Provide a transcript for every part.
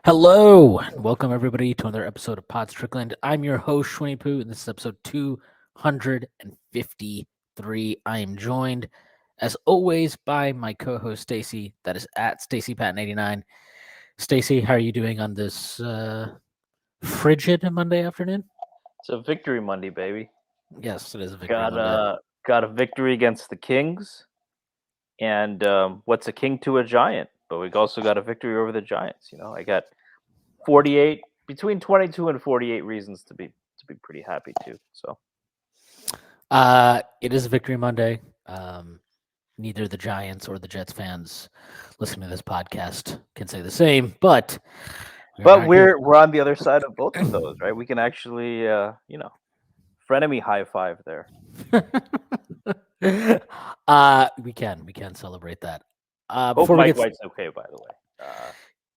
Hello, and welcome everybody to another episode of Strickland. I'm your host, Shwin and this is episode 253. I am joined, as always, by my co-host Stacy. That is at StacyPat89. Stacy, how are you doing on this frigid Monday afternoon? It's a victory Monday, baby. Yes, it is a victory Monday. Got a victory against the Kings, and what's a king to a giant? But we also got a victory over the Giants. I got 48 between 22 and 48 reasons to be pretty happy too. So, it is a victory Monday. Neither the Giants or the Jets fans listening to this podcast can say the same, but we're on the other side of both of those, right? We can actually, frenemy high five there. We can celebrate that. Hope Mike White's okay, by the way.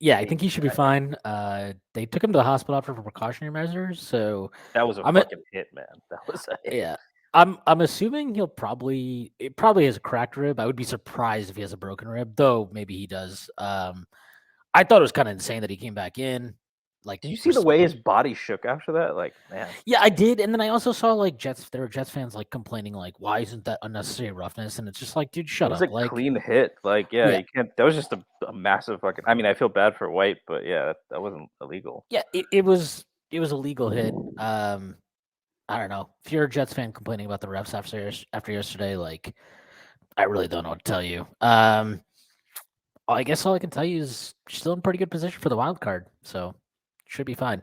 Yeah, I think he should be fine. They took him to the hospital after for precautionary measures, so that was a fucking hit, man. That was a hit. Yeah. I'm assuming it probably has a cracked rib. I would be surprised if he has a broken rib, though maybe he does. I thought it was kind of insane that he came back in. Like, did you see the way his body shook after that? Like, man. Yeah, I did, and then I also saw there were Jets fans complaining why isn't that unnecessary roughness? And it's just dude, shut up. It was a clean hit. You can't. That was just a massive fucking. I mean, I feel bad for White, but yeah, that wasn't illegal. Yeah, it was a legal hit. I don't know. If you're a Jets fan complaining about the refs after yesterday, I really don't know what to tell you. I guess all I can tell you is still in pretty good position for the wild card, so should be fine.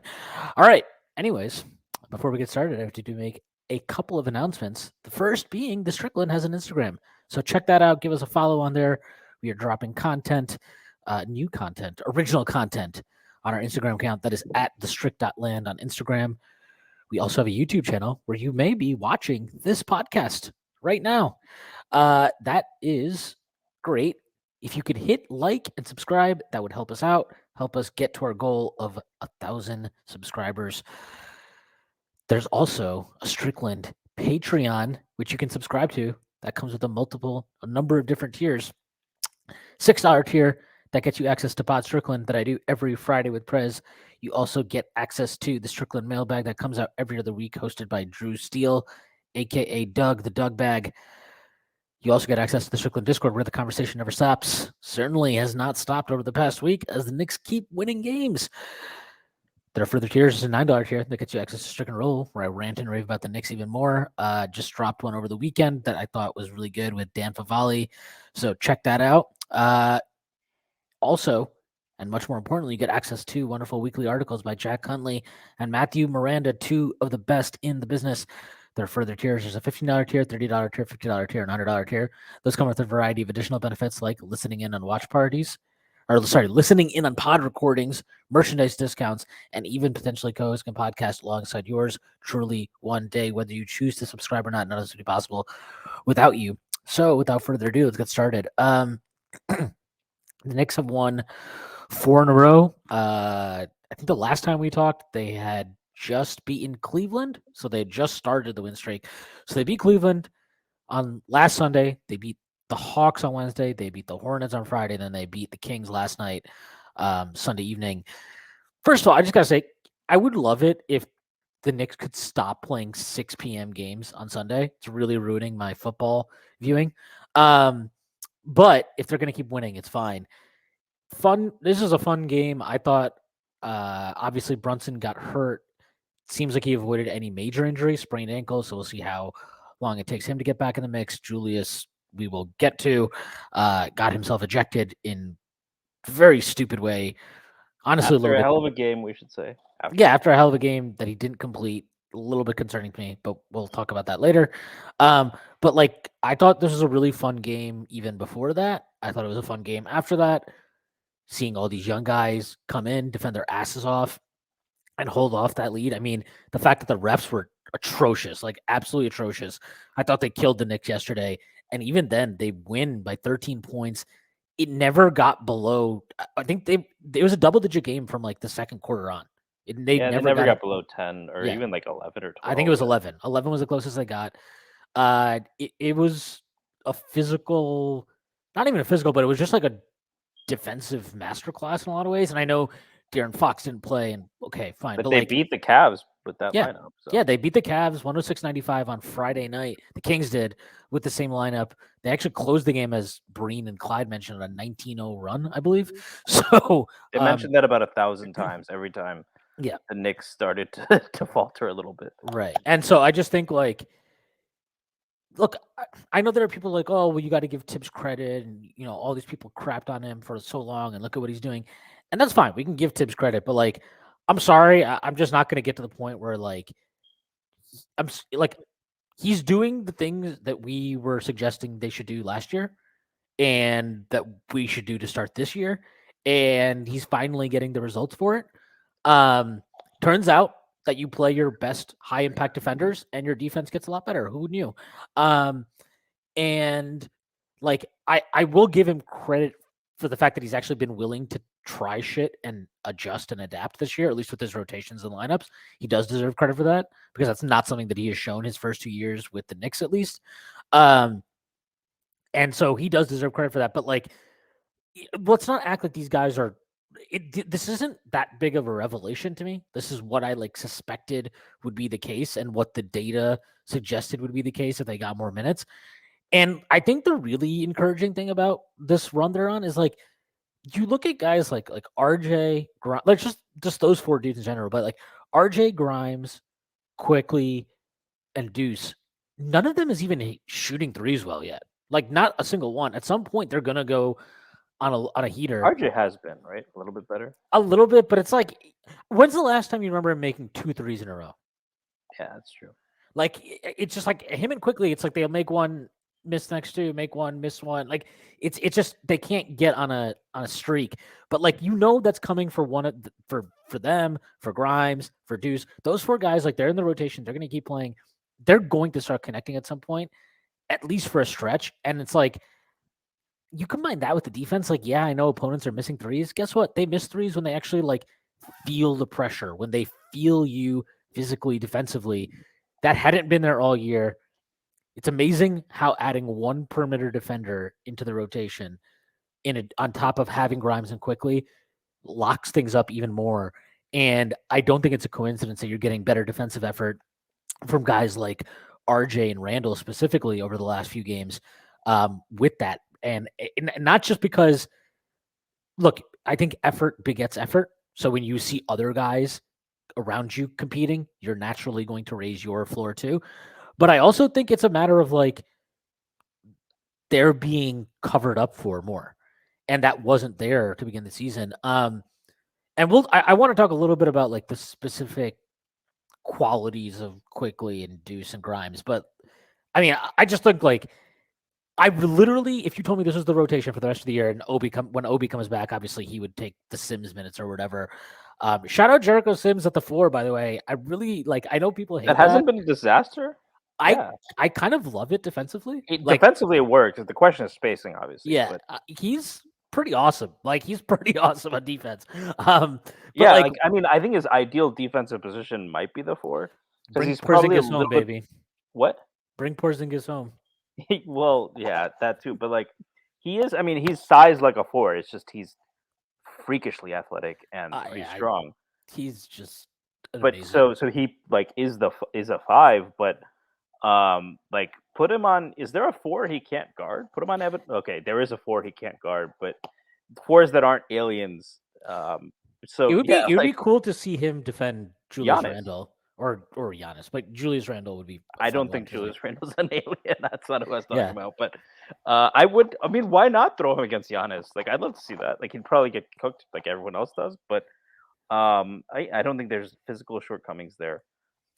All right. Anyways, before we get started, I have to make a couple of announcements. The first being the Strickland has an Instagram, so check that out. Give us a follow on there. We are dropping content, new content, original content on our Instagram account. That is at thestrict.land on Instagram. We also have a YouTube channel where you may be watching this podcast right now. That is great. If you could hit like and subscribe, that would help us out, help us get to our goal of 1,000 subscribers. There's also a Strickland Patreon, which you can subscribe to. That comes with a number of different tiers. $6 tier, that gets you access to Pod Strickland that I do every Friday with Prez. You also get access to the Strickland mailbag that comes out every other week, hosted by Drew Steele, a.k.a. Doug, the Doug Bag. You also get access to the Strickland Discord where the conversation never stops. Certainly has not stopped over the past week as the Knicks keep winning games. There are further tiers. There's a $9 tier that gets you access to Strickland Roll, where I rant and rave about the Knicks even more. Just dropped one over the weekend that I thought was really good with Dan Favali. So check that out. Also, and much more importantly, you get access to wonderful weekly articles by Jack Huntley and Matthew Miranda, two of the best in the business. There are further tiers. There's a $15 tier, $30 tier, $50 tier, and $100 tier. Those come with a variety of additional benefits like listening in on watch parties, listening in on pod recordings, merchandise discounts, and even potentially co-hosting a podcast alongside yours truly one day. Whether you choose to subscribe or not, none of this would be possible without you. So without further ado, let's get started. The Knicks have won 4 in a row. I think the last time we talked, they had just beaten Cleveland, so they had just started the win streak. So they beat Cleveland on last Sunday. They beat the Hawks on Wednesday. They beat the Hornets on Friday. Then they beat the Kings last night, Sunday evening. First of all, I just got to say, I would love it if the Knicks could stop playing 6 p.m. games on Sunday. It's really ruining my football viewing. But if they're going to keep winning, it's fine. This is a fun game. I thought, obviously, Brunson got hurt. Seems like he avoided any major injury, sprained ankle. So we'll see how long it takes him to get back in the mix. Julius, we will get to, got himself ejected in a very stupid way. Honestly, after a hell of a game, we should say. After a hell of a game that he didn't complete. A little bit concerning to me, but we'll talk about that later. But I thought this was a really fun game even before that. I thought it was a fun game after that. Seeing all these young guys come in, defend their asses off, and hold off that lead. I mean, the fact that the refs were atrocious, absolutely atrocious. I thought they killed the Knicks yesterday. And even then, they win by 13 points. It never got below. I think it was a double-digit game from the second quarter on. They never got below 10 or even 11 or 12. I think it was 11. 11 was the closest they got. It was a physical, not even a physical, but it was just a defensive masterclass in a lot of ways. And I know De'Aaron Fox didn't play, and okay, fine. But But they like, beat the Cavs with that yeah, lineup. So. yeah, they beat the Cavs 106-95 on Friday night. The Kings did with the same lineup. They actually closed the game, as Breen and Clyde mentioned, a 19-0 run, I believe. So They mentioned that about 1,000 times every time. Yeah, the Knicks started to falter a little bit. right. And so I just think like, look, I know there are people like, oh, well, you got to give Tibbs credit, and all these people crapped on him for so long, and look at what he's doing, and that's fine. We can give Tibbs credit, but like, I'm sorry, I'm just not going to get to the point where like, like, he's doing the things that we were suggesting they should do last year, and that we should do to start this year, and he's finally getting the results for it. Turns out that you play your best high impact defenders and your defense gets a lot better. Who knew? And like, I will give him credit for the fact that he's actually been willing to try shit and adjust and adapt this year, at least with his rotations and lineups. He does deserve credit for that, because that's not something that he has shown his first 2 years with the Knicks, at least. And so he does deserve credit for that. But like, let's not act like these guys are. This isn't that big of a revelation to me. This is what I like suspected would be the case, and what the data suggested would be the case if they got more minutes. And I think the really encouraging thing about this run they're on is like, you look at guys like RJ, like just those four dudes in general, but like RJ, Grimes, Quickly, and Deuce. None of them is even shooting threes well yet. Like, not a single one. At some point, they're gonna go on a heater. RJ has been, right, a little bit better. A little bit, but it's like, when's the last time you remember him making 2 threes in a row? Yeah, that's true. Like, it's just like him and Quickly. It's like they'll make one, miss next two, make one, miss one. Like, it's just they can't get on a streak. But like, that's coming for for them, for Grimes, for Deuce. Those four guys, like, they're in the rotation. They're going to keep playing. They're going to start connecting at some point, at least for a stretch. And it's like, you combine that with the defense. Like, yeah, I know opponents are missing threes. Guess what? They miss threes when they actually like feel the pressure, when they feel you physically, defensively. That hadn't been there all year. It's amazing how adding one perimeter defender into the rotation on top of having Grimes and Quickly locks things up even more. And I don't think it's a coincidence that you're getting better defensive effort from guys like RJ and Randle specifically over the last few games with that. And not just because, look, I think effort begets effort. So when you see other guys around you competing, you're naturally going to raise your floor too. But I also think it's a matter of like, they're being covered up for more. And that wasn't there to begin the season. And I want to talk a little bit about like the specific qualities of Quickly and Deuce and Grimes. But I mean, I just think like, I would literally, if you told me this was the rotation for the rest of the year, and when Obi comes back, obviously he would take the Sims minutes or whatever. Shout out Jericho Sims at the 4, by the way. I really like. I know people hate that. Hasn't been a disaster. I kind of love it defensively. Defensively, it works. The question is spacing, obviously. Yeah, but he's pretty awesome. Like, he's pretty awesome on defense. Yeah, like, I mean, I think his ideal defensive position might be the 4, because he's probably a little home, baby. What? Bring Porzingis home. Well, yeah, that too. But like, he is. I mean, he's sized like a 4. It's just he's freakishly athletic and pretty strong. He's just. But amazing. so he like is a 5, but like, put him on. Is there a 4 he can't guard? Put him on Evan. Okay, there is a 4 he can't guard, but 4s that aren't aliens. So it would be cool to see him defend Julius Giannis. Randle or Giannis, but Julius Randle would be. I don't think Julius Randle's an alien. That's not what I was talking about. But I would. I mean, why not throw him against Giannis? Like, I'd love to see that. Like, he'd probably get cooked like everyone else does, but I don't think there's physical shortcomings there.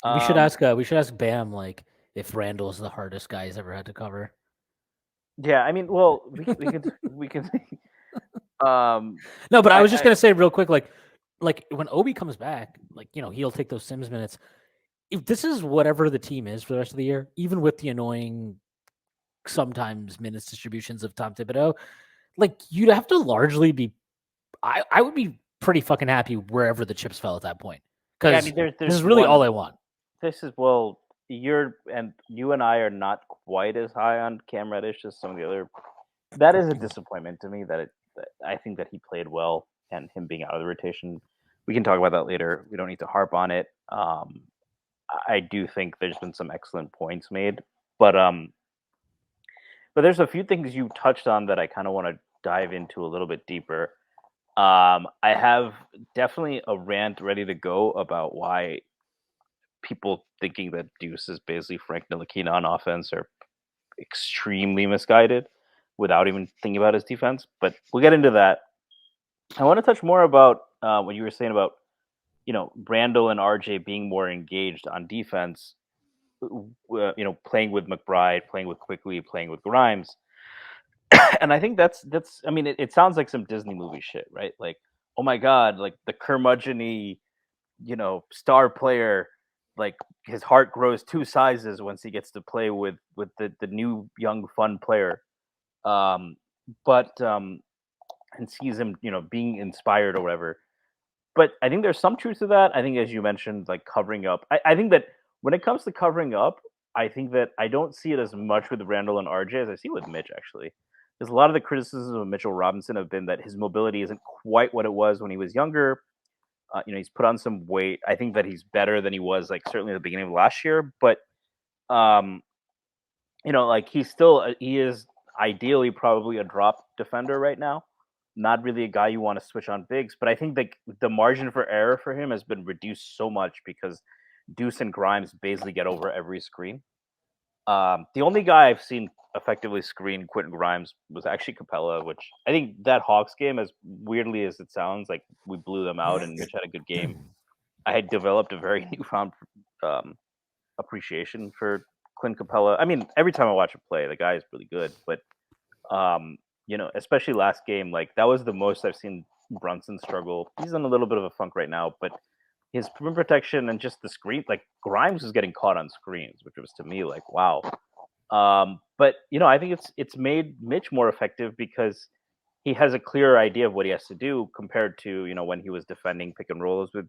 We should ask Bam, like, if Randle's the hardest guy he's ever had to cover. Yeah, I mean, well, we can. No, but I was just gonna say real quick, like when Obi comes back, like, he'll take those Sims minutes. If this is whatever the team is for the rest of the year, even with the annoying sometimes minutes distributions of Tom Thibodeau, like, you'd have to largely be. I would be pretty fucking happy wherever the chips fell at that point, because I mean, this is really all I want. This is you and I are not quite as high on Cam Reddish as some of the other. That is a disappointment to me. That I think that he played well, and him being out of the rotation we can talk about that later. We don't need to harp on it. I do think there's been some excellent points made, but there's a few things you touched on that I kind of want to dive into a little bit deeper. I have definitely a rant ready to go about why people thinking that Deuce is basically Frank Ntilikina on offense are extremely misguided without even thinking about his defense. But we'll get into that. I want to touch more about what you were saying about Randle and RJ being more engaged on defense. Playing with McBride, playing with Quickly, playing with Grimes, and I think that's. I mean, it sounds like some Disney movie shit, right? Like, oh my god, like the curmudgeon-y, star player, like his heart grows 2 sizes once he gets to play with the new young fun player. Um, but and sees him, being inspired or whatever. But I think there's some truth to that. I think, as you mentioned, like covering up. I think that when it comes to covering up, I think that I don't see it as much with Randall and RJ as I see with Mitch, actually. Because a lot of the criticisms of Mitchell Robinson have been that his mobility isn't quite what it was when he was younger. He's put on some weight. I think that he's better than he was, like, certainly at the beginning of last year. But, um, like he is ideally probably a drop defender right now. Not really a guy you want to switch on bigs, but I think that the margin for error for him has been reduced so much because Deuce and Grimes basically get over every screen. The only guy I've seen effectively screen Quentin Grimes was actually Capella, which I think that Hawks game, as weirdly as it sounds, like we blew them out and Mitch had a good game. I had developed a very newfound appreciation for Clint Capella. I mean, every time I watch him play, the guy is really good, but especially last game, like that was the most I've seen Brunson struggle. He's in a little bit of a funk right now, but his rim protection and just the screen, like Grimes was getting caught on screens, which was to me like wow. But I think it's made Mitch more effective because he has a clearer idea of what he has to do compared to when he was defending pick and rolls with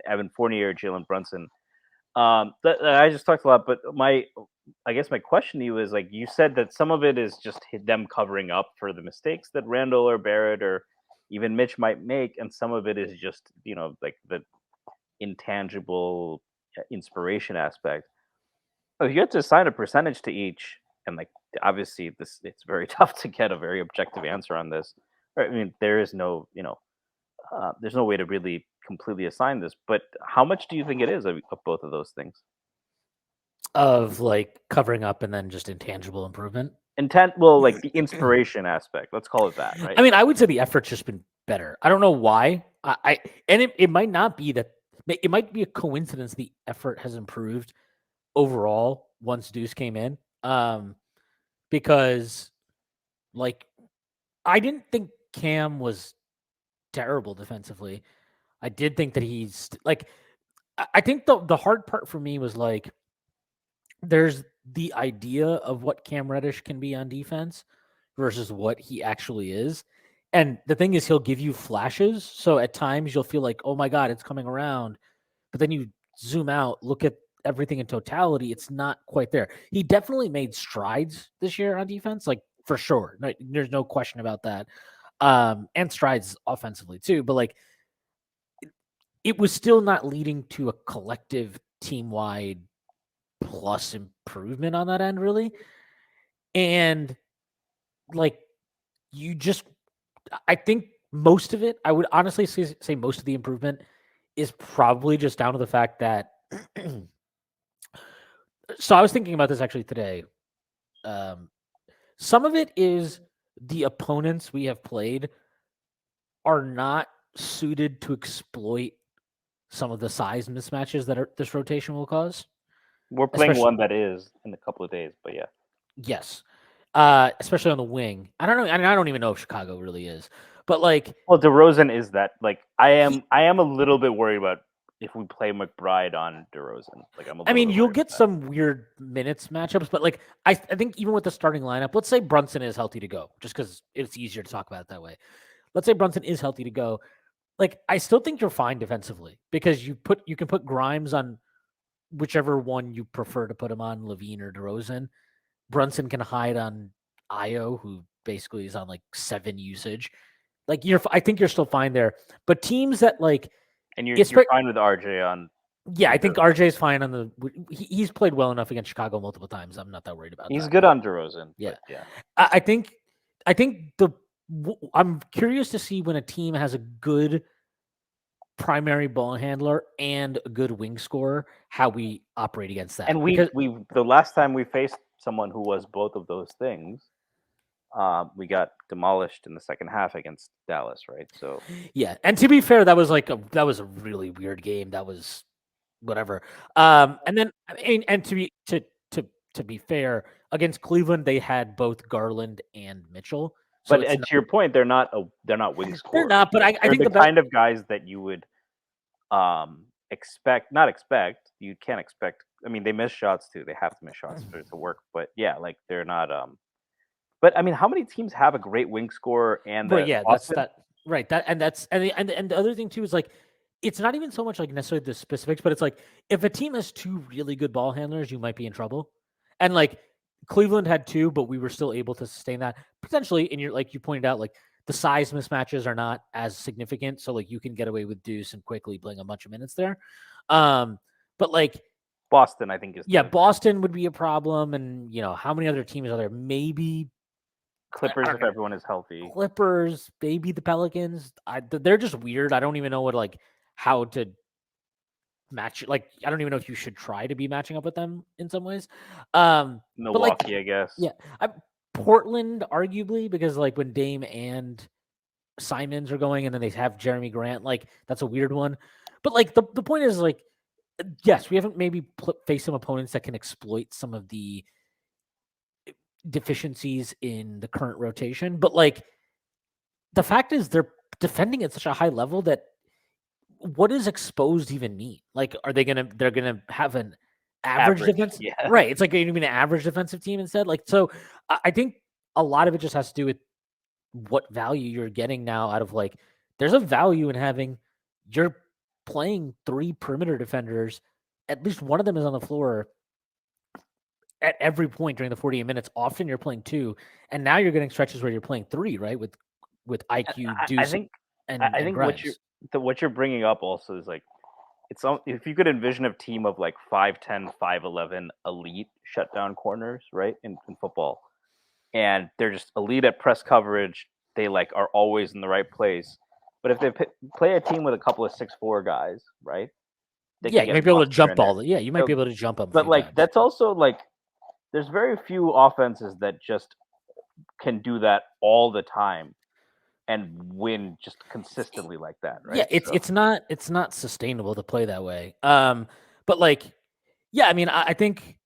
Evan Fournier or Jalen Brunson. I just talked a lot, but I guess my question to you is, like, you said that some of it is just them covering up for the mistakes that Randall or Barrett or even Mitch might make, and some of it is just like the intangible inspiration aspect. If you had to assign a percentage to each, and like obviously it's very tough to get a very objective answer on this. I mean, there's no way to really completely assign this, but how much do you think it is of both of those things? Of like covering up and then just intangible improvement. Well, like the inspiration aspect. Let's call it that, right? I mean, I would say the effort's just been better. I don't know why. And it might not be that. It might be a coincidence the effort has improved overall once Deuce came in. Because like I didn't think Cam was terrible defensively. I did think that he's like I think the hard part for me was like there's the idea of what Cam Reddish can be on defense versus what he actually is. And the thing is, he'll give you flashes. So at times you'll feel like, oh my God, it's coming around. But then you zoom out, look at everything in totality. It's not quite there. He definitely made strides this year on defense, like for sure. No, there's no question about that. And strides offensively too. But like, it was still not leading to a collective team wide plus improvement on that end, really. And like, I think most of it, I would honestly say most of the improvement is probably just down to the fact that. So I was thinking about this actually today. Some of it is the opponents we have played are not suited to exploit some of the size mismatches that this rotation will cause. We're playing one that is in a couple of days, but yeah. Yes. Especially on the wing. I don't know. I don't even know if Chicago really is. But like, well, DeRozan is that. Like, I am a little bit worried about if we play McBride on DeRozan. Like, I mean, you'll get some weird minutes matchups, but like, I think even with the starting lineup, let's say Brunson is healthy to go, just because it's easier to talk about it that way. Let's say Brunson is healthy to go. Like, I still think you're fine defensively because you can put Grimes on whichever one you prefer to put him on, Levine or DeRozan. Brunson can hide on Io, who basically is on like 7 usage. Like I think you're still fine there. But teams that like, and you're fine with RJ on. Yeah, I think RJ's fine on the. He's played well enough against Chicago multiple times. I'm not that worried about. He's that. good on DeRozan. Yeah, but yeah. I think I'm curious to see when a team has a good primary ball handler and a good wing scorer, how we operate against that. And we the last time we faced someone who was both of those things, we got demolished in the second half against Dallas, right? So yeah, and to be fair, that was a really weird game. That was whatever. And then and to be fair, against Cleveland, they had both Garland and Mitchell. So but to your point, they're not wing scorers. They're not, but I think the kind of guys that you would not expect. You can't expect. I mean, they miss shots too. They have to miss shots for it to work. But yeah, like they're not. But I mean, how many teams have a great wing scorer and right? Yeah, that's that. Right. And the other thing too is like, it's not even so much like necessarily the specifics, but it's like if a team has two really good ball handlers, you might be in trouble. And like Cleveland had two, but we were still able to sustain that potentially. And you're like you pointed out, like the size mismatches are not as significant, so like you can get away with Deuce and quickly playing a bunch of minutes there. But like Boston, I think is Boston would be a problem, and how many other teams are there? Maybe Clippers if everyone is healthy. Clippers, maybe the Pelicans. They're just weird. I don't even know how to match. Like, I don't even know if you should try to be matching up with them in some ways. Milwaukee, I guess. Yeah, Portland, arguably, because like when Dame and Simons are going, and then they have Jeremy Grant. Like, that's a weird one. But like the point is, like, yes, we haven't maybe faced some opponents that can exploit some of the deficiencies in the current rotation, but like the fact is they're defending at such a high level that what does exposed even mean? Like, they're gonna have an average defense? Yeah. Right. It's like you're gonna be an average defensive team instead. Like, so I think a lot of it just has to do with what value you're getting now out of like there's a value in having you're playing three perimeter defenders, at least one of them is on the floor at every point during the 48 minutes. Often you're playing two, and now you're getting stretches where you're playing three, right? With IQ, Deuce, I think what you're bringing up also is like if you could envision a team of like 5'10", 5'11" elite shutdown corners, right, in football, and they're just elite at press coverage. They like are always in the right place. But if they play a team with a couple of 6'4" guys, right? You might be able to jump all. Yeah, you might be able to jump them. But like that's also like there's very few offenses that just can do that all the time and win just consistently like that, right? Yeah, it's not sustainable to play that way. But like, yeah, I mean, I think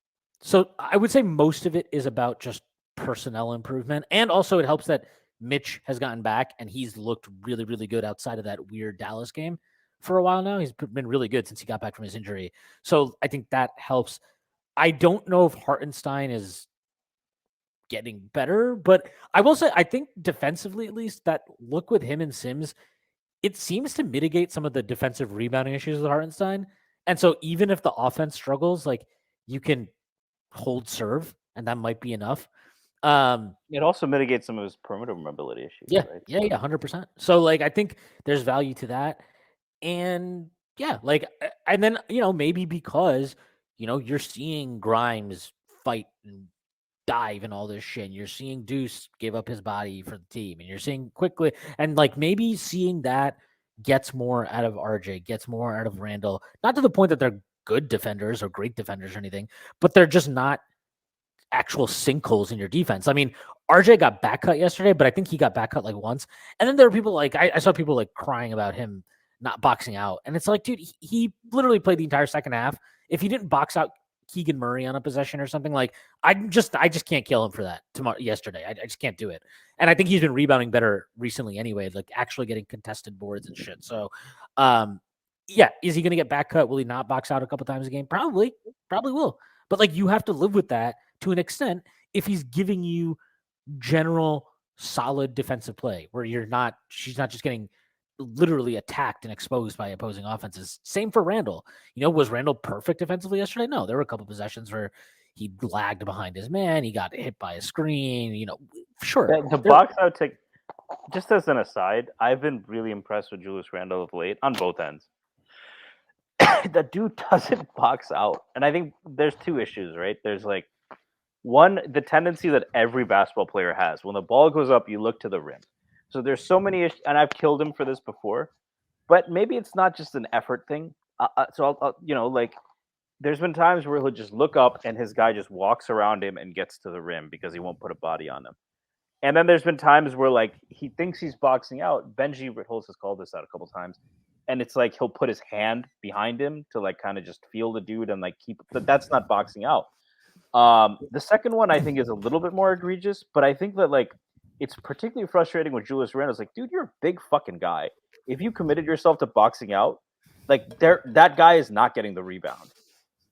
so. I would say most of it is about just personnel improvement, and also it helps that Mitch has gotten back and he's looked really, really good outside of that weird Dallas game for a while now. He's been really good since he got back from his injury. So I think that helps. I don't know if Hartenstein is getting better, but I will say I think defensively, at least, that look with him and Sims, it seems to mitigate some of the defensive rebounding issues with Hartenstein. And so even if the offense struggles, like you can hold serve, and that might be enough. It also mitigates some of his perimeter mobility issues. Yeah, right? yeah, 100%. So like I think there's value to that, and yeah, like, and then maybe because you're seeing Grimes fight and dive and all this shit, and you're seeing Deuce give up his body for the team, and you're seeing quickly, and like maybe seeing that gets more out of RJ, gets more out of Randle, not to the point that they're good defenders or great defenders or anything, but they're just not actual sinkholes in your defense. I mean, RJ got back cut yesterday, but I think he got back cut like once. And then there were people like, I saw people like crying about him not boxing out. And it's like, dude, he literally played the entire second half. If he didn't box out Keegan Murray on a possession or something, like I just can't kill him for that yesterday. I just can't do it. And I think he's been rebounding better recently anyway, like actually getting contested boards and shit. So, yeah, is he going to get back cut? Will he not box out a couple times a game? Probably will. But like you have to live with that to an extent if he's giving you general solid defensive play where she's not just getting literally attacked and exposed by opposing offenses. Same for Randle. Was Randle perfect defensively yesterday? No, there were a couple possessions where he lagged behind his man. He got hit by a screen. Sure. The box out just as an aside, I've been really impressed with Julius Randle of late on both ends. That dude doesn't box out, and I think there's two issues, right? There's like one, the tendency that every basketball player has. When the ball goes up, you look to the rim. So there's so many issues, and I've killed him for this before. But maybe it's not just an effort thing. Like there's been times where he'll just look up and his guy just walks around him and gets to the rim because he won't put a body on him. And then there's been times where like he thinks he's boxing out. Benji Ritholtz has called this out a couple times, and it's like he'll put his hand behind him to like kind of just feel the dude and like keep. But that's not boxing out. The second one I think is a little bit more egregious, but I think that like it's particularly frustrating with Julius Randle. It's like, dude, you're a big fucking guy. If you committed yourself to boxing out, like that guy is not getting the rebound.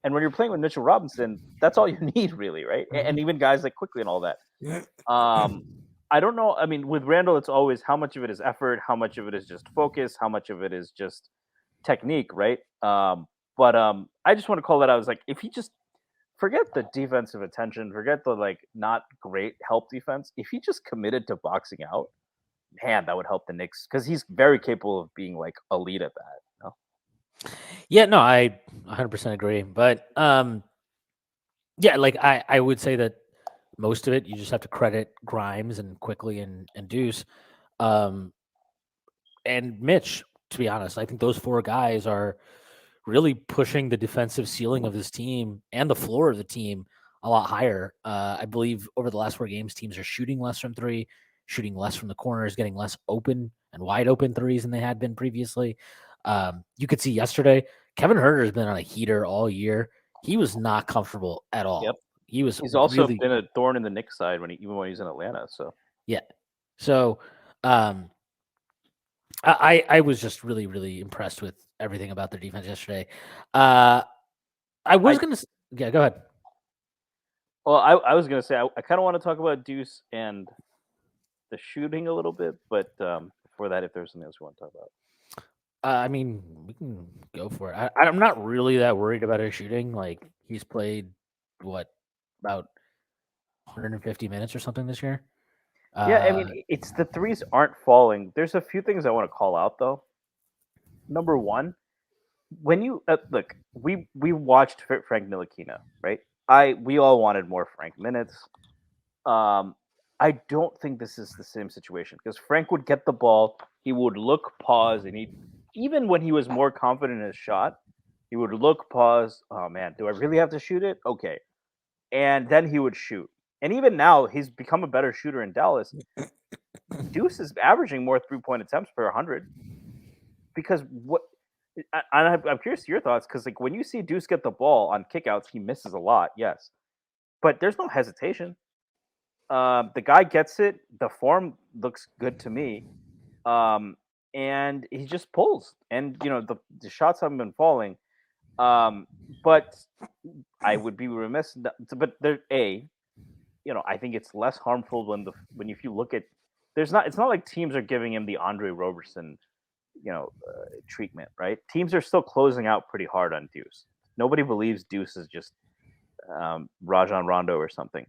And when you're playing with Mitchell Robinson, that's all you need, really, right? And even guys like Quickly and all that. I don't know. I mean, with Randall, it's always how much of it is effort, how much of it is just focus, how much of it is just technique, right? But I just want to call that out. I was like, if he just forget the defensive attention, forget the like not great help defense. If he just committed to boxing out, man, that would help the Knicks because he's very capable of being like elite at that. You know? Yeah, no, I 100% agree. But yeah, like I would say that most of it you just have to credit Grimes and Quickly and Deuce, um, and Mitch. To be honest, I think those four guys are really pushing the defensive ceiling of this team and the floor of the team a lot higher. I believe over the last four games, teams are shooting less from three, shooting less from the corners, getting less open and wide open threes than they had been previously. You could see yesterday, Kevin Herter has been on a heater all year. He was not comfortable at all. Yep. He was He's also really been a thorn in the Knicks side even when he's in Atlanta. So yeah. So I was just really, really impressed with everything about their defense yesterday. I was gonna yeah, go ahead. well, I was gonna say I kind of want to talk about Deuce and the shooting a little bit, but before that, if there's something else you want to talk about. I mean, we can go for it. I'm not really that worried about his shooting. Like he's played what about 150 minutes or something this year. Yeah, I mean, it's the threes aren't falling. There's a few things I want to call out though. Number one, when you look, we watched Frank Ntilikina, right? We all wanted more Frank minutes. Um, I don't think this is the same situation because Frank would get the ball, he would look, pause, and he even when he was more confident in his shot, he would look, pause. Oh man, do I really have to shoot it? Okay, and then he would shoot. And even now, he's become a better shooter in Dallas. Deuce is averaging more 3-point attempts per 100 because what I'm curious to your thoughts because like when you see Deuce get the ball on kickouts, he misses a lot, yes, but there's no hesitation. The guy gets it. The form looks good to me, and he just pulls. And the shots haven't been falling, but I would be remiss. But there, I think it's less harmful when if you look at there's not. It's not like teams are giving him the Andre Roberson treatment, right? Teams are still closing out pretty hard on Deuce. Nobody believes Deuce is just Rajon Rondo or something.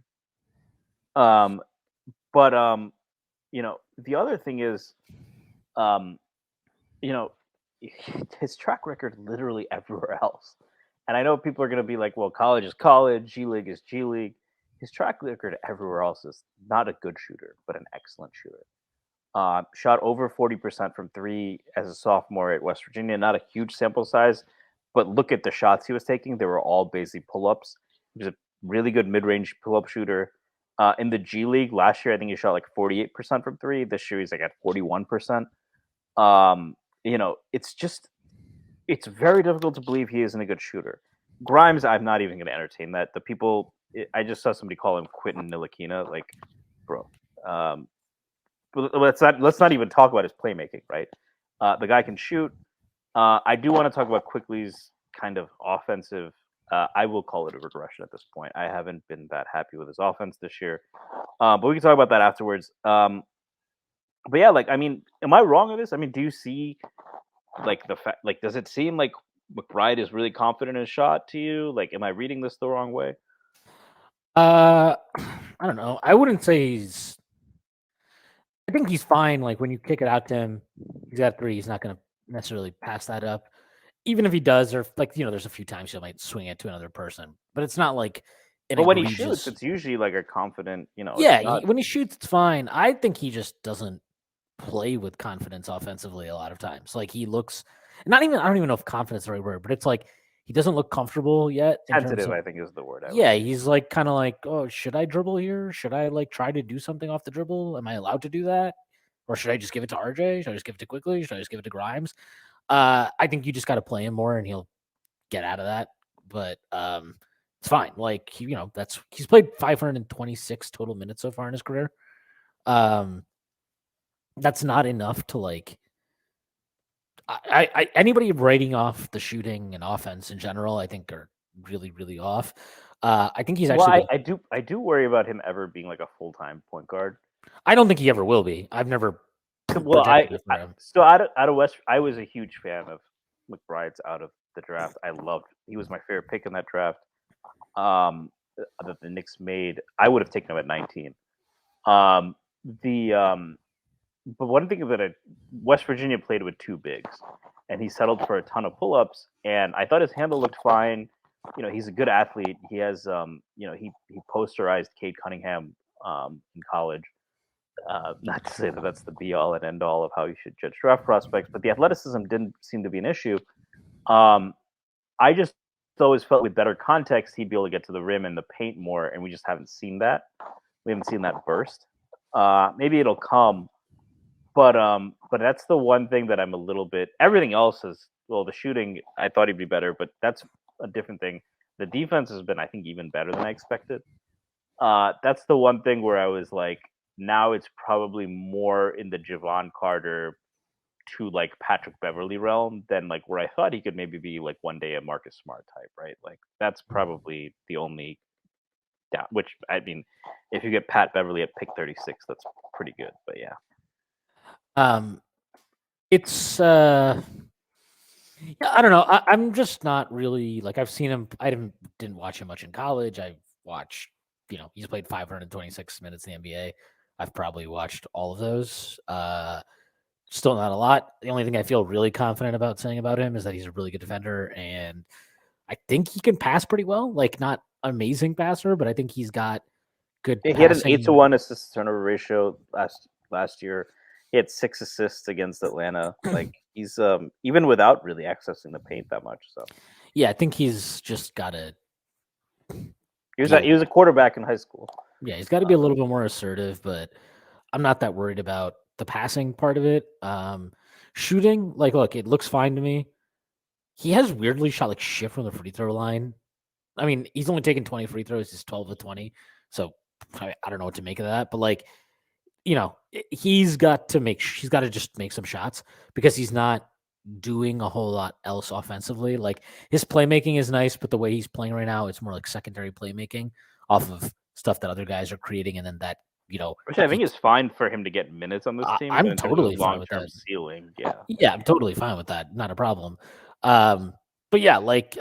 But the other thing is, um, you know, his track record literally everywhere else. And I know people are going to be like, well, college is college, G League is G League. His track record everywhere else is not a good shooter, but an excellent shooter. Shot over 40% from three as a sophomore at West Virginia. Not a huge sample size, but look at the shots he was taking. They were all basically pull-ups. He was a really good mid-range pull-up shooter. In the G League last year, I think he shot like 48% from three. This year, he's like at 41%. It's very difficult to believe he isn't a good shooter. Grimes, I'm not even going to entertain that. I just saw somebody call him Quentin Ntilikina. Like, bro, let's not even talk about his playmaking, right? The guy can shoot. I do want to talk about Quickly's kind of offensive. I will call it a regression at this point. I haven't been that happy with his offense this year, but we can talk about that afterwards. But yeah, like I mean, am I wrong on this? I mean, do you see like the fact? Like, does it seem like McBride is really confident in his shot to you? Like, am I reading this the wrong way? I don't know. I wouldn't say he's I think he's fine. Like when you kick it out to him, he's got 3. He's not going to necessarily pass that up. Even if he does, or like there's a few times he might swing it to another person, but it's not like an But when he shoots, egregious. it's usually like a confident, it's Yeah, not when he shoots, it's fine. I think he just doesn't play with confidence offensively a lot of times. Like he looks, not even I don't even know if confidence is the right word, but it's like he doesn't look comfortable yet in terms tentative, of. I think is the word I would Yeah, use. he's like kind of like, oh, should I dribble here? Should I like try to do something off the dribble? Am I allowed to do that? Or should I just give it to RJ? Should I just give it to Quickly? Should I just give it to Grimes? I think you just got to play him more, and he'll get out of that. But it's fine. Like he's played 526 total minutes so far in his career. That's not enough to like. Anybody writing off the shooting and offense in general, I think are really really off. I think he's Well, actually been. I do worry about him ever being like a full-time point guard. I don't think he ever will be. I've never Well, projected it for him. so out of West, I was a huge fan of McBride's out of the draft. He was my favorite pick in that draft. That the Knicks made. I would have taken him at 19. Um, but one thing that West Virginia played with 2 bigs, and he settled for a ton of pull-ups. And I thought his handle looked fine. He's a good athlete. He has, he posterized Cade Cunningham in college. Not to say that that's the be-all and end-all of how you should judge draft prospects, but the athleticism didn't seem to be an issue. I just always felt with better context, he'd be able to get to the rim and the paint more, and we just haven't seen that. We haven't seen that burst. Maybe it'll come, but that's the one thing that I'm a little bit. Everything else is the shooting. I thought he'd be better, but that's a different thing. The defense has been, I think, even better than I expected. That's the one thing where I was like, now it's probably more in the Javon Carter to like Patrick Beverly realm than like where I thought he could maybe be like one day a Marcus Smart type, right? Like that's probably the only down. Which I mean, if you get Pat Beverly at pick 36, that's pretty good. But yeah, It's yeah, I don't know. I'm just not really like I've seen him. I didn't watch him much in college. I've watched, he's played 526 minutes in the NBA. I've probably watched all of those. Still not a lot. The only thing I feel really confident about saying about him is that he's a really good defender, and I think he can pass pretty well. Like not amazing passer, but I think he's got good. he had an passing. 8-to-1 assist turnover ratio last year. He had 6 assists against Atlanta. Like he's even without really accessing the paint that much. So yeah, I think he's just got to. He was a quarterback in high school. Yeah, he's got to be a little bit more assertive, but I'm not that worried about the passing part of it. Shooting, like, look, it looks fine to me. He has weirdly shot like shit from the free throw line. I mean, he's only taken 20 free throws. He's 12 to 20. So I don't know what to make of that. But like, he's got to just make some shots because he's not doing a whole lot else offensively. Like his playmaking is nice, but the way he's playing right now, it's more like secondary playmaking off of stuff that other guys are creating, and then that which I think is fine for him to get minutes on this team. I'm totally fine with that. Ceiling, yeah, I'm totally fine with that. Not a problem. But yeah, like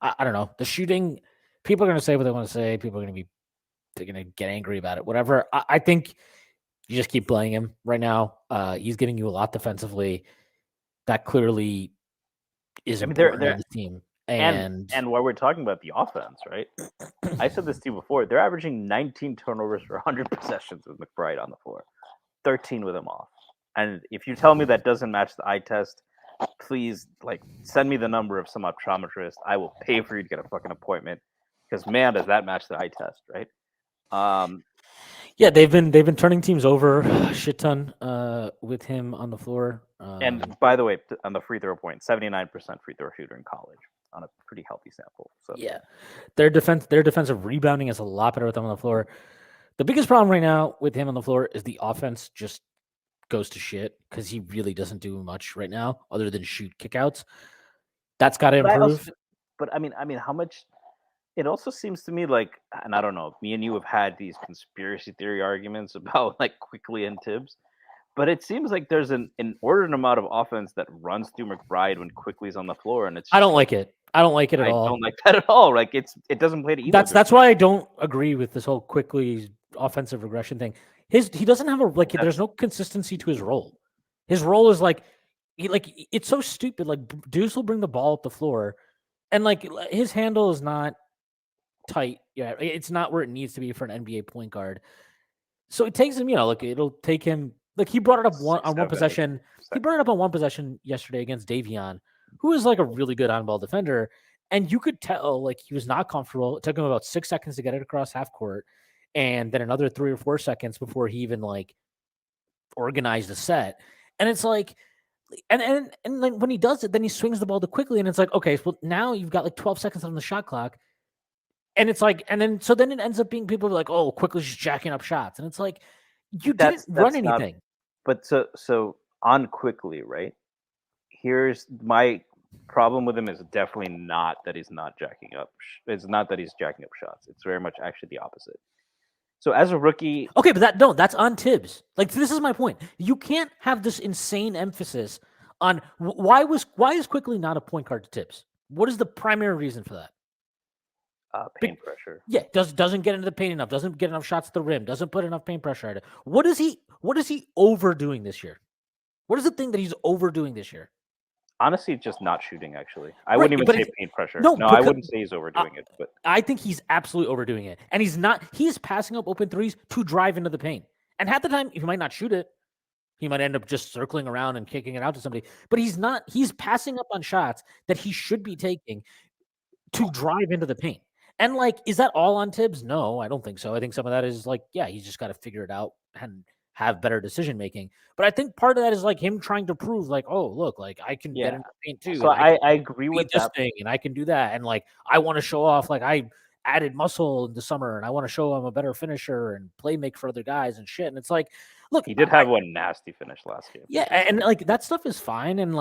I don't know, the shooting. People are gonna say what they want to say. People are they're gonna get angry about it. Whatever. I think you just keep playing him right now. He's giving you a lot defensively. That clearly is important on the team. And while we're talking about the offense, right? I said this to you before. They're averaging 19 turnovers for 100 possessions with McBride on the floor, 13 with him off. And if you tell me that doesn't match the eye test, please send me the number of some optometrist. I will pay for you to get a fucking appointment because man, does that match the eye test, right? Yeah, they've been turning teams over a shit ton with him on the floor. And by the way, on the free throw point, 79% free throw shooter in college on a pretty healthy sample. So yeah, their defensive rebounding is a lot better with them on the floor. The biggest problem right now with him on the floor is the offense just goes to shit because he really doesn't do much right now other than shoot kickouts. That's got to improve. But I mean, how much? It also seems to me like, and I don't know, me and you have had these conspiracy theory arguments about Quickly and Tibbs, but it seems like there's an inordinate amount of offense that runs through McBride when Quickly's on the floor, and I don't like it. I don't like it at all. I don't like that at all. It doesn't play to either. That's why I don't agree with this whole Quickly offensive regression thing. he doesn't have there's no consistency to his role. His role is it's so stupid. Like Deuce will bring the ball up the floor, and his handle is not tight. Yeah, it's not where it needs to be for an NBA point guard. So it takes him, it'll take him. Like he brought it up on one possession. He brought it up on one possession yesterday against Davion, who is like a really good on-ball defender, and you could tell he was not comfortable. It took him about 6 seconds to get it across half court, and then another 3 or 4 seconds before he even organized the set. And it's and when he does it, then he swings the ball too quickly, and it's okay, well now you've got 12 seconds on the shot clock. And it's then it ends up being people like, oh, quickly just jacking up shots. And it's you didn't run anything. But so on quickly, right? Here's my problem with him is definitely not that he's not jacking up. It's not that he's jacking up shots. It's very much actually the opposite. So as a rookie, okay, but that's on Tibbs. This is my point. You can't have this insane emphasis on why is Quickly not a point guard to Tibbs? What is the primary reason for that? Paint pressure. Yeah, doesn't get into the paint enough, doesn't get enough shots at the rim, doesn't put enough paint pressure at it. What is he overdoing this year? What is the thing that he's overdoing this year? Honestly, just not shooting, actually. I wouldn't even say paint pressure. No, I wouldn't say he's overdoing it. But I think he's absolutely overdoing it. And he's not. He's passing up open threes to drive into the paint. And half the time, he might not shoot it. He might end up just circling around and kicking it out to somebody. But he's not. He's passing up on shots that he should be taking to drive into the paint. And is that all on Tibbs? No, I don't think so. I think some of that is he's just got to figure it out and have better decision making. But I think part of that is him trying to prove oh, look, I can get in the paint too. So I agree with this thing, and I can do that. And I want to show off I added muscle in the summer, and I want to show I'm a better finisher and play make for other guys and shit. And it's look, he did have one nasty finish last game. Yeah, and that stuff is fine. And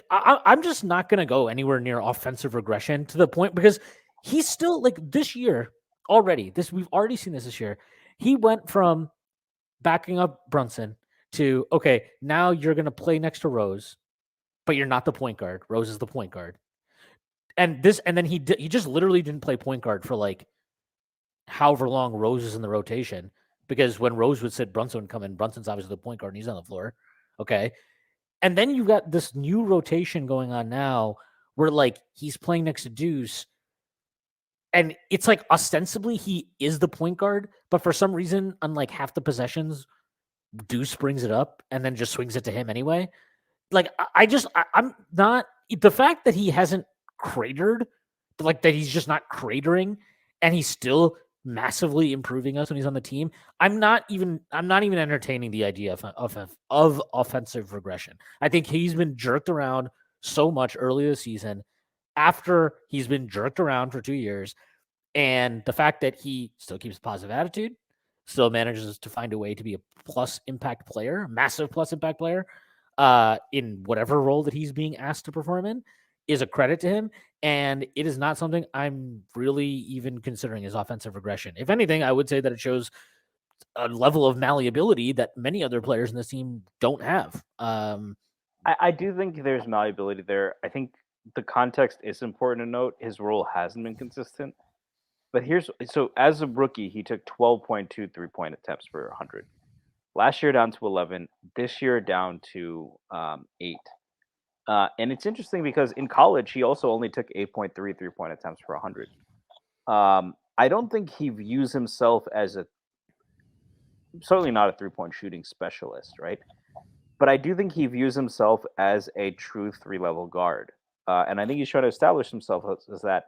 I'm just not gonna go anywhere near offensive regression to the point because he's still this year already. We've already seen this year. He went from backing up Brunson to okay, now you're gonna play next to Rose, but you're not the point guard. Rose is the point guard, and then he just literally didn't play point guard for however long Rose is in the rotation because when Rose would sit, Brunson would come in. Brunson's obviously the point guard, and he's on the floor. Okay, and then you've got this new rotation going on now where he's playing next to Deuce. And it's ostensibly he is the point guard, but for some reason, on half the possessions, Deuce brings it up and then just swings it to him anyway. I'm not the fact that he hasn't cratered, that he's just not cratering, and he's still massively improving us when he's on the team. I'm not even entertaining the idea of offensive regression. I think he's been jerked around so much earlier this season. After he's been jerked around for 2 years, and the fact that he still keeps a positive attitude, still manages to find a way to be a plus impact player, massive plus impact player, in whatever role that he's being asked to perform in, is a credit to him. And it is not something I'm really even considering as offensive regression. If anything, I would say that it shows a level of malleability that many other players in this team don't have. I do think there's malleability there. I think the context is important to note. His role hasn't been consistent. But so as a rookie, he took 12.2 3-point attempts per 100. Last year down to 11. This year down to 8. And it's interesting because in college, he also only took 8.3 3-point attempts per 100. I don't think he views himself as certainly not a 3-point shooting specialist, right? But I do think he views himself as a true 3-level guard. And I think he's trying to establish himself as that.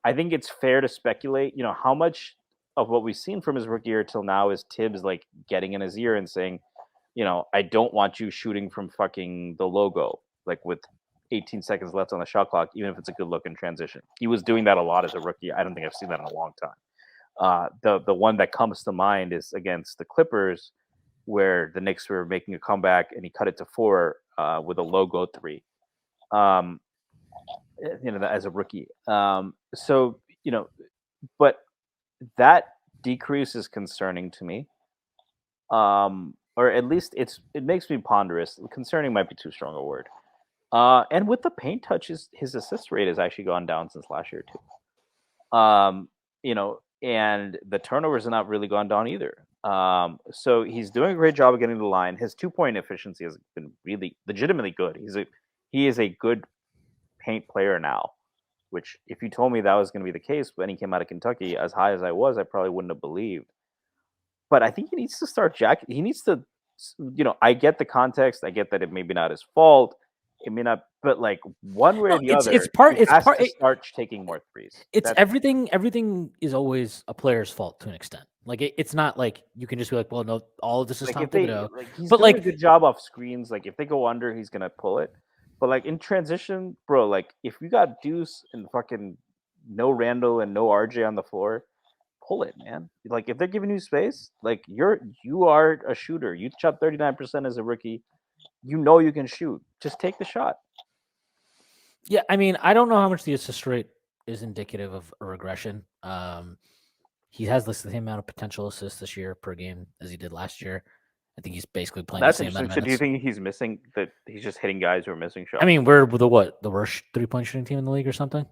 I think it's fair to speculate, how much of what we've seen from his rookie year till now is Tibbs getting in his ear and saying, I don't want you shooting from fucking the logo, with 18 seconds left on the shot clock, even if it's a good look in transition. He was doing that a lot as a rookie. I don't think I've seen that in a long time. The one that comes to mind is against the Clippers, where the Knicks were making a comeback and he cut it to 4 with a logo 3. As a rookie. But that decrease is concerning to me. Or at least it makes me ponderous. Concerning might be too strong a word. And with the paint touches, his assist rate has actually gone down since last year too. And the turnovers have not really gone down either. So he's doing a great job of getting to the line. His 2-point efficiency has been really legitimately good. He is a good paint player now, which if you told me that was going to be the case when he came out of Kentucky, as high as I was, I probably wouldn't have believed. But I think he needs to start He needs to, I get the context. I get that it may be not his fault. It may not, but like one way No, or the it's other, it's part he it's has part to start taking more threes. it's That's everything is always a player's fault to an extent. Like it's not like you can just be like, well, no, all of this is like Tom if they Thibodeau. like he's But doing a like, good job off screens. Like if they go under, he's gonna pull it. But like in transition, bro, like if you got Deuce and fucking no Randall and no RJ on the floor, pull it, man. Like if they're giving you space, like you are a shooter. You shot 39% as a rookie. You know you can shoot. Just take the shot. yeah, I mean, I don't know how much the assist rate is indicative of a regression. He has the same amount of potential assists this year per game as he did last year. I think he's basically playing the That's same amount interesting. of So do you minutes. think he's missing that he's just hitting guys who are missing shots? I mean, we're the worst 3-point shooting team in the league or something.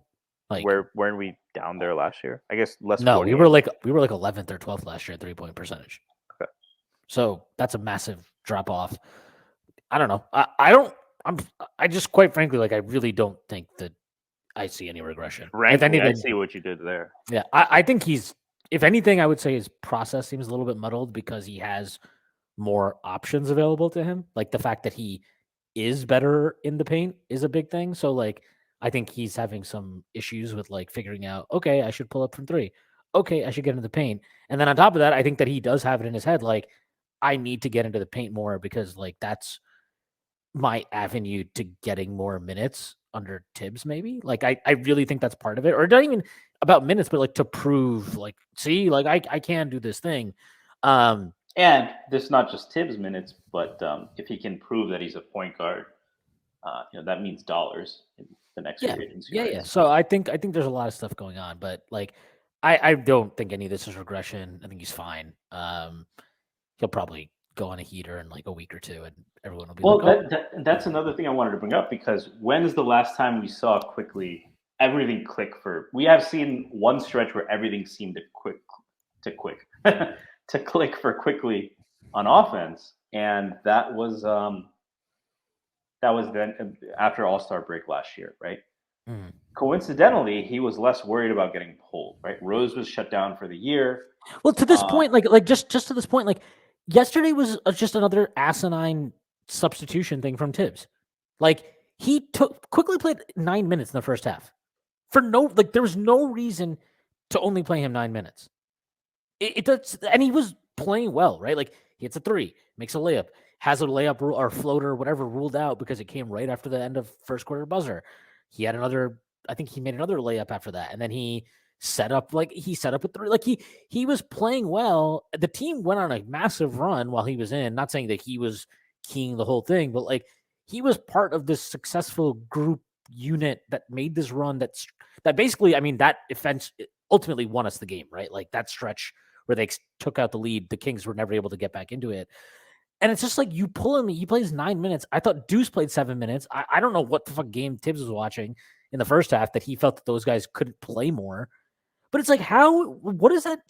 Like, Where weren't we down there last year? I guess less no, 48. we were like 11th or 12th last year at 3-point percentage. Okay. So that's a massive drop off. I don't know. I don't. I just quite frankly, like, I really don't think that I see any regression. If Frankly, I anything, see what you did there. yeah, I think he's. If anything, I would say his process seems a little bit muddled because he has more options available to him. Like the fact that he is better in the paint is a big thing. So like I think he's having some issues with like figuring out, okay, I should pull up from three. Okay, I should get into the paint. And then on top of that, I think that he does have it in his head like I need to get into the paint more because like that's my avenue to getting more minutes under Tibbs, maybe. Like I really think that's part of it. Or not even about minutes, but like to prove like, see, like I can do this thing. And this is not just Tibbs minutes, but if he can prove that he's a point guard, that means dollars in the next Yeah, free agency, yeah, right? yeah. So I think there's a lot of stuff going on, but like I don't think any of this is regression. I think he's fine. He'll probably go on a heater in like a week or two, and everyone will be like, Well, "Oh, that's another thing I wanted to bring up because when is the last time we saw quickly everything click for? We have seen one stretch where everything seemed to click for quickly on offense, and that was then after All-Star break last year, right? mm." Coincidentally, he was less worried about getting pulled, right? Rose was shut down for the year. Well, to this point, like just to this point, like yesterday was just another asinine substitution thing from Tibbs. Like he quickly played 9 minutes in the first half for no like there was no reason to only play him 9 minutes. It does, and he was playing well, right? Like he hits a three, makes a layup, has a layup or floater, whatever, ruled out because it came right after the end of first quarter buzzer. He had another, I think he made another layup after that, and then he set up a three. Like he was playing well. The team went on a massive run while he was in. Not saying that he was keying the whole thing, but like he was part of this successful group unit that made this run. That basically, I mean, that offense ultimately won us the game, right? Like that stretch where they took out the lead. The Kings were never able to get back into it. And it's just like you pull him, he plays 9 minutes. I thought Deuce played 7 minutes. I don't know what the fuck game Tibbs was watching in the first half that he felt that those guys couldn't play more. But it's like, what is that?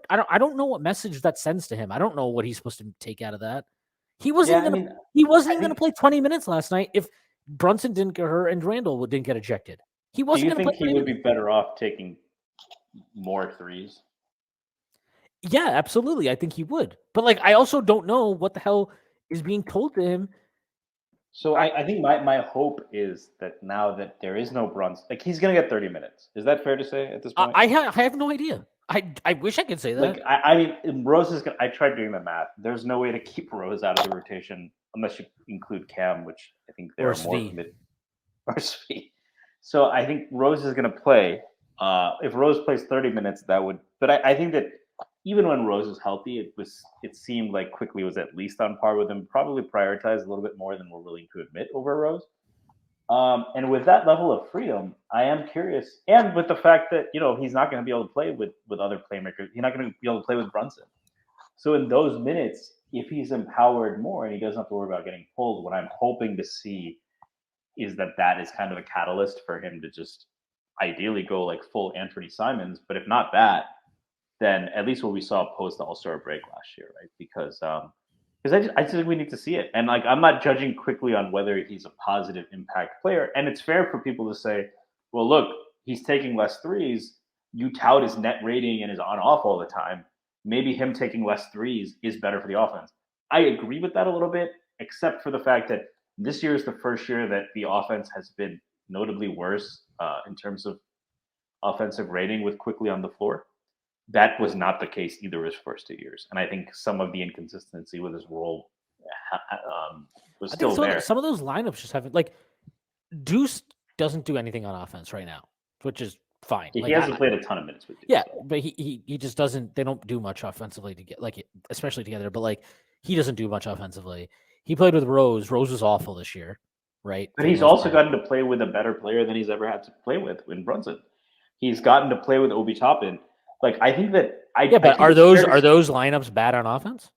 I don't know what message that sends to him. I don't know what he's supposed to take out of that. He wasn't Yeah, even I gonna mean, he wasn't I even gonna think. play 20 minutes last night if Brunson didn't get hurt and Randall didn't get ejected. He Do wasn't you gonna play think he 20 would minutes. be better off taking more threes? Yeah, absolutely. I think he would. But like I also don't know what the hell is being told to him. So I think my hope is that now that there is no Brunson, like he's gonna get 30 minutes. Is that fair to say at this point? I have no idea. I wish I could say Like that. I mean, Rose is gonna. I tried doing the math. There's no way to keep Rose out of the rotation unless you include Cam, which I think there Or are more Svi. committed. Or Sweet. So I think Rose is going to play. If Rose plays 30 minutes, that would. But I think that even when Rose was healthy, it seemed like quickly was at least on par with him. Probably prioritized a little bit more than we're willing to admit over Rose. And with that level of freedom, I am curious, and with the fact that he's not going to be able to play with other playmakers, he's not going to be able to play with Brunson. So in those minutes, if he's empowered more and he doesn't have to worry about getting pulled, what I'm hoping to see is that is kind of a catalyst for him to just ideally go like full Anthony Simons. But if not that, than at least what we saw post All-Star break last year, right? Because I just think we need to see it. And like, I'm not judging quickly on whether he's a positive impact player. And it's fair for people to say, well, look, he's taking less threes. You tout his net rating and is on off all the time. Maybe him taking less threes is better for the offense. I agree with that a little bit, except for the fact that this year is the first year that the offense has been notably worse in terms of offensive rating with Quickly on the floor. That was not the case either of his first 2 years. And I think some of the inconsistency with his role was still there. Some of those lineups just haven't, like, Deuce doesn't do anything on offense right now, which is fine. He Like, hasn't played a ton of minutes with Deuce. Yeah, but he just doesn't. They don't do much offensively to get, like, especially together. But like, he doesn't do much offensively. He played with Rose. Rose was awful this year, right? But he's also gotten to play with a better player than he's ever had to play with in Brunson. He's gotten to play with Obi Toppin. Like, I think that are those lineups bad on offense?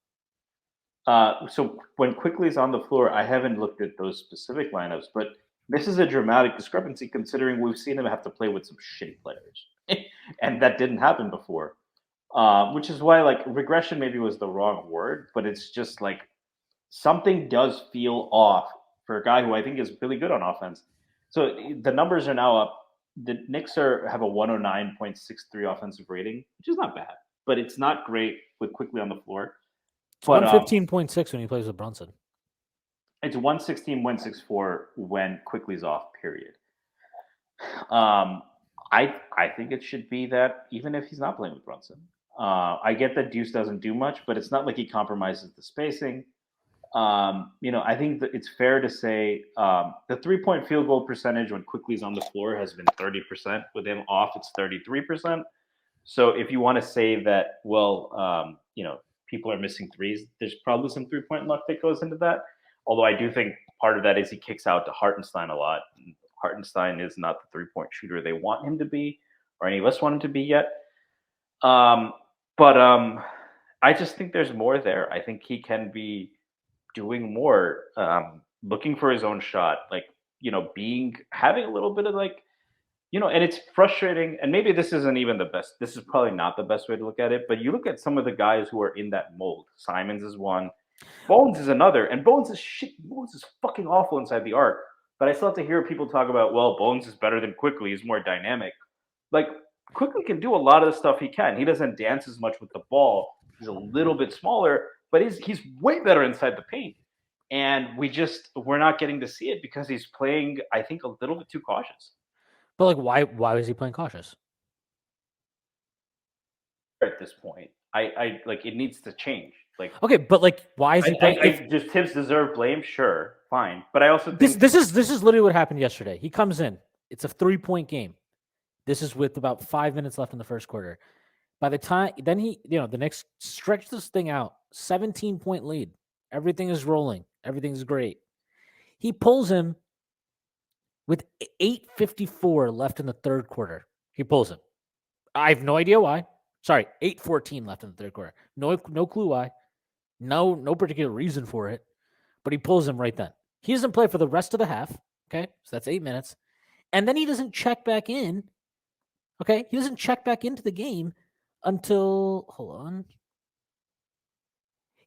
So when Quickly is on the floor, I haven't looked at those specific lineups, but this is a dramatic discrepancy considering we've seen him have to play with some shitty players, and that didn't happen before. Which is why, like, regression maybe was the wrong word, but it's just like something does feel off for a guy who I think is really good on offense. So the numbers are now up. The Knicks have a 109.63 offensive rating, which is not bad, but it's not great with Quickly on the floor. It's 115.6 when he plays with Brunson. It's 116.64 when Quickly's off, period. I think it should be that even if he's not playing with Brunson. I get that Deuce doesn't do much, but it's not like he compromises the spacing. I think that it's fair to say the 3-point field goal percentage when Quickly's on the floor has been 30%. With him off, it's 33%. So if you want to say that, well, people are missing threes, there's probably some 3-point luck that goes into that. Although I do think part of that is he kicks out to Hartenstein a lot. Hartenstein is not the 3-point shooter they want him to be, or any of us want him to be yet. But I just think there's more there. I think he can be doing more, looking for his own shot, like, having a little bit of, like, and it's frustrating. And maybe this isn't even the best. This is probably not the best way to look at it. But you look at some of the guys who are in that mold. Simons is one. Bones is another. And Bones is shit. Bones is fucking awful inside the arc. But I still have to hear people talk about, well, Bones is better than Quickly. He's more dynamic. Like, Quickly can do a lot of the stuff he can. He doesn't dance as much with the ball. He's a little bit smaller, but he's way better inside the paint. And we're not getting to see it because he's playing, I think, a little bit too cautious. But like, why is he playing cautious? At this point, I like, it needs to change. Like, okay, but like, why is he playing? Does Tibbs deserve blame? Sure, fine. But I also think this is literally what happened yesterday. He comes in. It's a 3-point game. This is with about 5 minutes left in the first quarter. By the time then the Knicks stretch this thing out, 17-point lead. Everything is rolling. Everything's great. He pulls him with 8:54 left in the third quarter. He pulls him. I have no idea why. Sorry, 8:14 left in the third quarter. No clue why. No particular reason for it. But he pulls him right then. He doesn't play for the rest of the half. Okay, so that's 8 minutes. And then he doesn't check back in. Okay, he doesn't check back into the game until, hold on.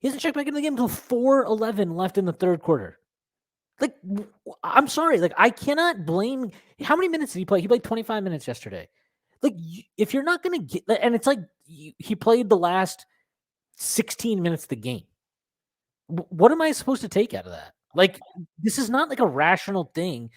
He doesn't check back into the game until 4:11 left in the third quarter. Like, I'm sorry. Like, I cannot blame. How many minutes did he play? He played 25 minutes yesterday. Like, if you're not going to get, and it's like he played the last 16 minutes of the game. What am I supposed to take out of that? Like, this is not like a rational thing.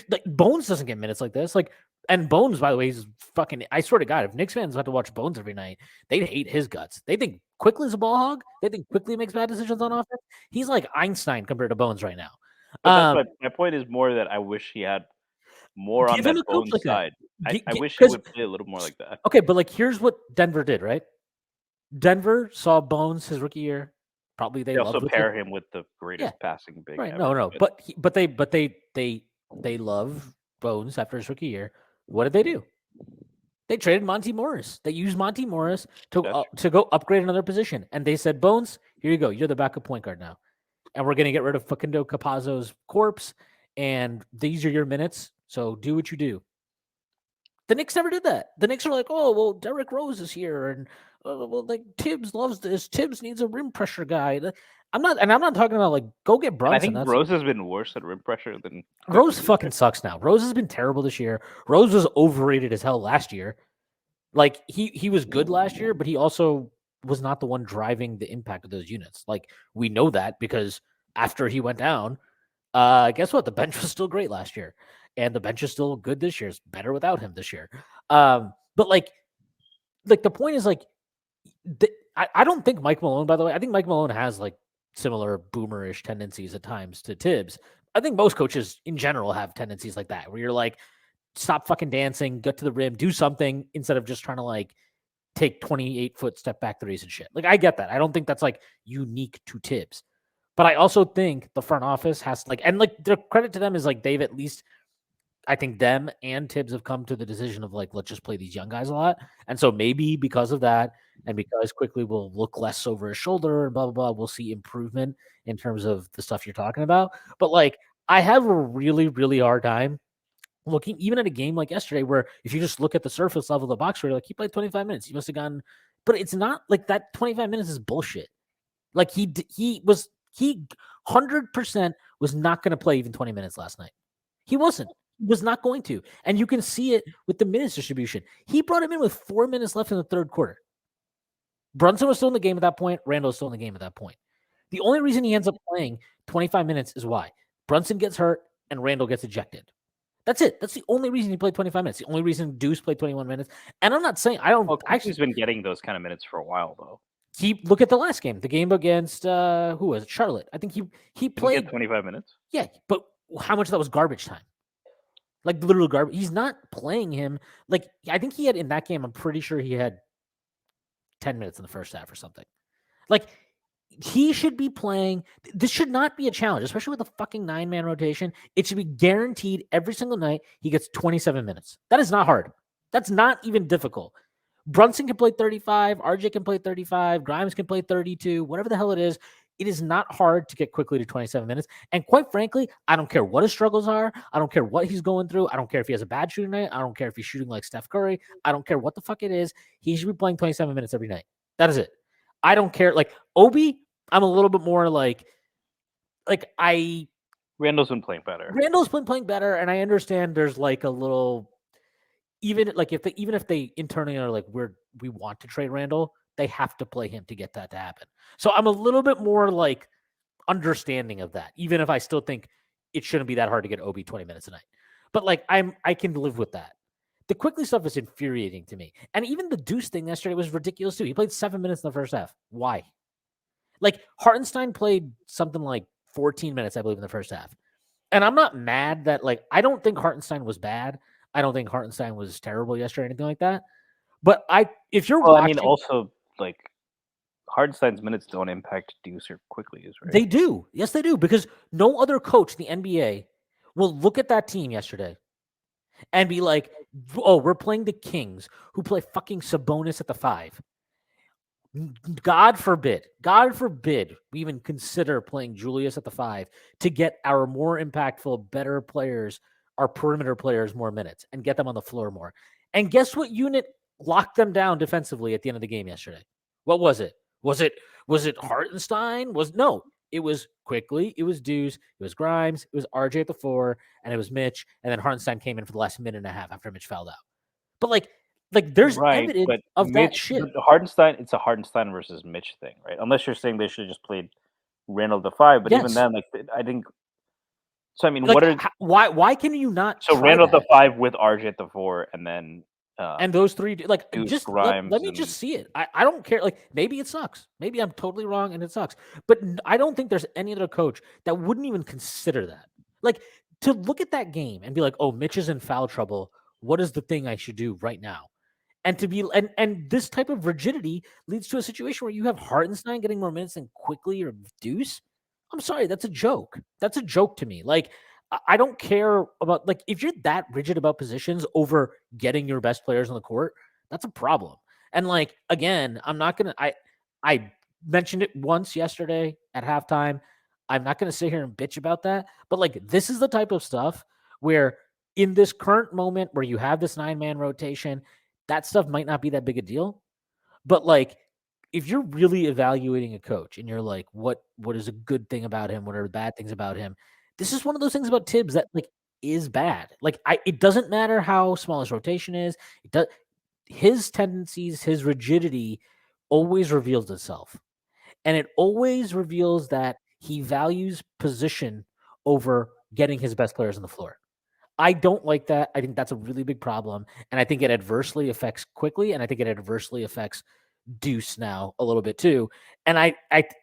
Like, Bones doesn't get minutes like this. Like, and Bones, by the way, is fucking. I swear to God, if Knicks fans had to watch Bones every night, they'd hate his guts. They think Quickly's a ball hog. They think Quickly makes bad decisions on offense. He's like Einstein compared to Bones right now. But my point is more that I wish he had more on that Bones like side. I wish he would play a little more like that. Okay, but like, here's what Denver did, right? Denver saw Bones his rookie year. Probably they also pair him with the greatest passing big. Right? Ever, No, but they love Bones after his rookie year. What did they do? They traded Monty Morris. They used Monty Morris to go upgrade another position, and they said, Bones, here you go. You're the backup point guard now. And we're going to get rid of Facundo Campazzo's corpse, and these are your minutes, so do what you do. The Knicks never did that. The Knicks are like, oh, well, Derrick Rose is here, and like Tibbs loves this. Tibbs needs a rim pressure guy. I'm not talking about like go get And Brunson. I think That's Rose has been worse at rim pressure than Rose. Quickly Fucking this sucks now. Rose has been terrible this year. Rose was overrated as hell last year. Like he was good last year, but he also was not the one driving the impact of those units. Like we know that because after he went down, guess what? The bench was still great last year, and the bench is still good this year. It's better without him this year. But like the point is like, I don't think Mike Malone. By the way, I think Mike Malone has like similar boomerish tendencies at times to Tibbs. I think most coaches in general have tendencies like that, where you're like, stop fucking dancing, get to the rim, do something instead of just trying to like take 28-foot step back threes and shit. Like I get that. I don't think that's like unique to Tibbs. But I also think the front office has like, and like the credit to them is like they've at least, I think them and Tibbs have come to the decision of like, let's just play these young guys a lot. And so maybe because of that, and because Quickly will look less over his shoulder and blah, blah, blah, we'll see improvement in terms of the stuff you're talking about. But like, I have a really, really hard time looking even at a game like yesterday, where if you just look at the surface level of the box score, like he played 25 minutes, he must have gotten, but it's not like that. 25 minutes is bullshit. Like he 100% was not going to play even 20 minutes last night. He wasn't. He was not going to, and you can see it with the minutes distribution. He brought him in with 4 minutes left in the third quarter. Brunson was still in the game at that point. Randle was still in the game at that point. The only reason he ends up playing 25 minutes is why Brunson gets hurt and Randle gets ejected. That's it. That's the only reason he played 25 minutes. The only reason Deuce played 21 minutes. And I'm not saying I don't. Well, Quickly's been getting those kind of minutes for a while though. Look at the last game, the game against who was it? Charlotte. I think he played 25 minutes. Yeah, but how much of that was garbage time? Like literal garbage. He's not playing him. Like I think he had in that game. I'm pretty sure he had 10 minutes in the first half or something. Like he should be playing. This should not be a challenge, especially with a fucking 9-man rotation. It should be guaranteed every single night he gets 27 minutes. That is not hard. That's not even difficult. Brunson can play 35. RJ can play 35. Grimes can play 32. Whatever the hell it is. It is not hard to get Quickly to 27 minutes. And quite frankly, I don't care what his struggles are. I don't care what he's going through. I don't care if he has a bad shooting night. I don't care if he's shooting like Steph Curry. I don't care what the fuck it is. He should be playing 27 minutes every night. That is it. I don't care. Like Obi, I'm a little bit more like Randle's been playing better. Randle's been playing better, and I understand there's like a little, even if they internally are like we want to trade Randle, they have to play him to get that to happen. So I'm a little bit more like understanding of that, even if I still think it shouldn't be that hard to get Obi 20 minutes a night. But like I can live with that. The Quickly stuff is infuriating to me. And even the Deuce thing yesterday was ridiculous too. He played 7 minutes in the first half. Why? Like Hartenstein played something like 14 minutes, I believe, in the first half. And I'm not mad that like I don't think Hartenstein was bad. I don't think Hartenstein was terrible yesterday or anything like that. But if you're watching, I mean, also like Hartenstein's minutes don't impact Deuce or Quickly, right? They do. Yes, they do. Because no other coach in the NBA will look at that team yesterday and be like, oh, we're playing the Kings who play fucking Sabonis at the 5. God forbid we even consider playing Julius at the 5 to get our more impactful, better players, our perimeter players, more minutes and get them on the floor more. And guess what unit locked them down defensively at the end of the game yesterday? What was it? Was it Hartenstein? No, it was Quickly, it was Deuce, it was Grimes, it was RJ at the 4, and it was Mitch, and then Hartenstein came in for the last minute and a half after Mitch fouled out. But like there's evidence of Mitch, that shit. Hartenstein, it's a Hartenstein versus Mitch thing, right? Unless you're saying they should have just played Randle the 5, but even then, like I think. So I mean, like, why can you not? So Randle the 5 with RJ at the 4, and then and those 3 like Deuce, just Grimes let me just see it. I don't care. Like maybe it sucks. Maybe I'm totally wrong and it sucks. But I don't think there's any other coach that wouldn't even consider that. Like to look at that game and be like, oh, Mitch is in foul trouble. What is the thing I should do right now? And to be and this type of rigidity leads to a situation where you have Hartenstein getting more minutes than Quickly or Deuce. I'm sorry, that's a joke. That's a joke to me. Like I don't care about like if you're that rigid about positions over getting your best players on the court, that's a problem. And like again, I'm not gonna. I mentioned it once yesterday at halftime. I'm not gonna sit here and bitch about that. But like this is the type of stuff where in this current moment where you have this 9-man rotation, that stuff might not be that big a deal. But like, if you're really evaluating a coach and you're like, what is a good thing about him? What are the bad things about him? This is one of those things about Tibbs that like is bad. Like it doesn't matter how small his rotation is. It does his tendencies, his rigidity always reveals itself. And it always reveals that he values position over getting his best players on the floor. I don't like that. I think that's a really big problem. And I think it adversely affects quickly. And I think it adversely affects Deuce now a little bit too. And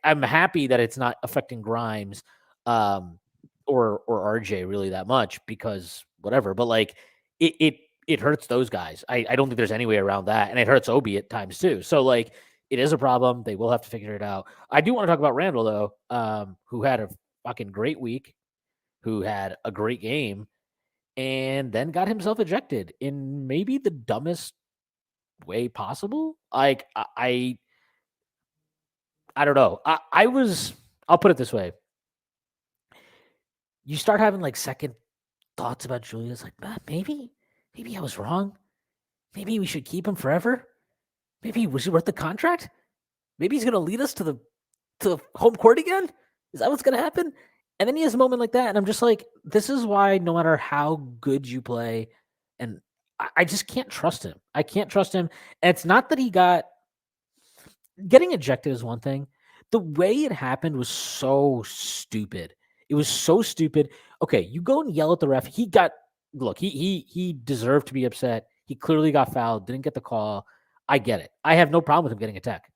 I'm happy that it's not affecting Grimes or RJ really that much because whatever. But like it hurts those guys. I don't think there's any way around that. And it hurts Obi at times too. So like it is a problem. They will have to figure it out. I do want to talk about Randle though, who had a fucking great week, who had a great game, and then got himself ejected in maybe the dumbest way possible. Like I don't know. I'll put it this way. You start having like second thoughts about Julius, like, maybe I was wrong. Maybe we should keep him forever. Maybe was he worth the contract? Maybe he's gonna lead us to the home court again? Is that what's gonna happen? And then he has a moment like that, and I'm just like, this is why no matter how good you play, and I just can't trust him. I can't trust him. And it's not that he got getting ejected is one thing. The way it happened was so stupid. It was so stupid. Okay, you go and yell at the ref. He deserved to be upset. He clearly got fouled, didn't get the call. I get it. I have no problem with him getting a tech.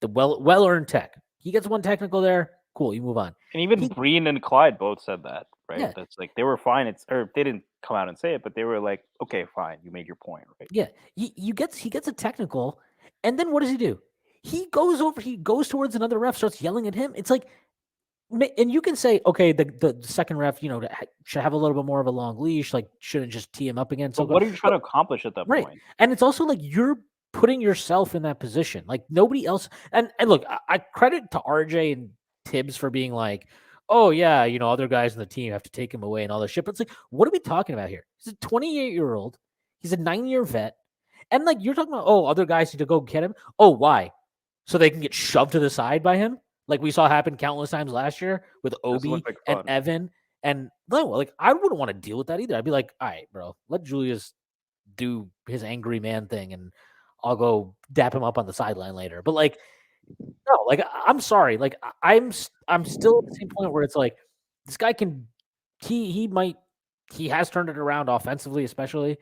The well earned tech. He gets one technical there. Cool, you move on. And even Green and Clyde both said that, right? Yeah. That's like they were fine. Or they didn't come out and say it, but they were like, okay, fine, you made your point, right? Yeah. He gets a technical, and then what does he do? He goes towards another ref, starts yelling at him. It's like, and you can say, okay, the second ref, should have a little bit more of a long leash, like shouldn't just tee him up again. So what are you trying to accomplish at that point? And it's also like you're putting yourself in that position. Like nobody else. And look, I credit to RJ and Tibbs for being like, oh yeah, other guys in the team have to take him away and all this shit. But it's like, what are we talking about here? He's a 28-year-old. He's a 9-year vet. And like you're talking about, oh, other guys need to go get him. Oh, why? So they can get shoved to the side by him, like we saw happen countless times last year with Obi and Evan. And no, like I wouldn't want to deal with that either. I'd be like, all right, bro, let Julius do his angry man thing, and I'll go dap him up on the sideline later. But like, no, like I'm sorry, like I'm still at the same point where it's like this guy can, he has turned it around offensively, especially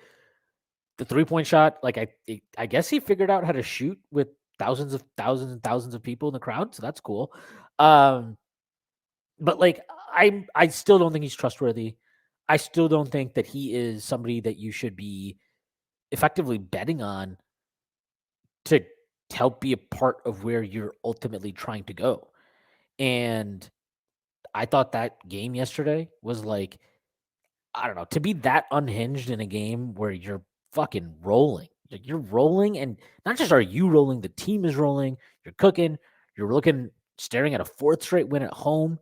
the 3-point shot. Like I guess he figured out how to shoot with thousands and thousands of people in the crowd, so that's cool. But like I still don't think he's trustworthy. I still don't think that he is somebody that you should be effectively betting on to help be a part of where you're ultimately trying to go. And I thought that game yesterday was like, I don't know, to be that unhinged in a game where you're fucking rolling. Like you're rolling, and not just are you rolling, the team is rolling. You're cooking. You're staring at a 4th straight win at home.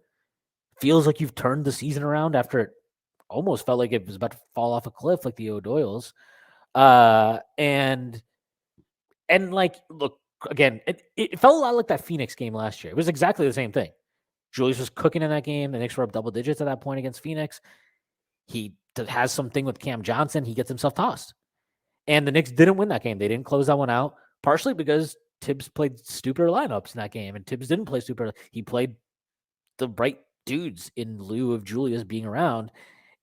Feels like you've turned the season around after it almost felt like it was about to fall off a cliff, like the O'Doyles. And like, look, again, it felt a lot like that Phoenix game last year. It was exactly the same thing. Julius was cooking in that game. The Knicks were up double digits at that point against Phoenix. He has something with Cam Johnson. He gets himself tossed. And the Knicks didn't win that game. They didn't close that one out, partially because Tibbs played stupider lineups in that game, and Tibbs didn't play stupider. He played the right dudes in lieu of Julius being around,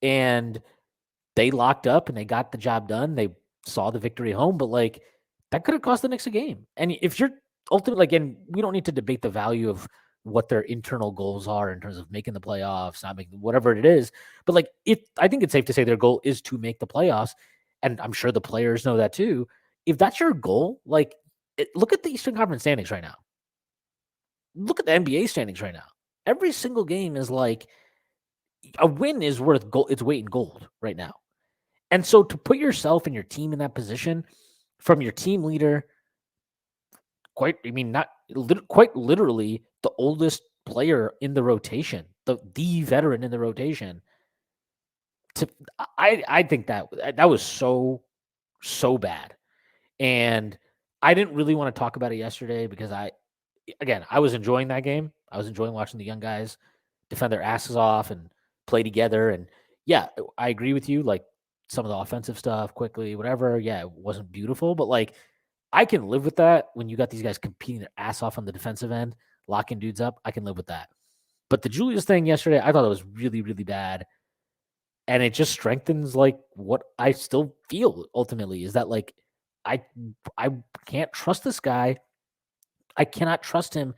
and they locked up and they got the job done. They saw the victory home, but like that could have cost the Knicks a game. And if you're ultimately, again, we don't need to debate the value of what their internal goals are in terms of making the playoffs, not making whatever it is. But like, I think it's safe to say their goal is to make the playoffs. And I'm sure the players know that too. If that's your goal, like look at the Eastern Conference standings right now. Look at the NBA standings right now. Every single game is like a win is worth its weight in gold right now. And so to put yourself and your team in that position from your team leader, quite literally the oldest player in the rotation, the veteran in the rotation. I think that was so bad. And I didn't really want to talk about it yesterday because I was enjoying that game. I was enjoying watching the young guys defend their asses off and play together. And yeah, I agree with you. Like some of the offensive stuff, quickly, whatever. Yeah, it wasn't beautiful, but like I can live with that when you got these guys competing their ass off on the defensive end, locking dudes up. I can live with that. But the Julius thing yesterday, I thought it was really, really bad. And it just strengthens like what I still feel ultimately is that like I I can't trust this guy. I cannot trust him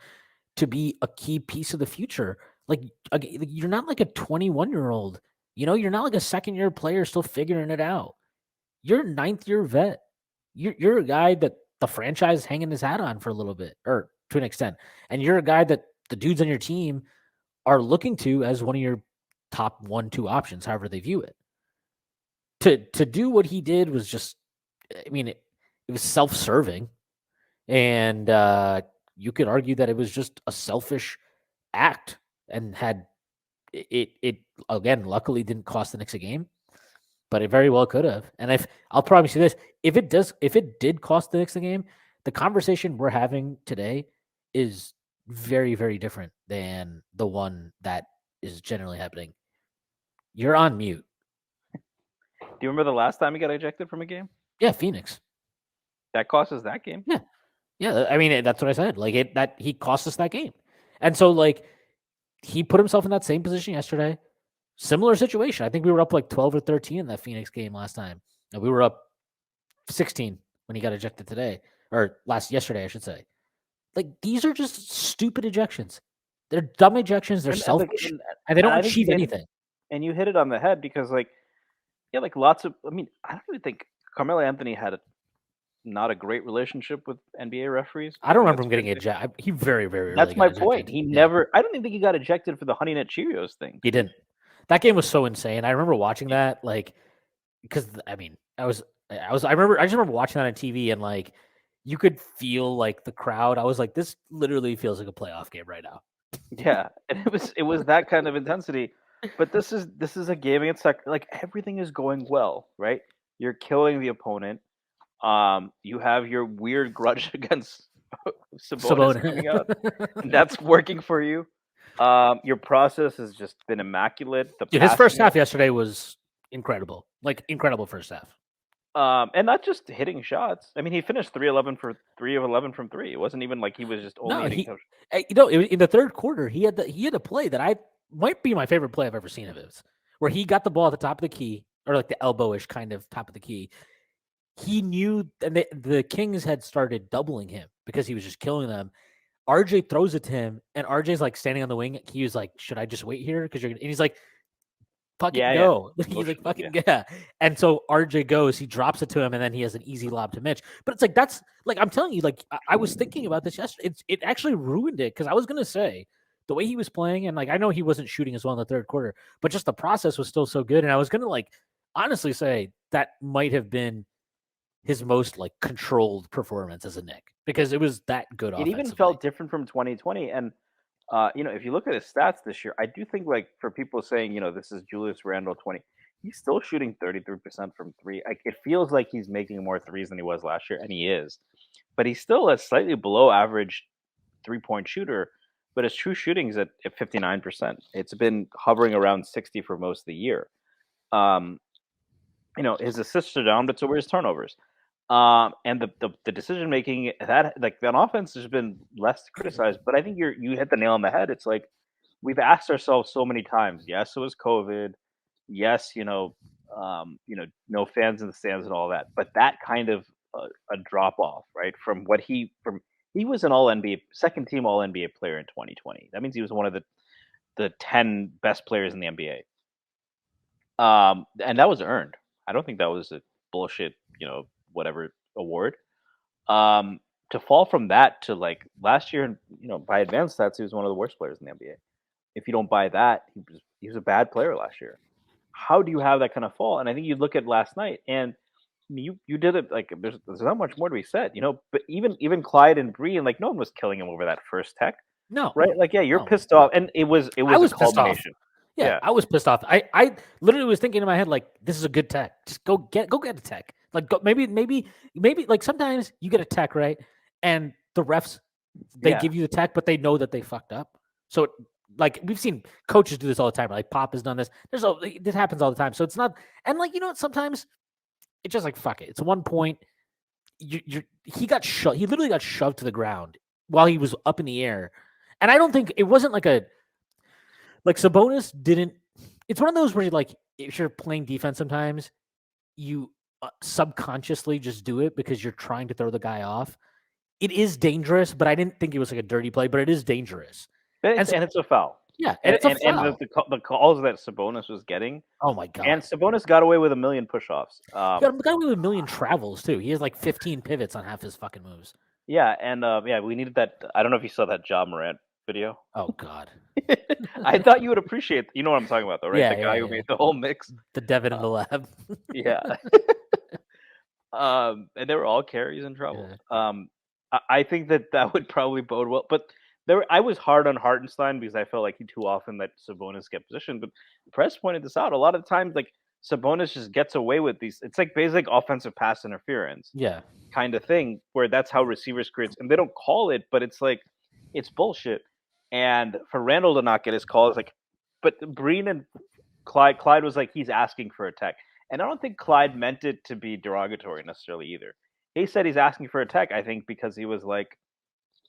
to be a key piece of the future. Like you're not like a 21-year-old. You're not like a second-year player still figuring it out. You're a ninth-year vet. You're a guy that the franchise is hanging his hat on for a little bit, or to an extent. And you're a guy that the dudes on your team are looking to as one of your top 1-2 options, however they view it. To do what he did was just, I mean, it was self-serving, and you could argue that it was just a selfish act, and had it again, luckily didn't cost the Knicks a game, but it very well could have. And if I'll promise you this, if it did cost the Knicks the game, the conversation we're having today is very, very different than the one that is generally happening. You're on mute. Do you remember the last time he got ejected from a game? Yeah, Phoenix. That cost us that game. Yeah. I mean, that's what I said. Like that he cost us that game. And so like he put himself in that same position yesterday. Similar situation. I think we were up like 12 or 13 in that Phoenix game last time. And we were up 16 when he got ejected today, or yesterday, I should say. Like these are just stupid ejections. They're dumb ejections. They're selfish, and they don't achieve anything. And you hit it on the head because, like, yeah, like lots of. I mean, I don't even think Carmelo Anthony had not a great relationship with NBA referees. I don't remember him getting ejected. He very, very. That's my point. He never. I don't even think he got ejected for the Honey Nut Cheerios thing. He didn't. That game was so insane. I remember watching that, like, because I mean, I just remember watching that on TV, and like, you could feel like the crowd. I was like, this literally feels like a playoff game right now. Yeah, and it was that kind of intensity. But this is a game against like everything is going well, right? You're killing the opponent. You have your weird grudge against Sabonis coming out. And that's working for you. Your process has just been immaculate. His first half yesterday was incredible. Like incredible first half. And not just hitting shots. I mean, he finished 3 of 11 from 3. It wasn't even like he was just only hitting. In the third quarter, he had a play that might be my favorite play I've ever seen of his, where he got the ball at the top of the key, or like the elbowish kind of top of the key. He knew, and the Kings had started doubling him because he was just killing them. RJ throws it to him, and RJ's like standing on the wing. He was like, "Should I just wait here?" Because and he's like, "Fucking go!" Yeah. He's like, "Fucking yeah." And so RJ goes. He drops it to him, and then he has an easy lob to Mitch. But it's like that's like I'm telling you, like I was thinking about this yesterday. It actually ruined it because I was gonna say the way he was playing, and like I know he wasn't shooting as well in the third quarter, but just the process was still so good. And I was gonna like honestly say that might have been his most like controlled performance as a Knick because it was that good. It even felt different from 2020. And, if you look at his stats this year, I do think like for people saying, this is Julius Randle 20, he's still shooting 33% from 3. Like, it feels like he's making more threes than he was last year. And he is, but he's still a slightly below average 3-point shooter, but his true shooting is at 59%. It's been hovering around 60 for most of the year. His assists are down, but so were his turnovers. And the decision making that offense has been less criticized, but I think you hit the nail on the head. It's like we've asked ourselves so many times. Yes, it was COVID. Yes, no fans in the stands and all that. But that kind of a drop off, right? From what he was an All NBA, second team All NBA player in 2020. That means he was one of the 10 best players in the NBA. And that was earned. I don't think that was a bullshit, whatever award. To fall from that to like last year, by advanced stats, he was one of the worst players in the NBA. If you don't buy that, he was a bad player last year. How do you have that kind of fall? And I think you look at last night, and you did it like there's not much more to be said, But even Clyde and Bree, and like no one was killing him over that first tech. No, right? Like you're pissed off, and it was a culmination. Yeah, I was pissed off. I literally was thinking in my head like, this is a good tech. Just go get a tech. Like maybe like sometimes you get a tech, right? And the refs they Yeah. give you the tech, but they know that they fucked up. So like we've seen coaches do this all the time. Like Pop has done this. This happens all the time. So it's not and like sometimes it's just like fuck it. It's 1 point. He got shoved. He literally got shoved to the ground while he was up in the air. And I don't think it wasn't like Sabonis didn't. It's one of those where like if you're playing defense, sometimes you subconsciously just do it because you're trying to throw the guy off. It is dangerous, but I didn't think it was like a dirty play, but it is dangerous. And it's a foul. Yeah, and it's a And foul. the calls that Sabonis was getting. Oh my god! And Sabonis got away with a million push-offs. He got away with a million travels too. He has like 15 pivots on half his fucking moves. Yeah, and we needed that. I don't know if you saw that Ja Morant video. Oh god! I thought you would appreciate. You know what I'm talking about, though, right? Yeah, The guy who made the whole mix. The Devin in the lab. Yeah. And they were all carries and troubles. Yeah. I think that would probably bode well, but I was hard on Hartenstein because I felt like he too often let Sabonis get positioned. But Press pointed this out. A lot of times, like Sabonis just gets away with these. It's like basic offensive pass interference, Yeah, kind of thing, where that's how receivers create, and they don't call it, but it's like it's bullshit. And for Randle to not get his call is like, but Breen and Clyde was like he's asking for a tech, and I don't think Clyde meant it to be derogatory necessarily either. He said he's asking for a tech, I think, because he was like,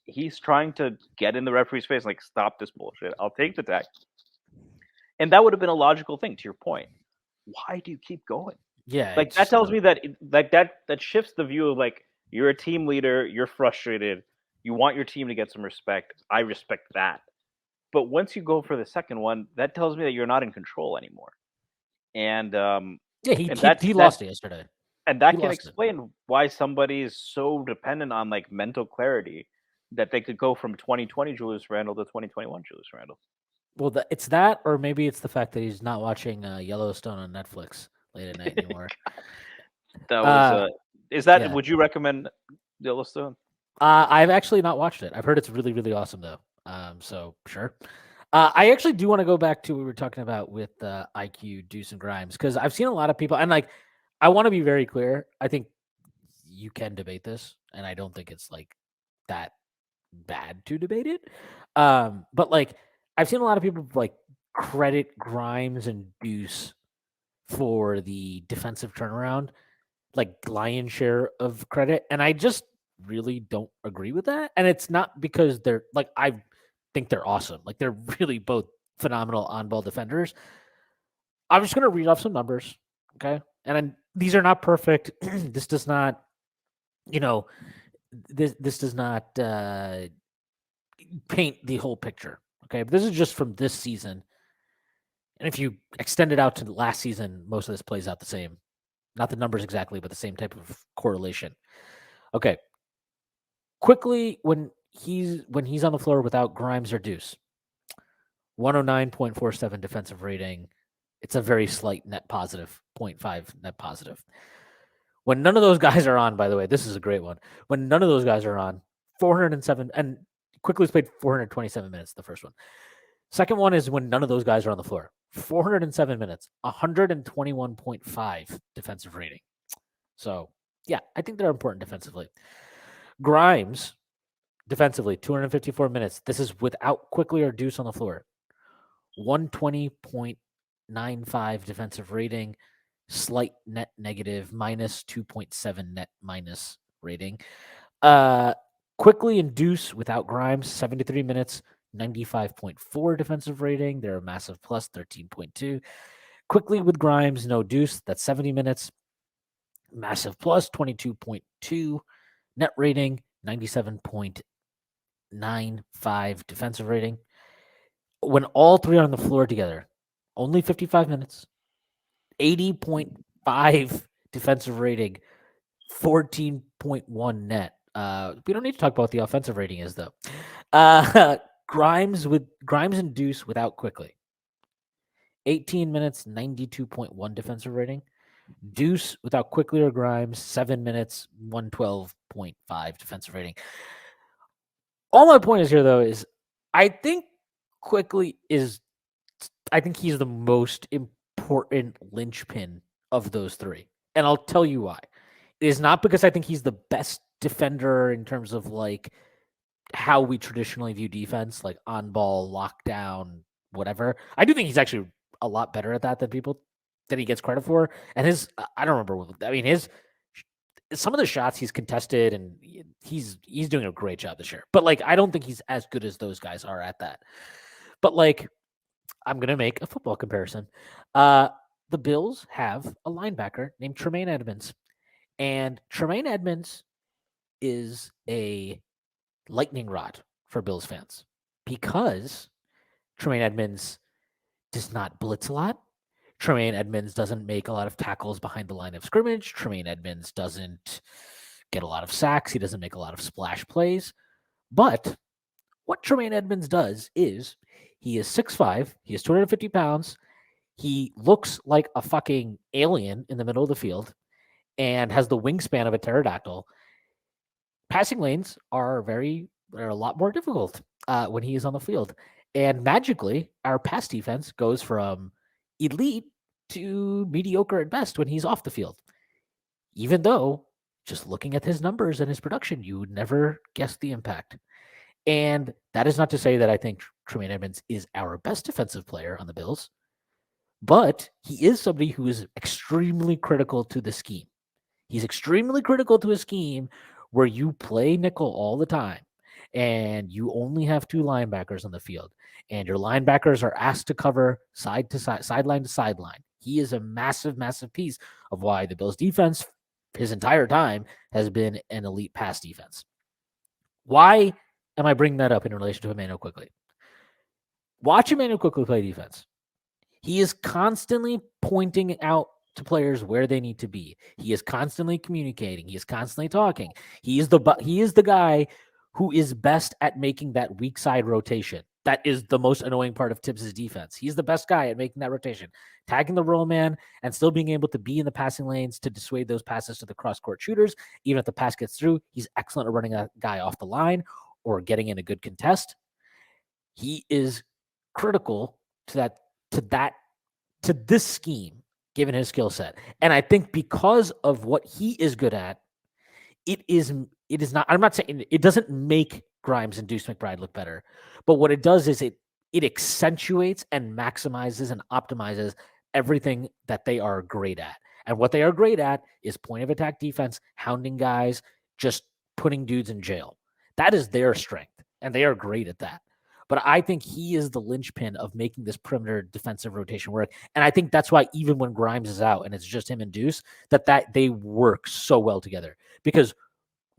he's trying to get in the referee's face, like, stop this bullshit. I'll take the tech. And that would have been a logical thing, to your point. Why do you keep going? yeah. Like, that tells me that, that shifts the view of, like, you're a team leader, you're frustrated, you want your team to get some respect. I respect that. But once you go for the second one, that tells me that you're not in control anymore. And he lost it yesterday. And that can explain why somebody is so dependent on like mental clarity that they could go from 2020 Julius Randle to 2021 Julius Randle. Well, it's that, or maybe it's the fact that he's not watching Yellowstone on Netflix late at night anymore. That was. Is that? Yeah. Would you recommend Yellowstone? I've actually not watched it. I've heard it's really, really awesome though. So sure. I actually do want to go back to what we were talking about with IQ, Deuce, and Grimes, because I've seen a lot of people, and like, I want to be very clear. I think you can debate this, and I don't think it's like that bad to debate it. But like, I've seen a lot of people like credit Grimes and Deuce for the defensive turnaround, like lion's share of credit, and I just really don't agree with that. And it's not because they're like I think they're awesome. Like they're really both phenomenal on-ball defenders. I'm just gonna read off some numbers, okay? And these are not perfect. This does not, this does not paint the whole picture, okay? But this is just from this season. And if you extend it out to last season, most of this plays out the same. Not the numbers exactly, but the same type of correlation. Okay. Quickly, when he's on the floor without Grimes or Deuce, 109.47 defensive rating. It's a very slight net positive, 0.5 net positive. When none of those guys are on, by the way, this is a great one. When none of those guys are on, 407, and Quickly's played 427 minutes, the first one. Second one is when none of those guys are on the floor. 407 minutes, 121.5 defensive rating. So, yeah, I think they're important defensively. Grimes, defensively, 254 minutes. This is without Quickly or Deuce on the floor. 120.95 defensive rating, slight net negative, minus 2.7 net minus rating. Quickly and Deuce without Grimes, 73 minutes, 95.4 defensive rating. They're a massive plus, 13.2. Quickly with Grimes, no Deuce. That's 70 minutes. Massive plus, 22.2. Net rating, 97.95 defensive rating. When all three are on the floor together, only 55 minutes, 80.5 defensive rating, 14.1 net. We don't need to talk about what the offensive rating is, though. Grimes and Deuce without Quickly. 18 minutes, 92.1 defensive rating. Deuce without Quickly or Grimes, 7 minutes, 112.5 defensive rating. All my point is here, though, is I think Quickly he's the most important linchpin of those three. And I'll tell you why. is not because I think he's the best defender in terms of like how we traditionally view defense, like on ball, lockdown, whatever. I do think he's actually a lot better at that than he gets credit for. And I don't remember. I mean, some of the shots he's contested, and he's doing a great job this year. But like, I don't think he's as good as those guys are at that. But like, I'm gonna make a football comparison. The Bills have a linebacker named Tremaine Edmonds, and Tremaine Edmonds is a lightning rod for Bills fans because Tremaine Edmonds does not blitz a lot. Tremaine Edmonds doesn't make a lot of tackles behind the line of scrimmage. Tremaine Edmonds doesn't get a lot of sacks. He doesn't make a lot of splash plays. But what Tremaine Edmonds does is he is 6'5", he is 250 pounds, he looks like a fucking alien in the middle of the field and has the wingspan of a pterodactyl. Passing lanes are a lot more difficult when he is on the field. And magically, our pass defense goes from elite to mediocre at best when he's off the field. Even though, just looking at his numbers and his production, you would never guess the impact. And that is not to say that I think Tremaine Edmonds is our best defensive player on the Bills, but he is somebody who is extremely critical to the scheme. He's extremely critical to a scheme where you play nickel all the time and you only have two linebackers on the field, and your linebackers are asked to cover side to side, sideline to sideline. He is a massive, massive piece of why the Bills defense his entire time has been an elite pass defense. Why am I bringing that up in relation to Emmanuel Quickly? Watch Emmanuel Quickly play defense. He is constantly pointing out to players where they need to be. He is constantly communicating. He is constantly talking. He is the guy who is best at making that weak side rotation. That is the most annoying part of Tibbs' defense. He's the best guy at making that rotation, tagging the roll man and still being able to be in the passing lanes to dissuade those passes to the cross-court shooters. Even if the pass gets through, he's excellent at running a guy off the line or getting in a good contest. He is critical to this scheme, given his skill set. And I think because of what he is good at, it is not, I'm not saying it doesn't make Grimes and Deuce McBride look better, but what it does is it accentuates and maximizes and optimizes everything that they are great at. And what they are great at is point of attack defense, hounding guys, just putting dudes in jail. That is their strength, and they are great at that. But I think he is the linchpin of making this perimeter defensive rotation work. And I think that's why even when Grimes is out and it's just him and Deuce, that they work so well together. Because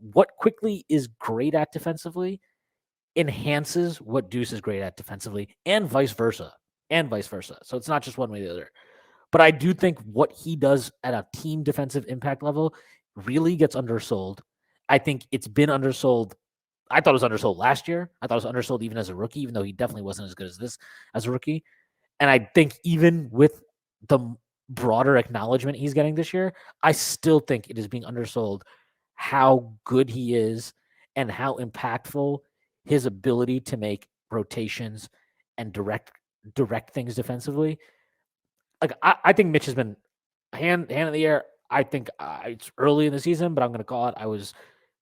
what Quickly is great at defensively enhances what Deuce is great at defensively, and vice versa. So it's not just one way or the other. But I do think what he does at a team defensive impact level really gets undersold. I think it's been undersold. I thought it was undersold last year. I thought it was undersold even as a rookie, even though he definitely wasn't as good as this as a rookie. And I think even with the broader acknowledgement he's getting this year, I still think it is being undersold how good he is and how impactful his ability to make rotations and direct things defensively. Like I think Mitch has been hand in the air. I think it's early in the season, but I'm going to call it.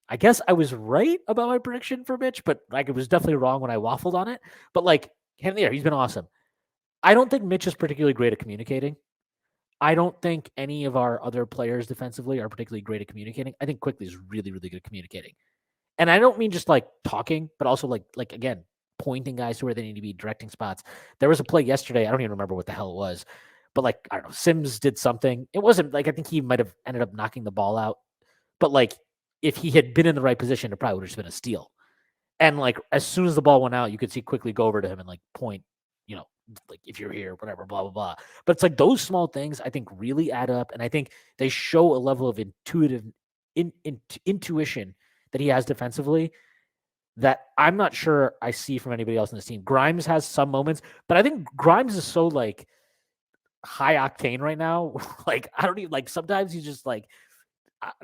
I guess I was right about my prediction for Mitch, but like it was definitely wrong when I waffled on it. But like hand in the air, he's been awesome. I don't think Mitch is particularly great at communicating. I don't think any of our other players defensively are particularly great at communicating. I think Quickly is really, really good at communicating. And I don't mean just like talking, but also like again, pointing guys to where they need to be, directing spots. There was a play yesterday. I don't even remember what the hell it was, but like, I don't know, Sims did something. It wasn't like, I think he might have ended up knocking the ball out, but like if he had been in the right position, it probably would have just been a steal. And like, as soon as the ball went out, you could see Quickly go over to him and like point, like if you're here, whatever, blah, blah, blah. But it's like those small things I think really add up. And I think they show a level of intuition that he has defensively that I'm not sure I see from anybody else in this team. Grimes has some moments, but I think Grimes is so like high octane right now. Like, I don't even like, sometimes he's just like,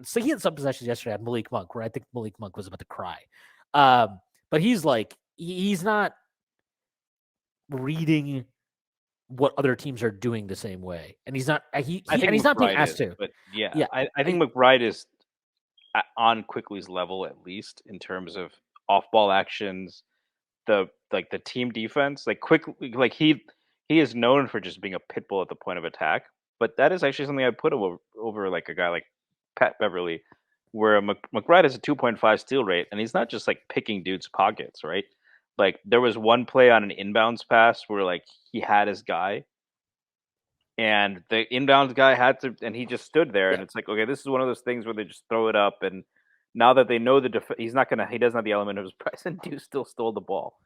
so he had some possessions yesterday on Malik Monk where I think Malik Monk was about to cry. But he's like, he's not reading what other teams are doing the same way. And he's not, he's not being asked to. But yeah. I think McBride is on Quickly's level, at least in terms of off-ball actions, the team defense. Like Quickly, like he is known for just being a pit bull at the point of attack. But that is actually something I'd put him over like a guy like Pat Beverly, where McBride has a 2.5 steal rate, and he's not just like picking dudes' pockets, right? Like there was one play on an inbounds pass where like he had his guy, and the inbounds guy had to, and he just stood there, and it's like, okay, this is one of those things where they just throw it up, and now that they know he doesn't have the element of his price, and Deuce still stole the ball,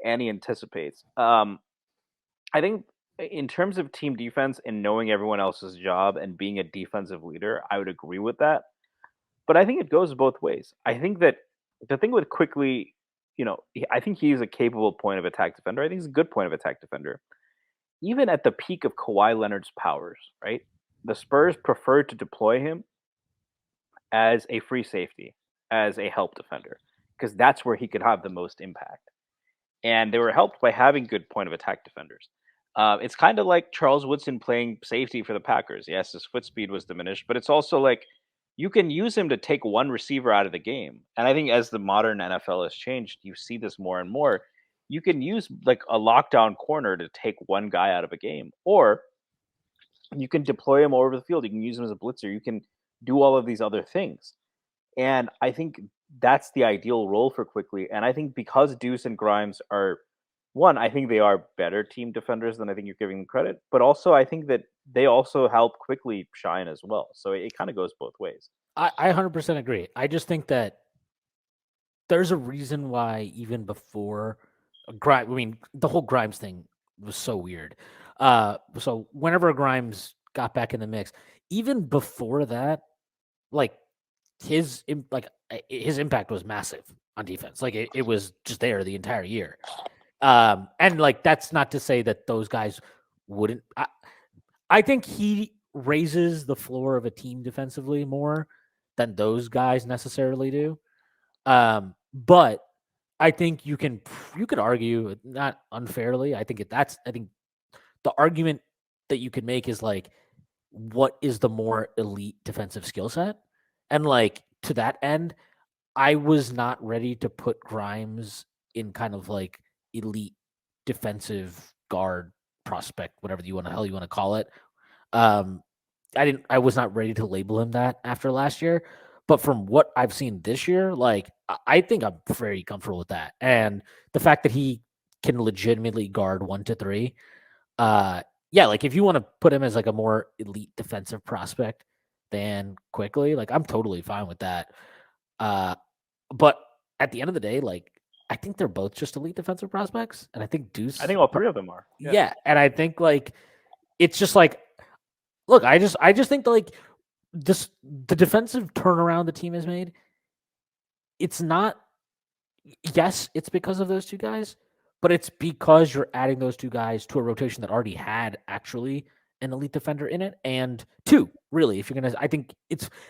and he anticipates. I think in terms of team defense and knowing everyone else's job and being a defensive leader, I would agree with that. But I think it goes both ways. I think that the thing with Quickly, I think he's a capable point of attack defender. I think he's a good point of attack defender. Even at the peak of Kawhi Leonard's powers, right? The Spurs preferred to deploy him as a free safety, as a help defender, because that's where he could have the most impact. And they were helped by having good point of attack defenders. It's kind of like Charles Woodson playing safety for the Packers. Yes, his foot speed was diminished, but it's also like you can use him to take one receiver out of the game. And I think as the modern NFL has changed, you see this more and more. You can use like a lockdown corner to take one guy out of a game, or you can deploy him all over the field. You can use him as a blitzer. You can do all of these other things. And I think that's the ideal role for Quickly. And I think because Deuce and Grimes are one, I think they are better team defenders than I think you're giving them credit. But also, I think that they also help Quickly shine as well. So it kind of goes both ways. I 100% agree. I just think that there's a reason why even before the whole Grimes thing was so weird. So whenever Grimes got back in the mix, even before that, like his impact was massive on defense. Like it was just there the entire year. And like that's not to say that those guys wouldn't. I think he raises the floor of a team defensively more than those guys necessarily do. But I think you could argue, not unfairly. I think the argument that you could make is like, what is the more elite defensive skill set? And like to that end, I was not ready to put Grimes in kind of like elite defensive guard prospect, whatever you want to call it. I was not ready to label him that after last year. But from what I've seen this year, like I think I'm very comfortable with that. And the fact that he can legitimately guard 1 to 3, yeah, like if you want to put him as like a more elite defensive prospect than Quickly, like I'm totally fine with that. But at the end of the day, like I think they're both just elite defensive prospects, and I think Deuce. I think all three of them are. Yeah, and I think like it's just like, look, I just think that, like the defensive turnaround the team has made. It's not. Yes, it's because of those two guys, but it's because you're adding those two guys to a rotation that already had actually an elite defender in it, and two, really, if you're gonna, I think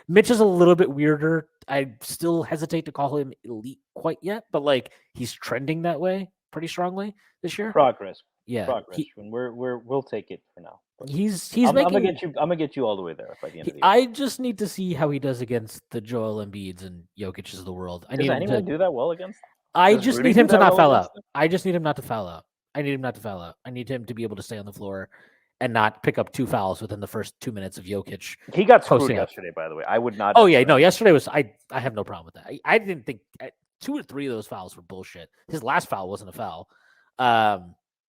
Mitch is a little bit weirder. I still hesitate to call him elite quite yet, but like he's trending that way pretty strongly this year. Progress. Yeah, progress. We'll take it for now. But he's I'm making. I'm gonna get you all the way there by the end of the year. I just need to see how he does against the Joel Embiids and Jokic's of the world. Does anyone do that well against? I Does just Rudy need him do to that not well foul against out. them? I just need him not to foul out. I need him to be able to stay on the floor and not pick up 2 fouls within the first 2 minutes of Jokic. He got screwed posting up. yesterday, by the way. I would not. Oh yeah, no. Yesterday was I have no problem with that. I didn't think 2 or 3 of those fouls were bullshit. His last foul wasn't a foul.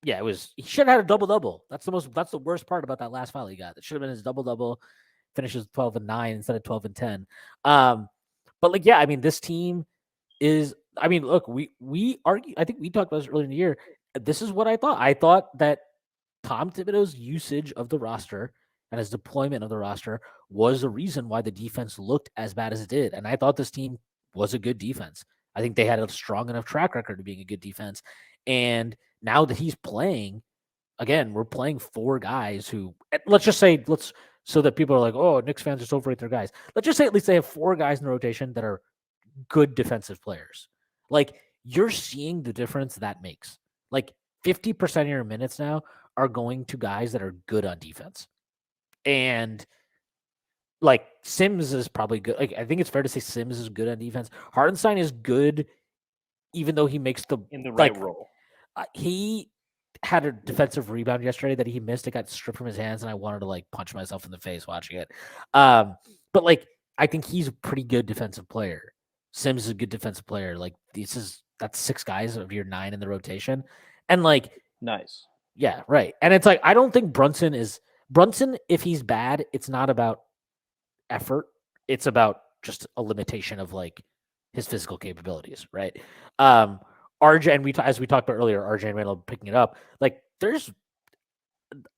Yeah, it was. He should have had a double-double. That's the worst part about that last foul he got. It should have been his double-double. Finishes 12 and 9 instead of 12 and 10. But like, yeah, I mean, this team is. I mean, look, we argue. I think we talked about this earlier in the year. This is what I thought. I thought that Tom Thibodeau's usage of the roster and his deployment of the roster was the reason why the defense looked as bad as it did. And I thought this team was a good defense. I think they had a strong enough track record of being a good defense. And now that he's playing, again, we're playing 4 guys who, so that people are like, oh, Knicks fans just overrate their guys. Let's just say at least they have 4 guys in the rotation that are good defensive players. Like, you're seeing the difference that makes. Like, 50% of your minutes now are going to guys that are good on defense. And, like, Sims is probably good. Like I think it's fair to say Sims is good on defense. Hardenstein is good, even though he makes the in the right like role. he had a defensive rebound yesterday that he missed. It got stripped from his hands, and I wanted to like punch myself in the face watching it. But like I think he's a pretty good defensive player. Sims is a good defensive player. Like that's 6 guys of your 9 in the rotation, and like Nice. yeah, right. And it's like I don't think Brunson. If he's bad, it's not about effort. It's about just a limitation of like his physical capabilities, right? RJ and as we talked about earlier, RJ and Randle picking it up. Like there's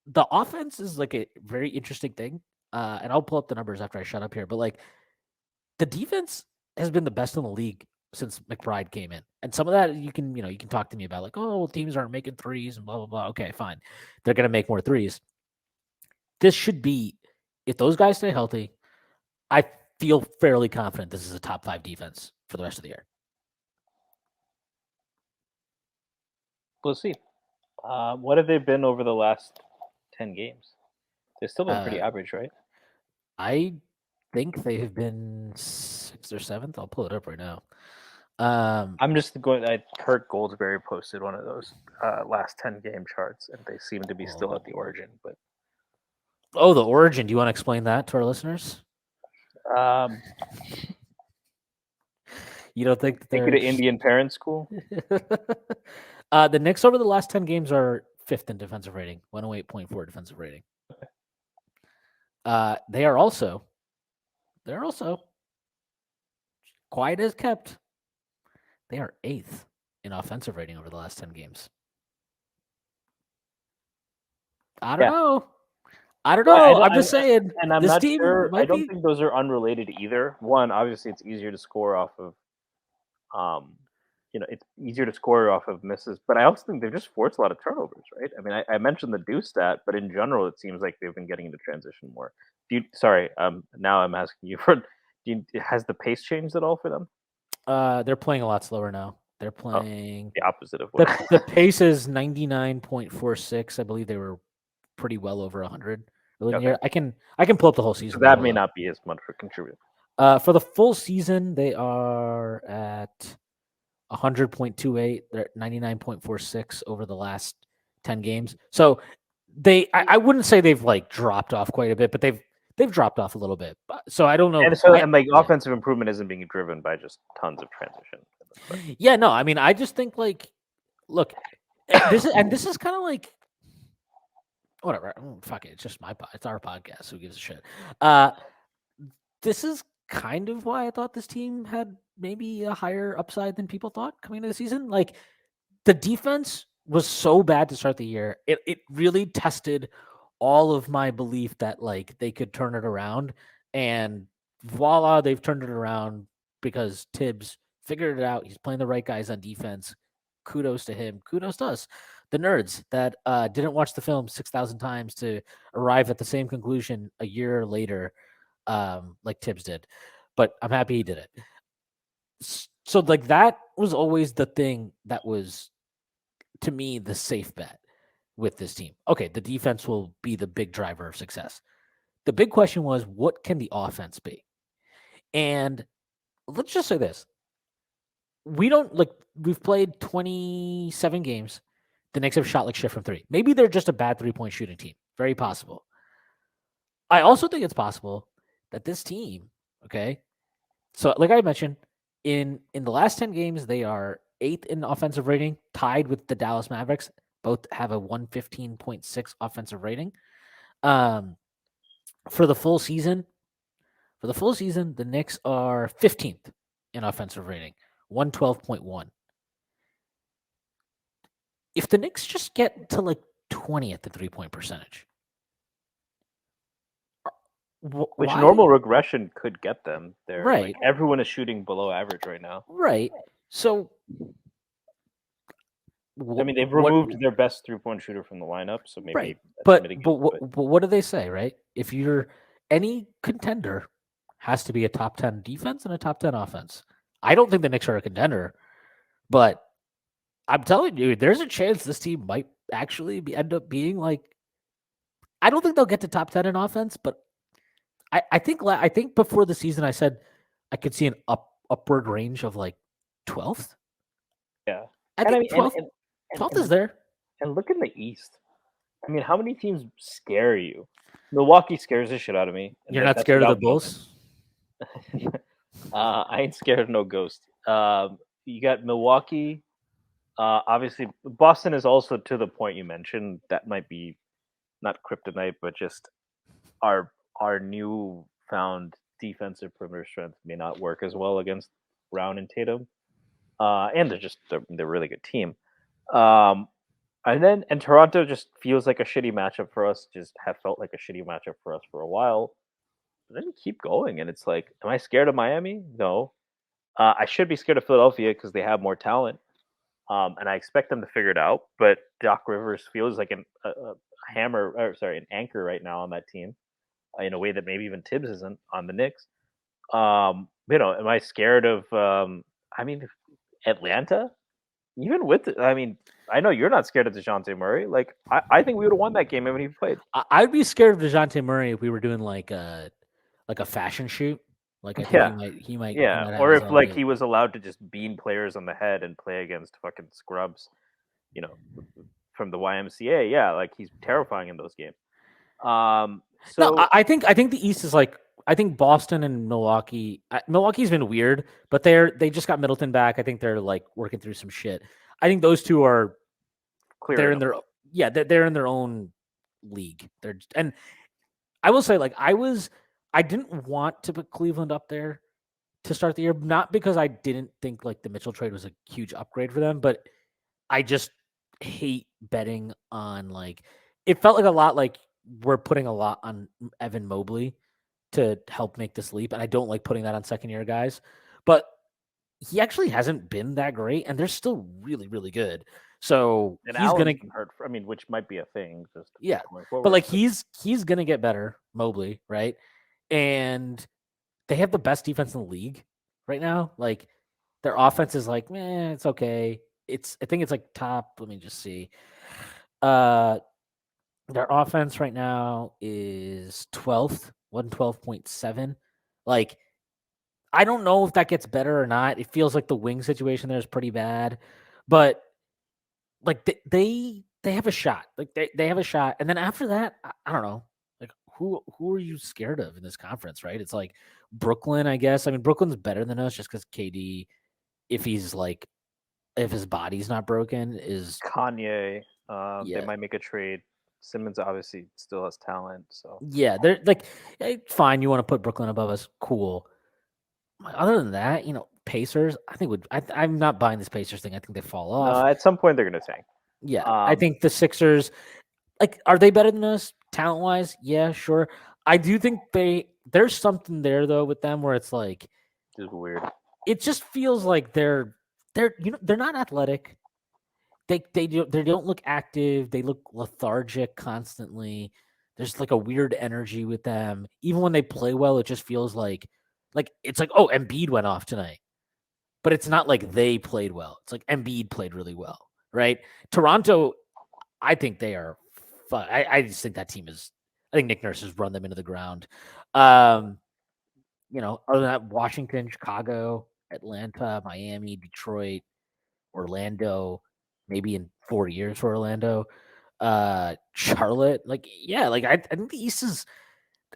the offense is like a very interesting thing. And I'll pull up the numbers after I shut up here, but like the defense has been the best in the league since McBride came in. And some of that you can talk to me about like, oh, well, teams aren't making threes and blah, blah, blah. Okay, fine. They're going to make more threes. This should be, if those guys stay healthy, I feel fairly confident this is a top 5 defense for the rest of the year. We'll see. What have they been over the last 10 games? They've still been pretty average, right? I think they have been 6th or 7th. I'll pull it up right now. I'm just going. Kurt Goldsberry posted one of those last 10 game charts, and they seem to be still at the origin. But the origin. Do you want to explain that to our listeners? You don't think take you to Indian parent school? The Knicks over the last 10 games are 5th in defensive rating, 108.4 defensive rating. They're also quiet as kept. They are 8th in offensive rating over the last 10 games. I don't know. I'm just saying. And I'm not sure. I don't think those are unrelated either. One, obviously, it's easier to score off of, it's easier to score off of misses. But I also think they've just forced a lot of turnovers, right? I mean, I mentioned the deuce stat, but in general, it seems like they've been getting into transition more. Now I'm asking you has the pace changed at all for them? They're playing a lot slower now. They're playing the opposite of what the pace is 99.46. I believe they were pretty well over 100 early in the year. I can pull up the whole season. So that may not be as much for contributing. For the full season, they are at 100.28. They're at 99.46 over the last 10 games. So I wouldn't say they've like dropped off quite a bit, but they've dropped off a little bit. So I don't know. And offensive improvement isn't being driven by just tons of transition. Yeah, no. I mean, I just think like, look, this is kind of like whatever. Fuck it. It's just it's our podcast. Who gives a shit? This is kind of why I thought this team had maybe a higher upside than people thought coming into the season. Like the defense was so bad to start the year. It really tested all of my belief that like they could turn it around, and voila, they've turned it around because Tibbs figured it out. He's playing the right guys on defense. Kudos to him. Kudos to us, the nerds that didn't watch the film 6,000 times to arrive at the same conclusion a year later, like Tibbs did. But I'm happy he did it. So like that was always the thing that was, to me, the safe bet with this team. Okay, the defense will be the big driver of success. The big question was, what can the offense be? And let's just say this. We've played 27 games. The Knicks have shot like shit from 3. Maybe they're just a bad 3-point shooting team. Very possible. I also think it's possible that this team, okay, so like I mentioned, in the last 10 games, they are 8th in offensive rating, tied with the Dallas Mavericks. Both have a 115.6 offensive rating. For the full season, the Knicks are 15th in offensive rating, 112.1. If the Knicks just get to like 20th at 3-point percentage, which normal regression could get them there. Right. Like, everyone is shooting below average right now. Right. So, I mean, they've removed their best 3-point shooter from the lineup, so maybe. Right. But what do they say, right? If you're any contender, has to be a top 10 defense and a top 10 offense. I don't think the Knicks are a contender, but I'm telling you, there's a chance this team might actually end up being like. I don't think they'll get to top 10 in offense, but I think before the season I said I could see an upward range of like 12th. Yeah. I And I think mean, 12th is there. And look in the East. I mean, how many teams scare you? Milwaukee scares the shit out of me. You're not scared of the Bulls? I ain't scared of no ghost. You got Milwaukee. Obviously, Boston is also to the point you mentioned. That might be not kryptonite, but just our new found defensive perimeter strength may not work as well against Brown and Tatum. And they're a really good team. And Toronto just feels like a shitty matchup for us. Just have felt like a shitty matchup for us for a while. But then you keep going, and it's like, am I scared of Miami? No. I should be scared of Philadelphia because they have more talent, and I expect them to figure it out. But Doc Rivers feels like an anchor right now on that team, in a way that maybe even Tibbs isn't on the Knicks. Am I scared of? Atlanta. Even with, I know you're not scared of DeJounte Murray. Like, I think we would have won that game when he played. I'd be scared of DeJounte Murray if we were doing like a fashion shoot. Like, I think he might. Yeah, or if like he was allowed to just bean players on the head and play against fucking scrubs, from the YMCA. Yeah, like he's terrifying in those games. No, I think the East is like, I think Boston and Milwaukee. Milwaukee's been weird, but they just got Middleton back. I think they're like working through some shit. I think those two are clear. They're in they're in their own league. And I will say, like, I didn't want to put Cleveland up there to start the year, not because I didn't think like the Mitchell trade was a huge upgrade for them, but I just hate betting on, like, it felt like a lot like we're putting a lot on Evan Mobley to help make this leap, and I don't like putting that on second year guys. But he actually hasn't been that great, and they're still really, really good. So and he's gonna hurt. Which might be a thing. Just but like he's gonna get better, Mobley, right? And they have the best defense in the league right now. Like, their offense is like, it's okay. I think it's like top. Let me just see. Their offense right now is 12th, 112.7. Like, I don't know if that gets better or not. It feels like the wing situation there is pretty bad, but like they have a shot. Like they have a shot, and then after that, I don't know. Like, who are you scared of in this conference? Right? It's like Brooklyn, I guess. I mean, Brooklyn's better than us just because KD, if his body's not broken, is Kanye. They might make a trade. Simmons obviously still has talent, so yeah, they're like, fine. You want to put Brooklyn above us? Cool. Other than that, Pacers, I think I'm not buying this Pacers thing. I think they fall off. At some point, they're going to tank. Yeah, I think the Sixers, like, are they better than us talent wise? Yeah, sure. I do think there's something there though with them where it's like, just weird. It just feels like they're not athletic. They don't look active. They look lethargic constantly. There's like a weird energy with them. Even when they play well, it just feels like it's like, oh, Embiid went off tonight. But it's not like they played well. It's like Embiid played really well, right? Toronto, I think they are fun. I just think that team is, I think Nick Nurse has run them into the ground. Other than that, Washington, Chicago, Atlanta, Miami, Detroit, Orlando, maybe in 4 years for Orlando, Charlotte. Like, yeah, like I think the East is,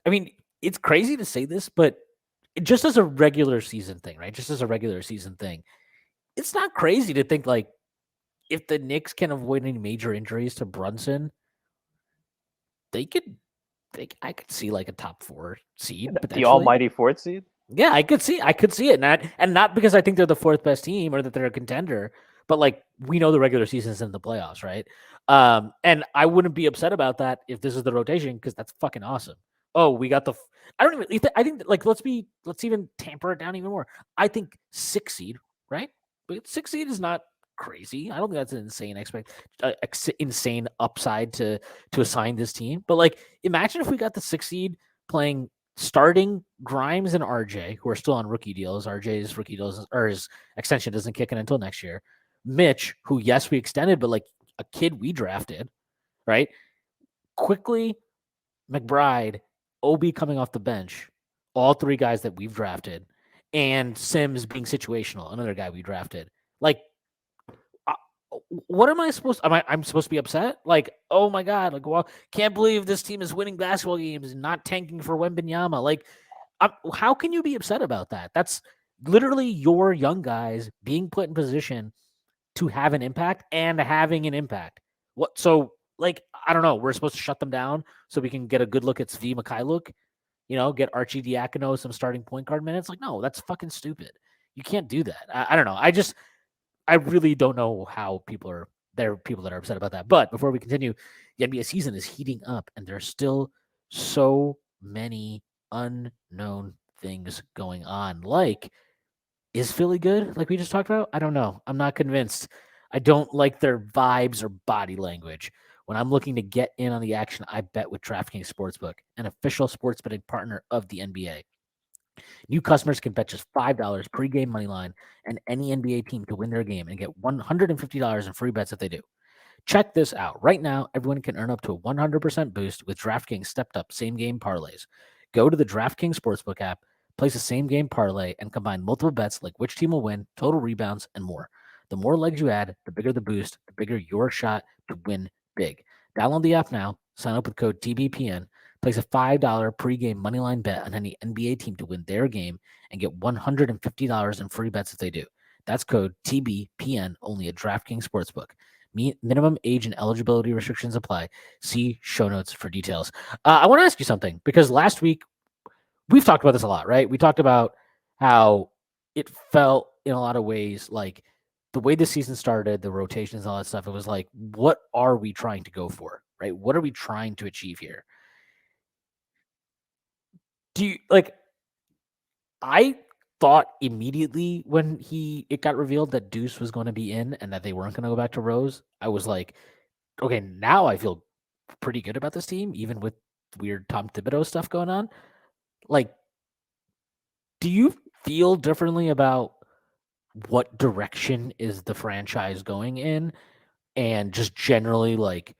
I mean, it's crazy to say this, but just as a regular season thing, right? Just as a regular season thing, it's not crazy to think like if the Knicks can avoid any major injuries to Brunson, I could see like a top 4 seed. The almighty 4th seed? Yeah, I could see it. Not because I think they're the 4th best team or that they're a contender, but like, we know the regular season is in the playoffs, right? And I wouldn't be upset about that if this is the rotation, because that's fucking awesome. Oh, we got I think like, let's even tamper it down even more. I think 6 seed, right? But 6 seed is not crazy. I don't think that's an insane upside to assign this team. But like, imagine if we got the 6 seed playing, starting Grimes and RJ, who are still on rookie deals. RJ's rookie deals, or his extension doesn't kick in until next year. Mitch, who, yes, we extended, but like a kid we drafted, right? Quickly, McBride, Obi coming off the bench, all three guys that we've drafted, and Sims being situational, another guy we drafted. Like, uh, what am I supposed? I'm supposed to be upset? Like, oh my god! Like, well, can't believe this team is winning basketball games and not tanking for Wembanyama. Like, how can you be upset about that? That's literally your young guys being put in position to have an impact and having an impact. What? So, like, I don't know. We're supposed to shut them down so we can get a good look at Svi Mikhailuk. Get Archie Diacono some starting point guard minutes. Like, no, that's fucking stupid. You can't do that. I don't know. I really don't know how there are people that are upset about that. But before we continue, the NBA season is heating up, and there's still so many unknown things going on. Like, is Philly good? Like we just talked about? I don't know. I'm not convinced. I don't like their vibes or body language. When I'm looking to get in on the action, I bet with DraftKings Sportsbook, an official sports betting partner of the NBA. New customers can bet just $5 pregame money line and any NBA team to win their game and get $150 in free bets if they do. Check this out. Right now, everyone can earn up to a 100% boost with DraftKings stepped up same game parlays. Go to the DraftKings Sportsbook app, place a same game parlay, and combine multiple bets like which team will win, total rebounds, and more. The more legs you add, the bigger the boost, the bigger your shot to win big. Download the app now, sign up with code TBPN, place a $5 pregame moneyline bet on any NBA team to win their game, and get $150 in free bets if they do. That's code TBPN only at DraftKings Sportsbook. Minimum age and eligibility restrictions apply. See show notes for details. I want to ask you something because last week we've talked about this a lot, right? We talked about how it felt in a lot of ways like the way the season started, the rotations, and all that stuff. It was like, what are we trying to go for, right? What are we trying to achieve here? Do you like? I thought immediately when it got revealed that Deuce was going to be in and that they weren't going to go back to Rose. I was like, okay, now I feel pretty good about this team, even with weird Tom Thibodeau stuff going on. Like, do you feel differently about what direction is the franchise going in? And just generally, like,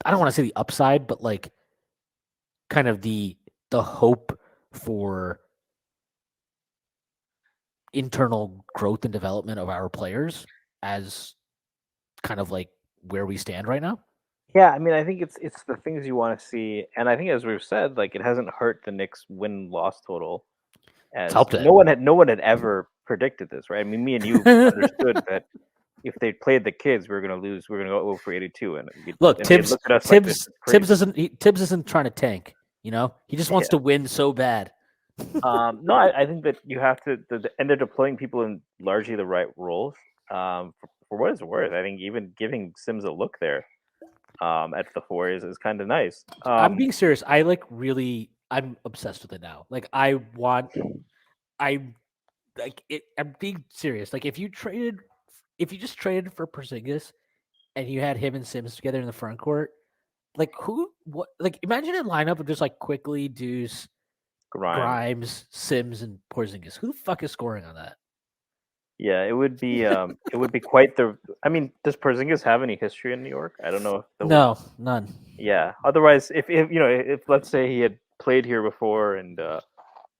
I don't want to say the upside, but like kind of the hope for internal growth and development of our players as kind of like where we stand right now? Yeah, I mean, I think it's the things you want to see, and I think as we've said, like it hasn't hurt the Knicks win-loss total, It's as helped it. no one had ever predicted this, right? I mean, me and you understood that if they played the kids, we were going to lose. We are going to go 0 for 82, and Look, they'd Tibbs look at us like this. Tibbs isn't trying to tank. He just wants to win so bad. No, I think that you have to, and they're deploying people in largely the right roles. For what it's worth, I think even giving Sims a look there at the four is kind of nice. I'm being serious. I'm obsessed with it now. Like I'm being serious. Like if you just traded for Porzingis and you had him and Sims together in the front court, like imagine a lineup of just like Quickly, Deuce, Grimes, Sims, and Porzingis. Who the fuck is scoring on that? Yeah, it would be quite the. I mean, does Porzingis have any history in New York? I don't know if no, none. Yeah. Otherwise, if let's say he had played here before and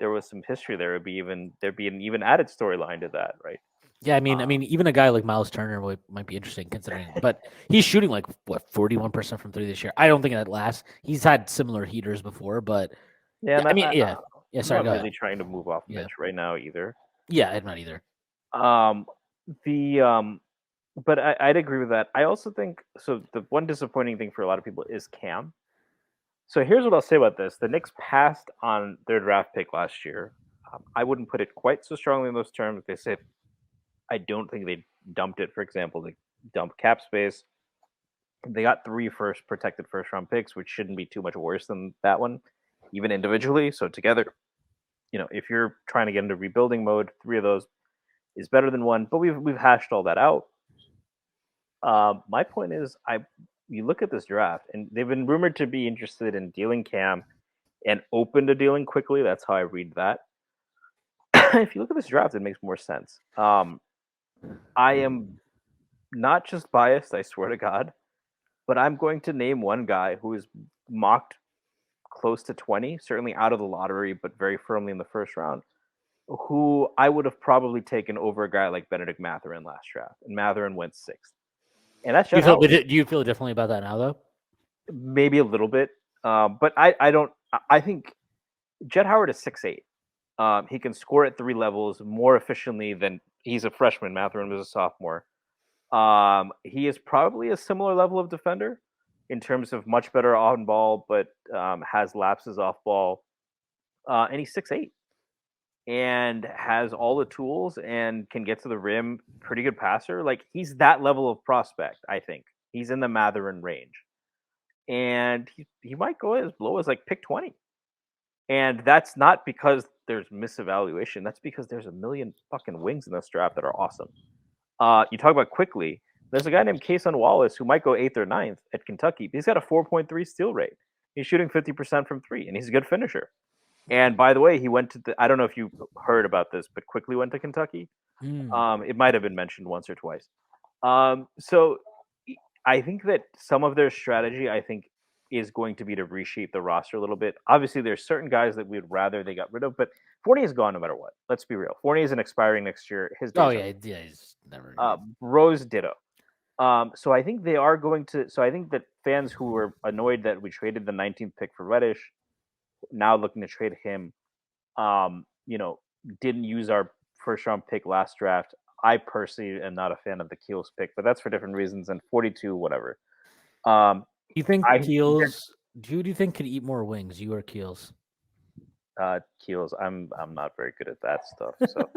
there was some history there, there'd be an even added storyline to that, right? Yeah, I mean, even a guy like Miles Turner might be interesting considering, but he's shooting like 41% from three this year. I don't think that lasts. He's had similar heaters before, but yeah, I mean, yeah. Sorry, I'm go not really ahead. trying to move off Mitch right now either. Yeah, I'm not either. But I'd agree with that. I also think so. The one disappointing thing for a lot of people is Cam. So here's what I'll say about this: the Knicks passed on their draft pick last year. I wouldn't put it quite so strongly in those terms. They said I don't think they dumped it. For example, they dumped cap space. They got 3 protected first round picks, which shouldn't be too much worse than that one, even individually. So together, if you're trying to get into rebuilding mode, 3 of those is better than 1. But we've hashed all that out. My point is, you look at this draft, and they've been rumored to be interested in dealing Cam and open to dealing quickly. That's how I read that. If you look at this draft, it makes more sense. I am not just biased, I swear to God, but I'm going to name one guy who is mocked close to 20, certainly out of the lottery, but very firmly in the first round, who I would have probably taken over a guy like Benedict Mathurin last draft. And Mathurin went 6th. And that's Do Jet Howard. do you feel differently about that now, though? Maybe a little bit. But I don't. I think Jet Howard is 6'8". He can score at 3 levels more efficiently than he's a freshman. Mathurin was a sophomore. He is probably a similar level of defender in terms of much better on ball, but has lapses off ball. And he's 6'8" and has all the tools and can get to the rim. Pretty good passer. Like, he's that level of prospect, I think. He's in the Mathurin range. And he might go as low as like pick 20. And that's not because there's misevaluation. That's because there's a million fucking wings in this draft that are awesome. You talk about quickly. There's a guy named Kason Wallace who might go 8th or 9th at Kentucky. He's got a 4.3 steal rate. He's shooting 50% from 3, and he's a good finisher. And by the way, he went to I don't know if you heard about this, but quickly went to Kentucky. It might have been mentioned once or twice. So I think that some of their strategy, I think, is going to be to reshape the roster a little bit. Obviously, there's certain guys that we'd rather they got rid of, but Fournier is gone no matter what. Let's be real. Fournier isn't expiring next year. His days He's never. Rose ditto. So I think they are going to. So I think that fans who were annoyed that we traded the 19th pick for Reddish, now looking to trade him, didn't use our first round pick last draft. I personally am not a fan of the Keels pick, but that's for different reasons. And 42, whatever. You think Keels? Who do you think could eat more wings, you or Keels? Keels. I'm not very good at that stuff. So,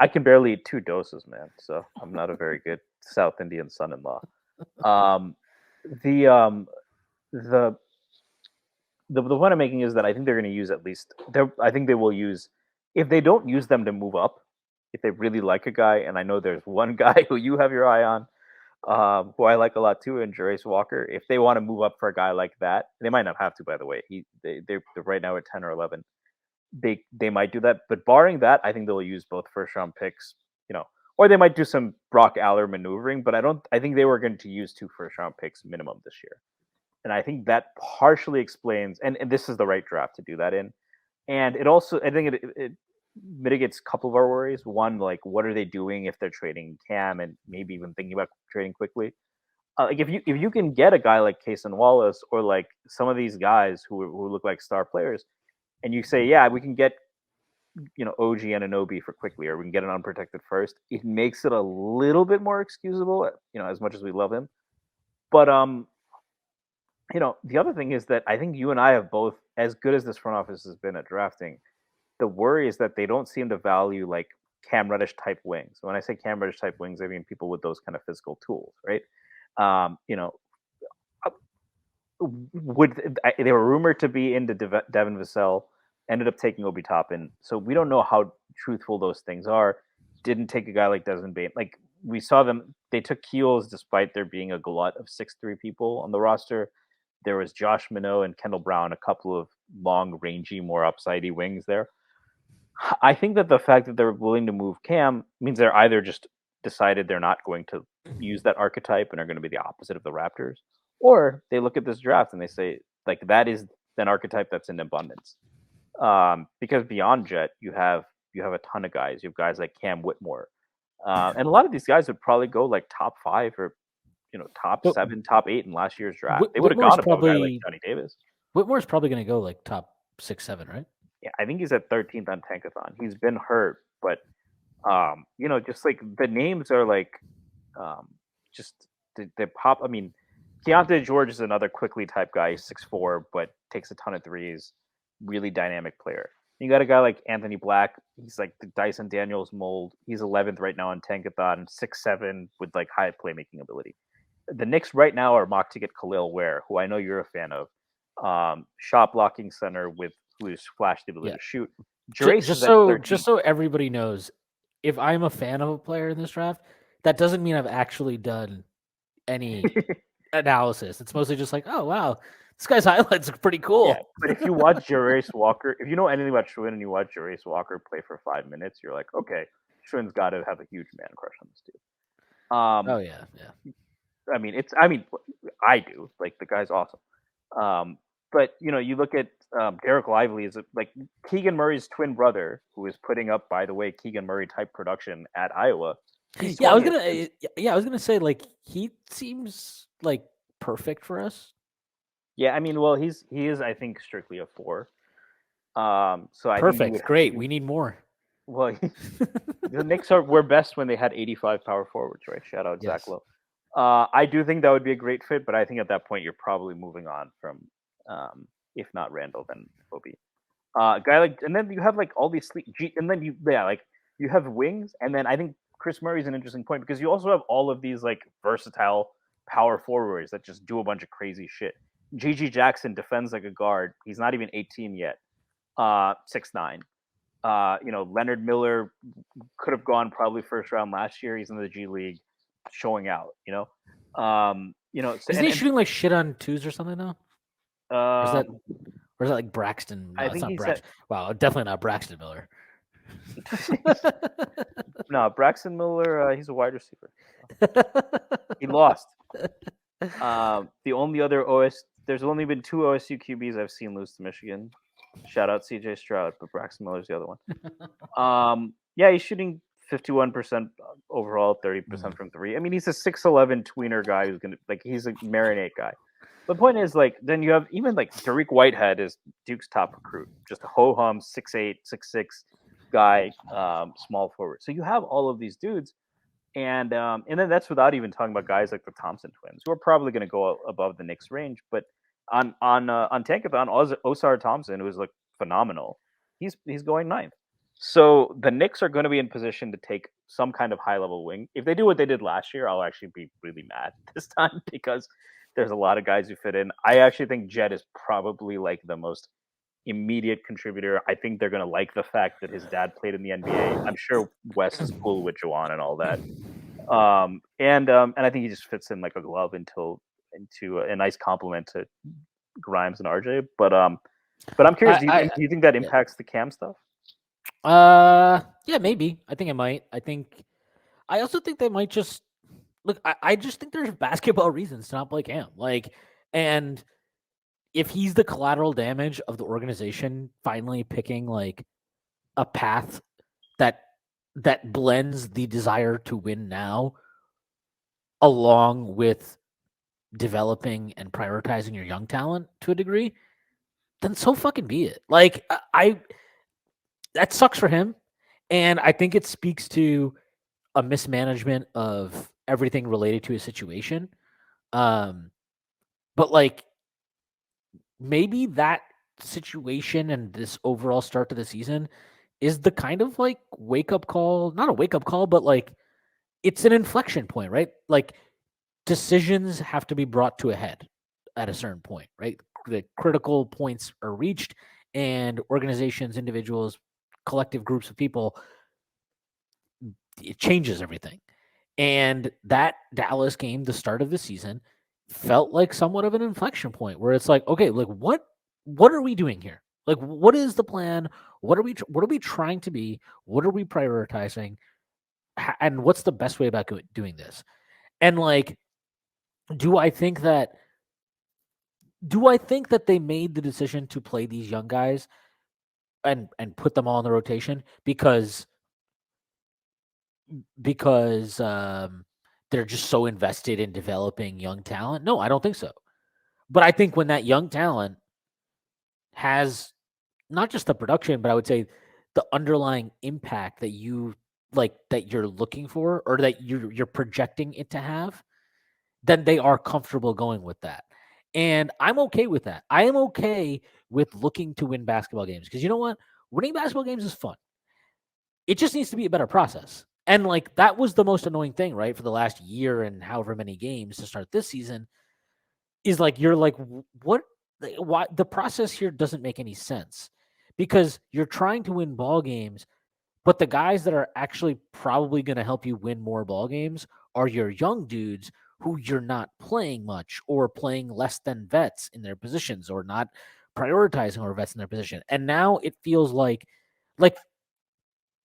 I can barely eat 2 doses, man. So I'm not a very good South Indian son-in-law. The point I'm making is that I think they're going to use at least. I think they will use, if they don't use them to move up, if they really like a guy, and I know there's one guy who you have your eye on, who I like a lot too, and Jarace Walker. If they want to move up for a guy like that, they might not have to, by the way. They're right now at 10 or 11. They might do that, but barring that, I think they'll use both first round picks, or they might do some Brock Aller maneuvering. But I think they were going to use 2 first round picks minimum this year, and I think that partially explains. And this is the right draft to do that in, and it also, I think it mitigates a couple of our worries. One, like, what are they doing if they're trading Cam and maybe even thinking about trading quickly? Like, if you can get a guy like Kason Wallace or like some of these guys who look like star players, and you say, yeah, we can get OG Anunoby for quickly, or we can get an unprotected first, it makes it a little bit more excusable, as much as we love him. But the other thing is that I think you and I have both, as good as this front office has been at drafting, the worry is that they don't seem to value like Cam Reddish type wings. When I say Cam Reddish type wings, I mean people with those kind of physical tools, right? They were rumored to be into Devin Vassell, ended up taking Obi Toppin. So we don't know how truthful those things are. Didn't take a guy like Desmond Bane. Like, we saw them, they took Keels despite there being a glut of 6'3" people on the roster. There was Josh Minot and Kendall Brown, a couple of long, rangy, more upsidey wings there. I think that the fact that they're willing to move Cam means they're either just decided they're not going to use that archetype and are going to be the opposite of the Raptors, or they look at this draft and they say, like, that is an archetype that's in abundance. Because beyond Jet, you have a ton of guys. You have guys like Cam Whitmore, and a lot of these guys would probably go like top 5 or top 7, top 8 in last year's draft. They would have gone above a guy like Johnny Davis. Whitmore's probably going to go like top 6, 7, right? Yeah, I think he's at 13th on Tankathon. He's been hurt, but just like the names are like, just they pop. I mean, Keontae George is another quickly type guy, 6'4", but takes a ton of threes. Really dynamic player. You got a guy like Anthony Black. He's like the Dyson Daniels mold. He's 11th right now on Tankathon, 6'7", with like high playmaking ability. The Knicks right now are mocked to get Khalil Ware, who I know you're a fan of. Shot blocking center who's flashed the ability to shoot. Just so everybody knows, if I'm a fan of a player in this draft, that doesn't mean I've actually done any analysis. It's mostly just like, oh wow, this guy's highlights are pretty cool. Yeah, but if you watch Jarace Walker, if you know anything about Shwin and you watch Jarace Walker play for 5 minutes, you're like, okay, Shwin's got to have a huge man crush on this dude. Oh yeah. I mean, I do. Like, the guy's awesome. But you look at Derek Lively is like Keegan Murray's twin brother, who is putting up, by the way, Keegan Murray type production at Iowa. He's Yeah, I was 20 gonna. assists. Yeah, I was gonna say like he seems like perfect for us. Yeah, I mean, well, he is, I think, strictly a 4. So I think Perfect, great. We need more. well, the Knicks were best when they had 85 power forwards, right? Shout out Zach Yes. Lowe. I do think that would be a great fit, but I think at that point you're probably moving on from, if not Randle, then Obi. Guy like, and then you have like all these and then you have wings, and then I think Chris Murray's an interesting point because you also have all of these like versatile power forwards that just do a bunch of crazy shit. GG Jackson defends like a guard. He's not even 18 yet. 6'9". Leonard Miller could have gone probably first round last year. He's in the G League, showing out. So, Isn't he shooting like shit on twos or something now? Or is that like Braxton? No, I it's think not he Braxton. Wow, definitely not Braxton Miller. no, Braxton Miller. He's a wide receiver. He lost. The only other there's only been 2 OSU QBs I've seen lose to Michigan. Shout out CJ Stroud, but Braxton Miller's the other one. Yeah, he's shooting 51% overall, 30% from 3. I mean, he's a 6'11" tweener guy who's he's a marinate guy. The point is, then you have even Tariq Whitehead is Duke's top recruit, just a ho hum 6'8", 6'6" guy, small forward. So you have all of these dudes. And then that's without even talking about guys like the Thompson twins, who are probably going to go above the Knicks range. But on Tankathon, Osar Thompson, who is phenomenal, he's going 9th. So the Knicks are going to be in position to take some kind of high level wing. If they do what they did last year, I'll actually be really mad this time because there's a lot of guys who fit in. I actually think Jet is probably the most immediate contributor. I think they're going to like the fact that his dad played in the NBA. I'm sure Wes is cool with Juwan and all that. And I think he just fits in like a glove into a nice compliment to Grimes and RJ. But I'm curious. Do you think that impacts the Cam stuff? Yeah, maybe. I think it might. I also think they might just look. I just think there's basketball reasons to not play Cam. And if he's the collateral damage of the organization finally picking a path that blends the desire to win now along with developing and prioritizing your young talent to a degree, then so fucking be it. That sucks for him. And I think it speaks to a mismanagement of everything related to his situation. But maybe that situation and this overall start to the season is the kind of wake up call, not a wake up call, but it's an inflection point, right? Decisions have to be brought to a head at a certain point, right? The critical points are reached, and organizations, individuals, collective groups of people, it changes everything. And that Dallas game, the start of the season, felt like somewhat of an inflection point where it's okay, what are we doing here? What is the plan? What are we trying to be? What are we prioritizing? And what's the best way about doing this? And do I think that they made the decision to play these young guys and put them all in the rotation because they're just so invested in developing young talent? No, I don't think so. But I think when that young talent has not just the production, but I would say the underlying impact that that you're looking for or that you're projecting it to have, then they are comfortable going with that. And I'm okay with that. I am okay with looking to win basketball games because you know what? Winning basketball games is fun. It just needs to be a better process. And that was the most annoying thing, right? For the last year and however many games to start this season is you're what? Why the process here doesn't make any sense because you're trying to win ball games, but the guys that are actually probably going to help you win more ball games are your young dudes who you're not playing much or playing less than vets in their positions or not prioritizing over vets in their position. And now it feels like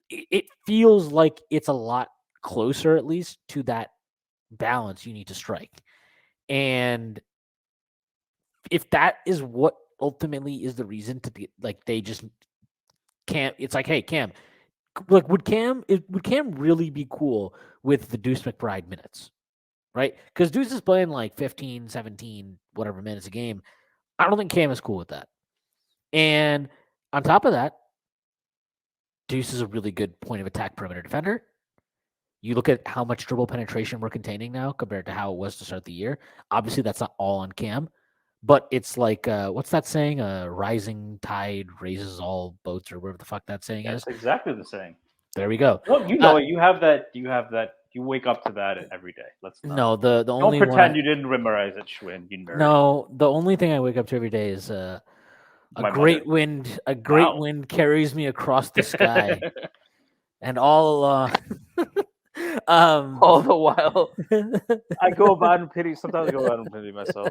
it's a lot closer, at least, to that balance you need to strike. And if that is what ultimately is the reason to be like they just can't. It's like, hey, Cam, like would Cam really be cool with the Deuce McBride minutes, right? Because Deuce is playing like 15, 17, whatever minutes a game. I don't think Cam is cool with that. And on top of that, Deuce is a really good point of attack perimeter defender. You look at how much dribble penetration we're containing now compared to how it was to start the year. Obviously, that's not all on Cam, but it's like what's that saying? Rising tide raises all boats, or whatever the fuck that saying is. That's exactly the saying. There we go. Well, you know it. You have that. You have that. You wake up to that every day. Let's not. No, the Don't only pretend you didn't memorize it, Shwin. You nerd. No, the only thing I wake up to every day is a My great mother. wind. A great Wow. wind carries me across the sky, and all along. All the while, I go about and pity. Sometimes I go about and pity myself.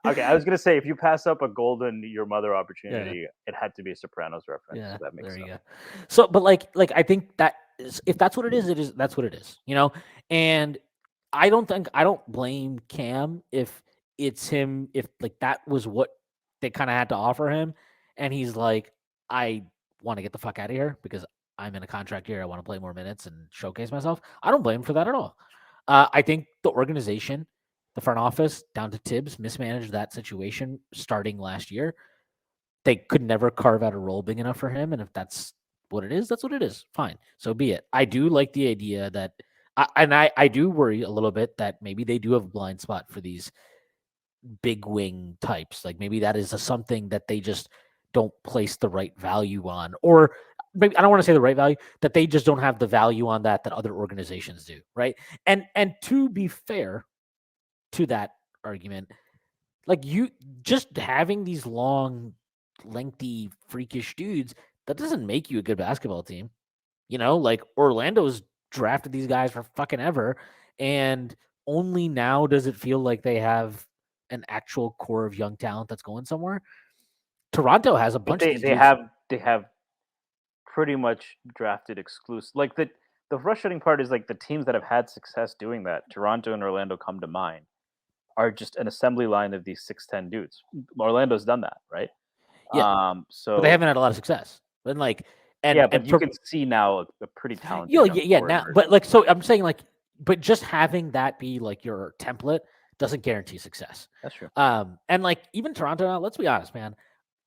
Okay, I was gonna say if you pass up a golden your mother opportunity, it had to be a Sopranos reference. Yeah, so that makes there you sense. go. So, but like I think that is, if that's what it is, that's what it is, you know. And I don't blame Cam if it's him, if like that was what they kind of had to offer him, and he's like, I want to get the fuck out of here because I'm in a contract year. I want to play more minutes and showcase myself. I don't blame him for that at all. I think the organization, the front office, down to Tibbs, mismanaged that situation starting last year. They could never carve out a role big enough for him, and if that's what it is, that's what it is. Fine, so be it. I do like the idea that, I do worry a little bit that maybe they do have a blind spot for these big wing types. Like maybe that is something that they just don't place the right value on, or maybe I don't want to say the right value, that they just don't have the value on that other organizations do, right? And to be fair to that argument, like you just having these long, lengthy, freakish dudes, that doesn't make you a good basketball team. You know, like Orlando's drafted these guys for fucking ever, and only now does it feel like they have an actual core of young talent that's going somewhere. Toronto has a But bunch of these they dudes. have pretty much drafted exclusive. Like the frustrating part is like the teams that have had success doing that, Toronto and Orlando come to mind, are just an assembly line of these 6'10" dudes. Orlando's done that, right? Yeah, So but they haven't had a lot of success. And like, yeah, but you can see now a pretty talented. yeah, young yeah, core now, emerging. but like, so I'm saying like, but just having that be like your template doesn't guarantee success. That's true. And like even Toronto now, let's be honest, man.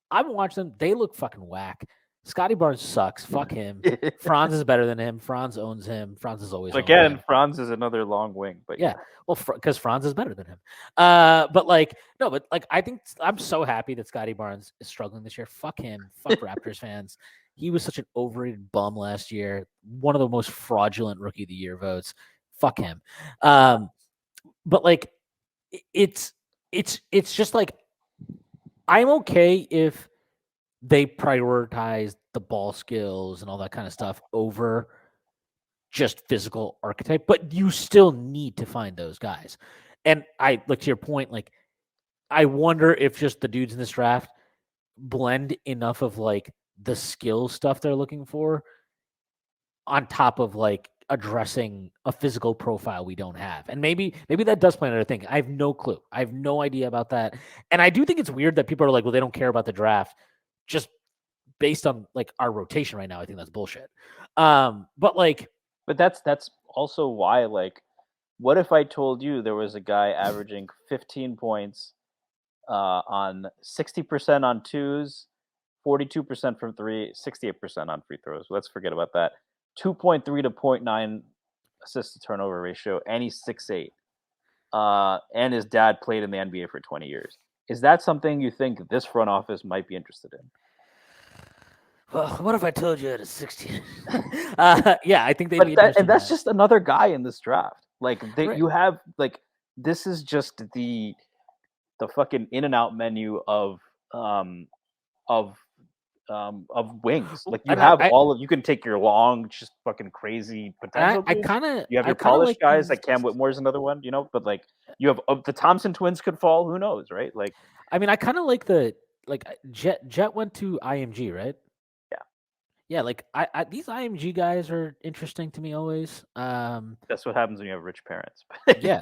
I've watched them. They look fucking whack. Scotty Barnes sucks. Fuck him. Franz is better than him. Franz owns him. Franz is always owned Again, him. Franz is another long wing, but Yeah. Well, because Franz is better than him. But like, no, but like, I think I'm so happy that Scotty Barnes is struggling this year. Fuck him. Fuck Raptors fans. He was such an overrated bum last year. One of the most fraudulent rookie of the year votes. Fuck him. But like, it's just like, I'm okay if they prioritize the ball skills and all that kind of stuff over just physical archetype, but you still need to find those guys. And I like to your point, like I wonder if just the dudes in this draft blend enough of like the skill stuff they're looking for on top of like addressing a physical profile we don't have. And maybe that does play another thing. I have no clue. I have no idea about that. And I do think it's weird that people are like, well, they don't care about the draft just based on like our rotation right now. I think that's bullshit. But like, but that's also why, like, what if I told you there was a guy averaging 15 points on 60% on twos, 42% from three, 68% on free throws. Let's forget about that. 2.3 to 0.9 assist to turnover ratio, and he's 6'8". And his dad played in the NBA for 20 years. Is that something you think this front office might be interested in? well, what if I told you at a 16? Yeah, I think they'd be But interested. and that's just another guy in this draft. Like Right. you have like this is just the fucking in and out menu of wings. Like you And have all of, you can take your long, just fucking crazy potential. I dudes. kind of You have I your kind of polished like guys, these, like Cam Whitmore's another one, you know. But like you have the Thompson twins could fall. Who knows, right? Like I mean, I kind of like the like Jet went to IMG, right? Yeah. Yeah, like these IMG guys are interesting to me always. That's what happens when you have rich parents. Yeah.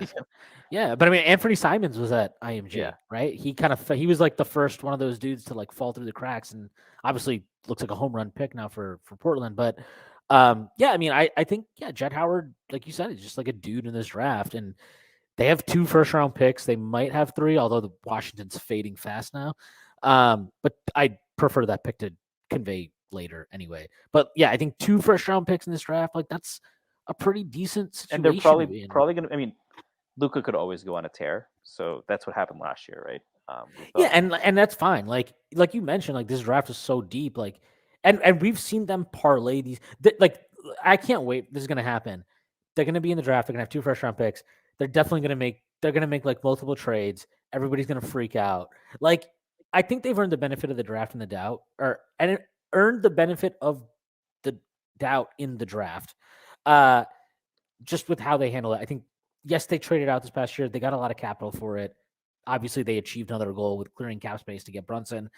Yeah, but I mean, Anthony Simons was at IMG, Yeah. right? He was like the first one of those dudes to like fall through the cracks, and obviously looks like a home run pick now for Portland. But yeah, I mean, I think Jet Howard, like you said, is just like a dude in this draft, and they have 2 first-round picks. They might have 3, although the Washington's fading fast now. But I prefer that pick to convey later anyway. But yeah, I think 2 first-round picks in this draft, like that's a pretty decent situation. And they're to be in. probably going to, I mean, Luka could always go on a tear. So that's what happened last year, right? Yeah, and that's fine. Like you mentioned, like this draft is so deep. Like, and we've seen them parlay these. Like, I can't wait. This is gonna happen. They're gonna be in the draft. They're gonna have 2 first-round picks. They're definitely gonna make. They're gonna make like multiple trades. Everybody's gonna freak out. Like, I think they've earned the benefit of the draft and the doubt, and earned the benefit of the doubt in the draft. Just with how they handle it, I think. Yes, they traded out this past year. They got a lot of capital for it. Obviously, they achieved another goal with clearing cap space to get Brunson.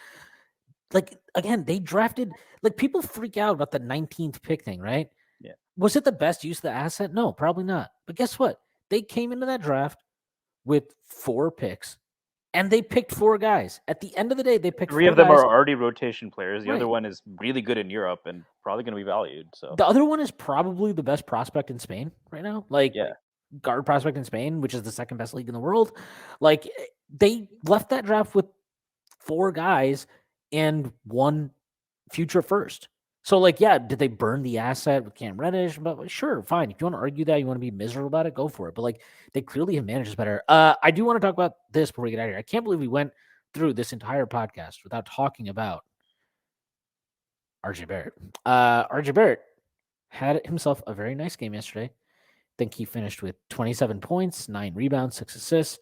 Like, again, they drafted, like, people freak out about the 19th pick thing, right? Yeah. Was it the best use of the asset? No, probably not. But guess what? They came into that draft with 4 picks, and they picked 4 guys. At the end of the day, they picked 3 4 of them guys. are already rotation players. The other Right. one is really good in Europe and probably going to be valued. So The other one is probably the best prospect in Spain right now. Like, yeah, guard prospect in Spain, which is the second best league in the world. Like, they left that draft with 4 guys and 1 future first. So, like, yeah, did they burn the asset with Cam Reddish? But sure, fine. If you want to argue that, you want to be miserable about it, go for it. But like, they clearly have managed this better. I do want to talk about this before we get out of here. I can't believe we went through this entire podcast without talking about RJ Barrett. RJ Barrett had himself a very nice game yesterday. I think he finished with 27 points, 9 rebounds, 6 assists.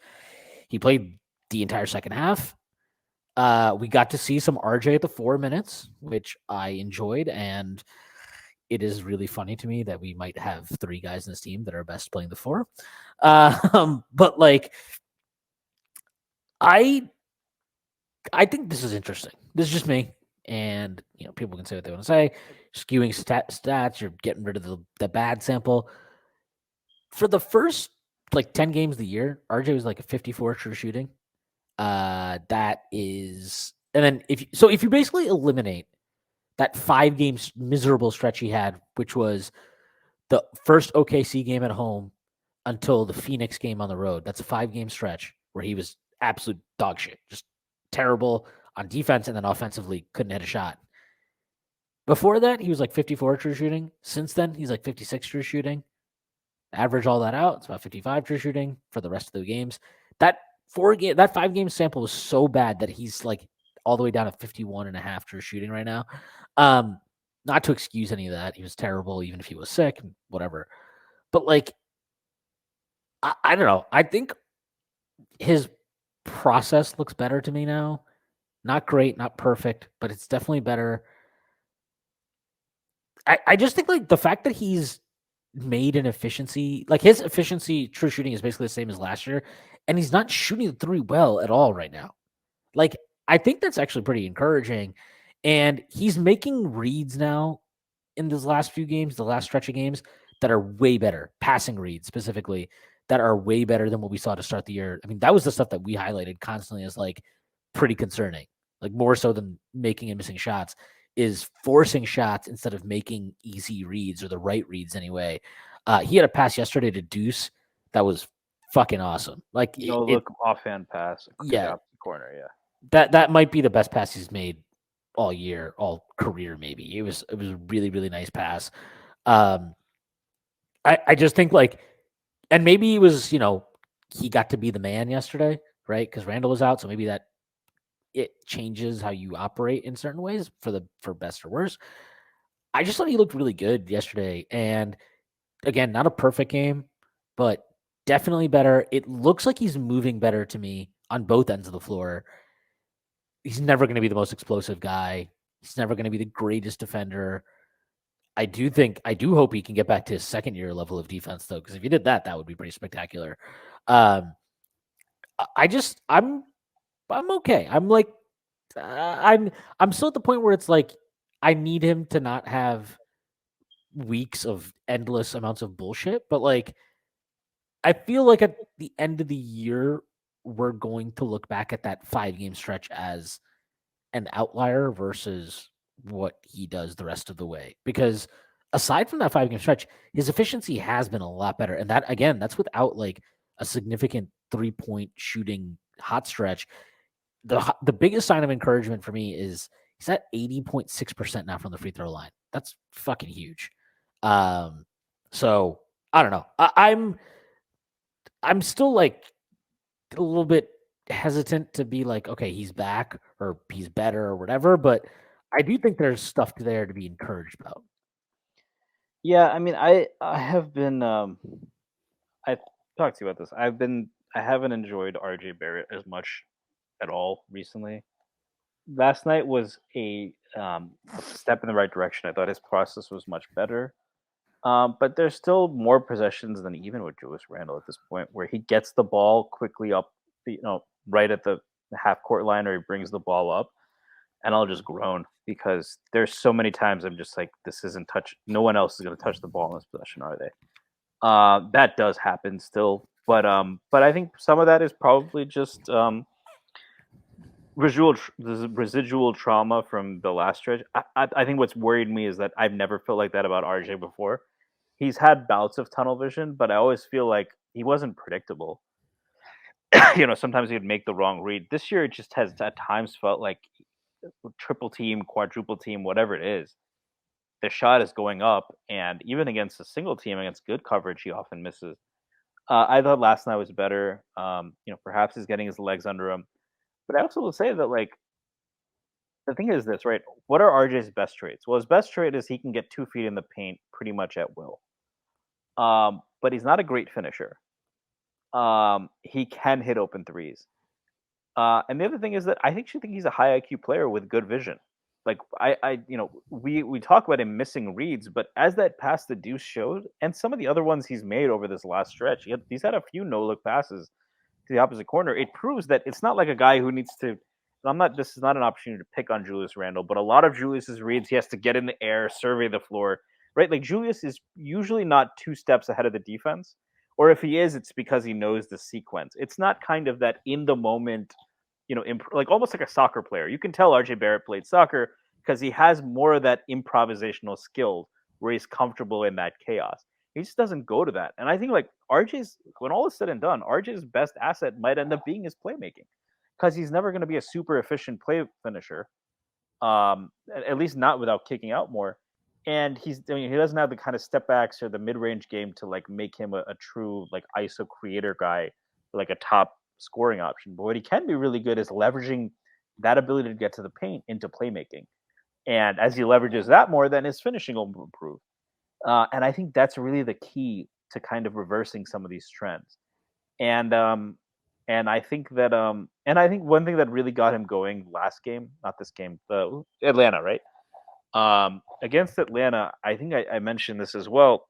He played the entire second half. We got to see some RJ at the 4 minutes, which I enjoyed, and it is really funny to me that we might have 3 guys in this team that are best playing the 4. But like, I think this is interesting. This is just me, and people can say what they want to say. Skewing stats, you're getting rid of the bad sample. For the first like 10 games of the year, RJ was like a 54 true shooting. That is, and then if you basically eliminate that 5 games miserable stretch he had, which was the first OKC game at home until the Phoenix game on the road. That's a 5-game stretch where he was absolute dog shit, just terrible on defense, and then offensively couldn't hit a shot. Before that, he was like 54 true shooting. Since then, he's like 56 true shooting. Average all that out, it's about 55 true shooting for the rest of the games. That 5-game sample was so bad that he's like all the way down to 51.5 true shooting right now. Not to excuse any of that. He was terrible, even if he was sick, whatever. But like, I don't know. I think his process looks better to me now. Not great, not perfect, but it's definitely better. I just think like the fact that he's made an efficiency, like his efficiency true shooting is basically the same as last year, and he's not shooting the 3 well at all right now. Like, I think that's actually pretty encouraging, and he's making reads now in these last few games, the last stretch of games, that are way better, passing reads specifically, that are way better than what we saw to start the year. I mean, that was the stuff that we highlighted constantly as like pretty concerning, like more so than making and missing shots, is forcing shots instead of making easy reads, or the right reads anyway. He had a pass yesterday to Deuce that was fucking awesome. Like, look, offhand pass, yeah, corner, yeah. That might be the best pass he's made all year, all career. Maybe it was a really, really nice pass. I just think like, and maybe it was, he got to be the man yesterday, right? Because Randle was out, so maybe that it changes how you operate in certain ways for best or worse. I just thought he looked really good yesterday, and again, not a perfect game, but definitely better. It looks like he's moving better to me on both ends of the floor. He's never going to be the most explosive guy. He's never going to be the greatest defender. I do hope he can get back to his second year level of defense, though, because if he did that, that would be pretty spectacular. I'm okay. I'm like, I'm still at the point where it's like, I need him to not have weeks of endless amounts of bullshit, but like I feel like at the end of the year, we're going to look back at that 5-game stretch as an outlier versus what he does the rest of the way. Because aside from that 5-game stretch, his efficiency has been a lot better. And that, again, that's without like a significant 3-point shooting hot stretch. The biggest sign of encouragement for me is he's at 80.6% now from the free throw line. That's fucking huge. So I don't know. I'm still like a little bit hesitant to be like, okay, he's back or he's better or whatever, but I do think there's stuff there to be encouraged about. Yeah, I mean, I have been I talked to you about this. I haven't enjoyed RJ Barrett as much at all recently. Last night was a step in the right direction. I thought his process was much better. But there's still more possessions than even with Julius Randle at this point, where he gets the ball quickly up, right at the half court line, or he brings the ball up, and I'll just groan because there's so many times I'm just like, this isn't touch. No one else is going to touch the ball in this possession, are they? That does happen still, but I think some of that is probably just residual trauma from the last stretch. I think what's worried me is that I've never felt like that about RJ before. He's had bouts of tunnel vision, but I always feel like he wasn't predictable. Sometimes he'd make the wrong read. This year, it just has at times felt like triple team, quadruple team, whatever it is. The shot is going up, and even against a single team, against good coverage, he often misses. I thought last night was better. Perhaps he's getting his legs under him. But I also will say that, like, the thing is this, right? What are RJ's best traits? Well, his best trait is he can get 2 feet in the paint pretty much at will. But he's not a great finisher. He can hit open threes. And the other thing is that I actually think he's a high IQ player with good vision. Like we talk about him missing reads, but as that pass the Deuce showed, and some of the other ones he's made over this last stretch, he's had a few no look passes to the opposite corner. It proves that it's not like a guy who needs to. This is not an opportunity to pick on Julius Randle, but a lot of Julius's reads, he has to get in the air, survey the floor, right? Like Julius is usually not 2 steps ahead of the defense, or if he is, it's because he knows the sequence. It's not kind of that in the moment, like almost like a soccer player. You can tell RJ Barrett played soccer because he has more of that improvisational skill where he's comfortable in that chaos. He just doesn't go to that. And I think like when all is said and done, RJ's best asset might end up being his playmaking because he's never going to be a super efficient play finisher, at least not without kicking out more. And he doesn't have the kind of step backs or the mid range game to like make him a true like ISO creator guy, like a top scoring option. But what he can be really good is leveraging that ability to get to the paint into playmaking. And as he leverages that more, then his finishing will improve. And I think that's really the key to kind of reversing some of these trends. And I think that I think one thing that really got him going last game, not this game, Atlanta, right? Against Atlanta, I think I mentioned this as well.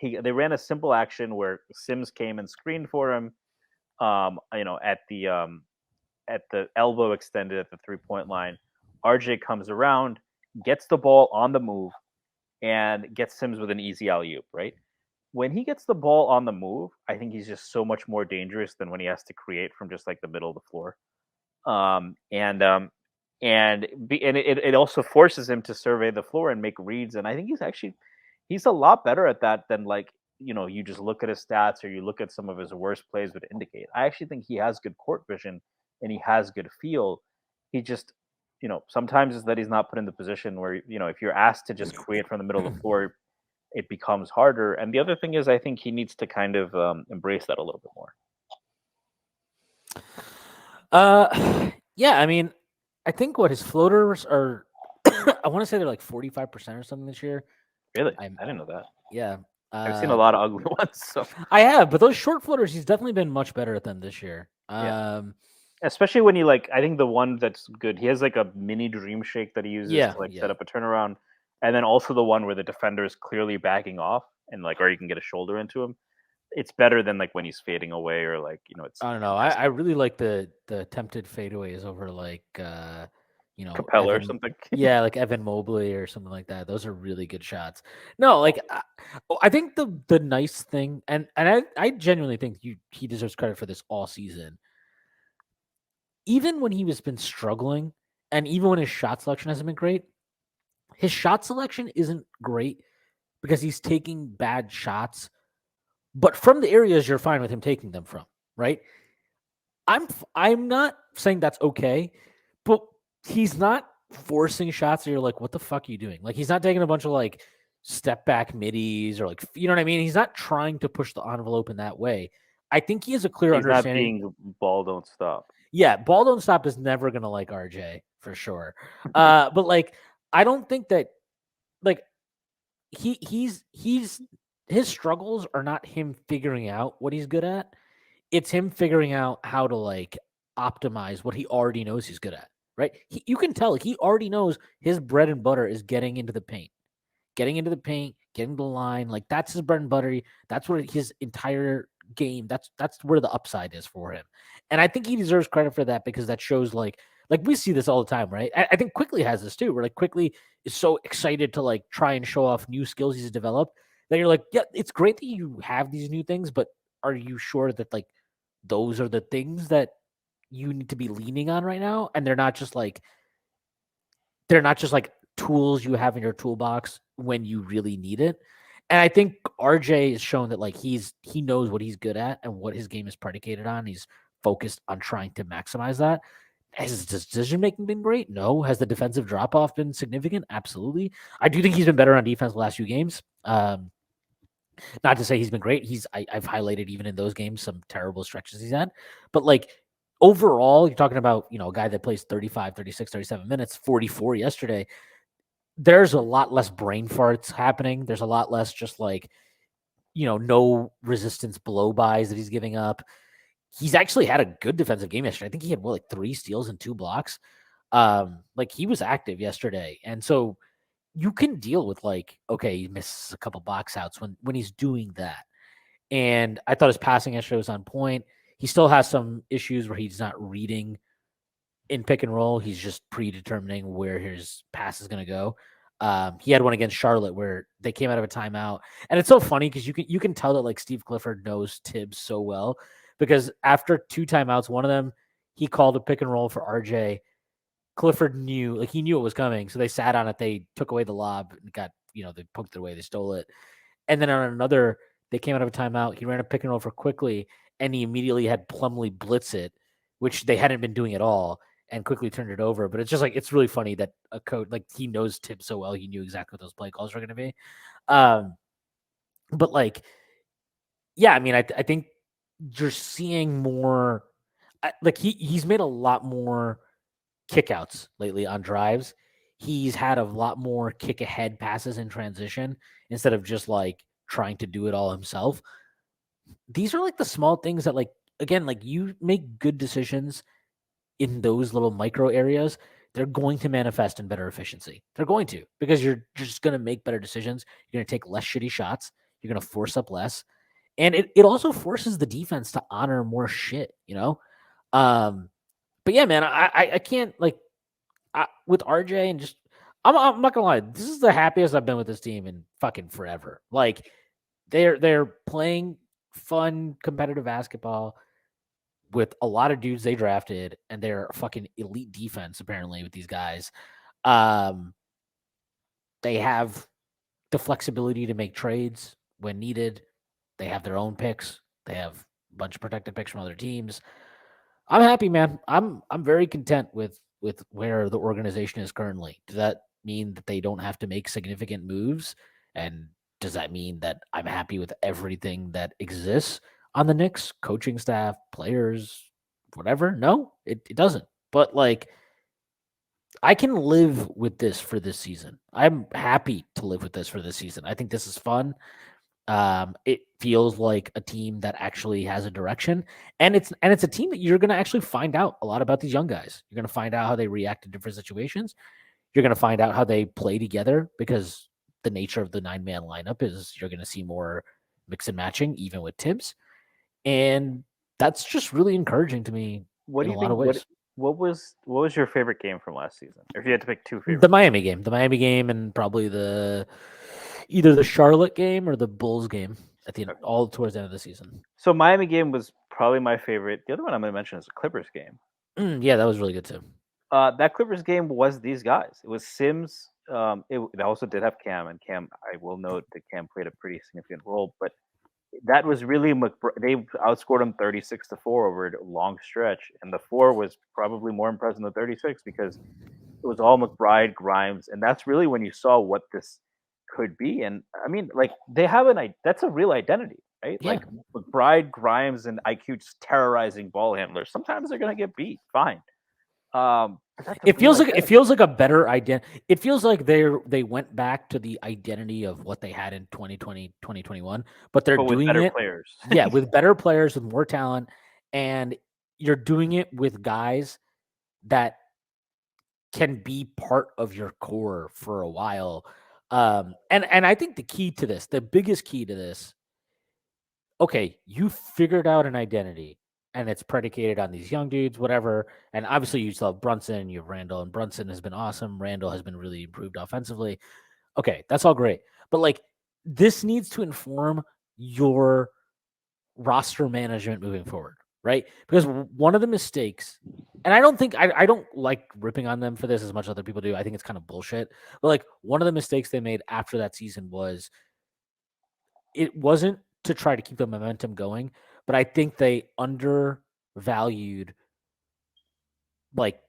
They ran a simple action where Sims came and screened for him. At the elbow extended at the 3-point line. RJ comes around, gets the ball on the move, and gets Sims with an easy alley-oop, right? When he gets the ball on the move, I think he's just so much more dangerous than when he has to create from just like the middle of the floor. It also forces him to survey the floor and make reads. And I think he's a lot better at that than like, you just look at his stats or you look at some of his worst plays would indicate. I actually think he has good court vision and he has good feel. He just, sometimes is that he's not put in the position where, if you're asked to just create from the middle of the floor, it becomes harder. And the other thing is, I think he needs to kind of embrace that a little bit more. Yeah, I mean, I think what his floaters are, I want to say they're like 45% or something this year. Really? I didn't know that. Yeah. I've seen a lot of ugly ones. So I have, but those short floaters, he's definitely been much better at them this year. Yeah. Especially when I think the one that's good, he has like a mini dream shake that he uses to set up a turnaround. And then also the one where the defender is clearly backing off and or you can get a shoulder into him. It's better than like when he's fading away or it's. I don't know. I really like the attempted fadeaways over Capella or Evan, something. yeah, like Evan Mobley or something like that. Those are really good shots. No, like I think the nice thing, and I genuinely think he deserves credit for this all season. Even when he was been struggling, and even when his shot selection hasn't been great, his shot selection isn't great because he's taking bad shots, but from the areas you're fine with him taking them from, right? I'm not saying that's okay, but he's not forcing shots that you're like, what the fuck are you doing? Like he's not taking a bunch of like step back middies or like you know what I mean? He's not trying to push the envelope in that way. I think he has a clear He's not understanding. being ball don't stop. Yeah, ball don't stop is never gonna like RJ for sure. But like I don't think that like he's his struggles are not him figuring out what he's good at. It's him figuring out how to like optimize what he already knows he's good at, right? You can tell he already knows his bread and butter is getting into the paint, getting to the line. Like that's his bread and butter. That's what his entire game. That's where the upside is for him, and I think he deserves credit for that because that shows like we see this all the time, right? I think Quickly has this too, where like Quickly is so excited to like try and show off new skills he's developed that you're like, yeah, it's great that you have these new things, but are you sure that like those are the things that you need to be leaning on right now? And they're not just like tools you have in your toolbox when you really need it. And I think RJ has shown that like he knows what he's good at and what his game is predicated on. He's focused on trying to maximize that. Has his decision making been great? No. Has the defensive drop off been significant? Absolutely. I do think he's been better on defense the last few games. Not to say he's been great. I've highlighted even in those games some terrible stretches he's had. But like overall, you're talking about, a guy that plays 35, 36, 37 minutes, 44 yesterday. There's a lot less brain farts happening. There's a lot less just like, no resistance blow bys that he's giving up. He's actually had a good defensive game yesterday. I think he had like 3 steals and 2 blocks. Like he was active yesterday. And so you can deal with like, okay, he misses a couple box outs when he's doing that. And I thought his passing yesterday was on point. He still has some issues where he's not reading in pick and roll. He's just predetermining where his pass is going to go. He had one against Charlotte where they came out of a timeout, and it's so funny because you can tell that like Steve Clifford knows Tibbs so well because after 2 timeouts, one of them he called a pick and roll for RJ. Clifford knew he knew it was coming, so they sat on it. They took away the lob and got they poked it away. They stole it, and then on another they came out of a timeout. He ran a pick and roll for Quickly, and he immediately had Plumlee blitz it, which they hadn't been doing at all, and Quickly turned it over. But it's just like it's really funny that a coach he knows Tibbs so well, he knew exactly what those play calls were going to be. But like, yeah, I mean, I think you're seeing more. Like he's made a lot more kickouts lately on drives. He's had a lot more kick ahead passes in transition instead of just like trying to do it all himself. These are like the small things that like again, like you make good decisions in those little micro areas, they're going to manifest in better efficiency. They're going to because you're just going to make better decisions. You're going to take less shitty shots. You're going to force up less. And it also forces the defense to honor more shit, But yeah, man, I can't like with RJ and just I'm not gonna lie, this is the happiest I've been with this team in fucking forever. Like they're playing fun competitive basketball with a lot of dudes they drafted, and they're fucking elite defense apparently with these guys. They have the flexibility to make trades when needed. They have their own picks. They have a bunch of protected picks from other teams. I'm happy, man. I'm very content with where the organization is currently. Does that mean that they don't have to make significant moves? And does that mean that I'm happy with everything that exists on the Knicks, coaching staff, players, whatever? No, it doesn't. But like I can live with this for this season. I'm happy to live with this for this season. I think this is fun. It feels like a team that actually has a direction, and it's a team that you're going to actually find out a lot about these young guys. You're going to find out how they react to different situations. You're going to find out how they play together because the nature of the 9-man lineup is you're going to see more mix and matching, even with Tibbs, and that's just really encouraging to me What in do a you lot of think? ways. What was your favorite game from last season? Or if you had to pick two favorites, The Miami game, and probably either the Charlotte game or the Bulls game at the end, all towards the end of the season. So Miami game was probably my favorite. The other one I'm going to mention is the Clippers game. Yeah, that was really good too. That Clippers game was these guys. It was Sims. It also did have Cam, and Cam, I will note that Cam played a pretty significant role, but that was really they outscored them 36-4 over a long stretch, and the 4 was probably more impressive than 36 because it was all McBride, Grimes, and that's really when you saw what this could be. And I mean, like they have that's a real identity, right? Yeah. Like McBride, Grimes, and IQ just terrorizing ball handlers. Sometimes they're gonna get beat. Fine. It feels like a better identity. It feels like they went back to the identity of what they had in 2020, 2021, but they're with doing better it players. yeah, with better players, with more talent, and you're doing it with guys that can be part of your core for a while. And I think the biggest key to this, okay, you figured out an identity and it's predicated on these young dudes, whatever. And obviously you still have Brunson, you have Randle, and Brunson has been awesome. Randle has been really improved offensively. Okay, that's all great. But like this needs to inform your roster management moving forward, right? Because one of the mistakes, and I don't like ripping on them for this as much as other people do. I think it's kind of bullshit. But like one of the mistakes they made after that season was it wasn't to try to keep the momentum going, but I think they undervalued like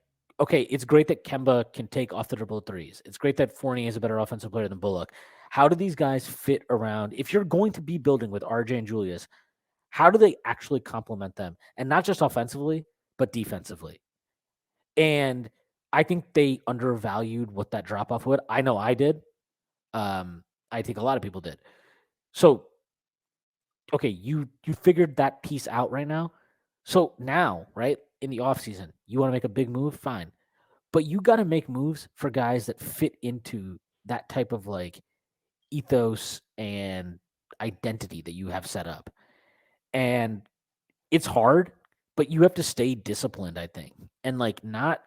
okay, it's great that Kemba can take off the dribble threes. It's great that Fournier is a better offensive player than Bullock. How do these guys fit around? If you're going to be building with RJ and Julius, how do they actually complement them? And not just offensively, but defensively. And I think they undervalued what that drop off would. I know I did. I think a lot of people did. So, okay, you figured that piece out right now. So now, right, in the offseason, you want to make a big move? Fine. But you got to make moves for guys that fit into that type of like ethos and identity that you have set up. And it's hard, but you have to stay disciplined, I think. And like not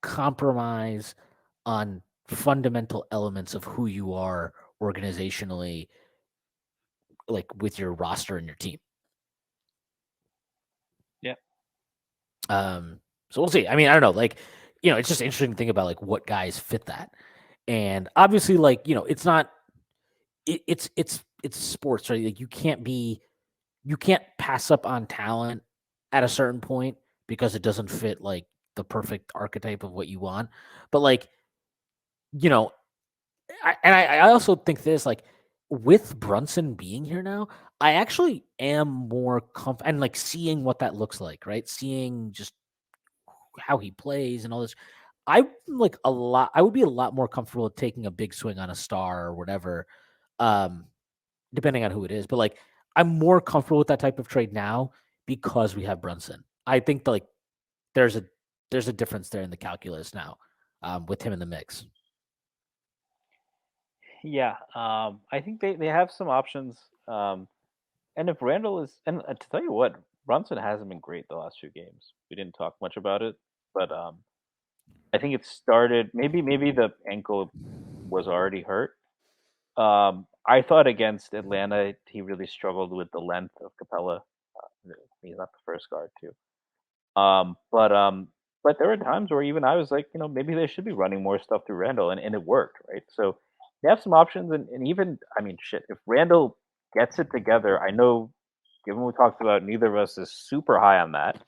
compromise on fundamental elements of who you are organizationally, like with your roster and your team. Yeah. So we'll see. I mean, I don't know. Like, it's just interesting to think about like what guys fit that. And obviously, like, it's not. It's sports, right? Like you can't pass up on talent at a certain point because it doesn't fit like the perfect archetype of what you want. But like, I also think this like with Brunson being here now, I actually am more comfortable and like seeing what that looks like, right? Seeing just how he plays and all this. I would be a lot more comfortable taking a big swing on a star or whatever, depending on who it is. But like, I'm more comfortable with that type of trade now because we have Brunson. I think like there's a difference there in the calculus now, with him in the mix. Yeah, I think they have some options. And if Randall is, and to tell you what, Brunson hasn't been great the last few games. We didn't talk much about it, but I think it started. Maybe the ankle was already hurt. I thought against Atlanta, he really struggled with the length of Capella. He's not the first guard too. But there were times where even I was like, maybe they should be running more stuff through Randall, and it worked, right? So they have some options, and even I mean, shit, if Randall gets it together, I know, given what we talked about, neither of us is super high on that.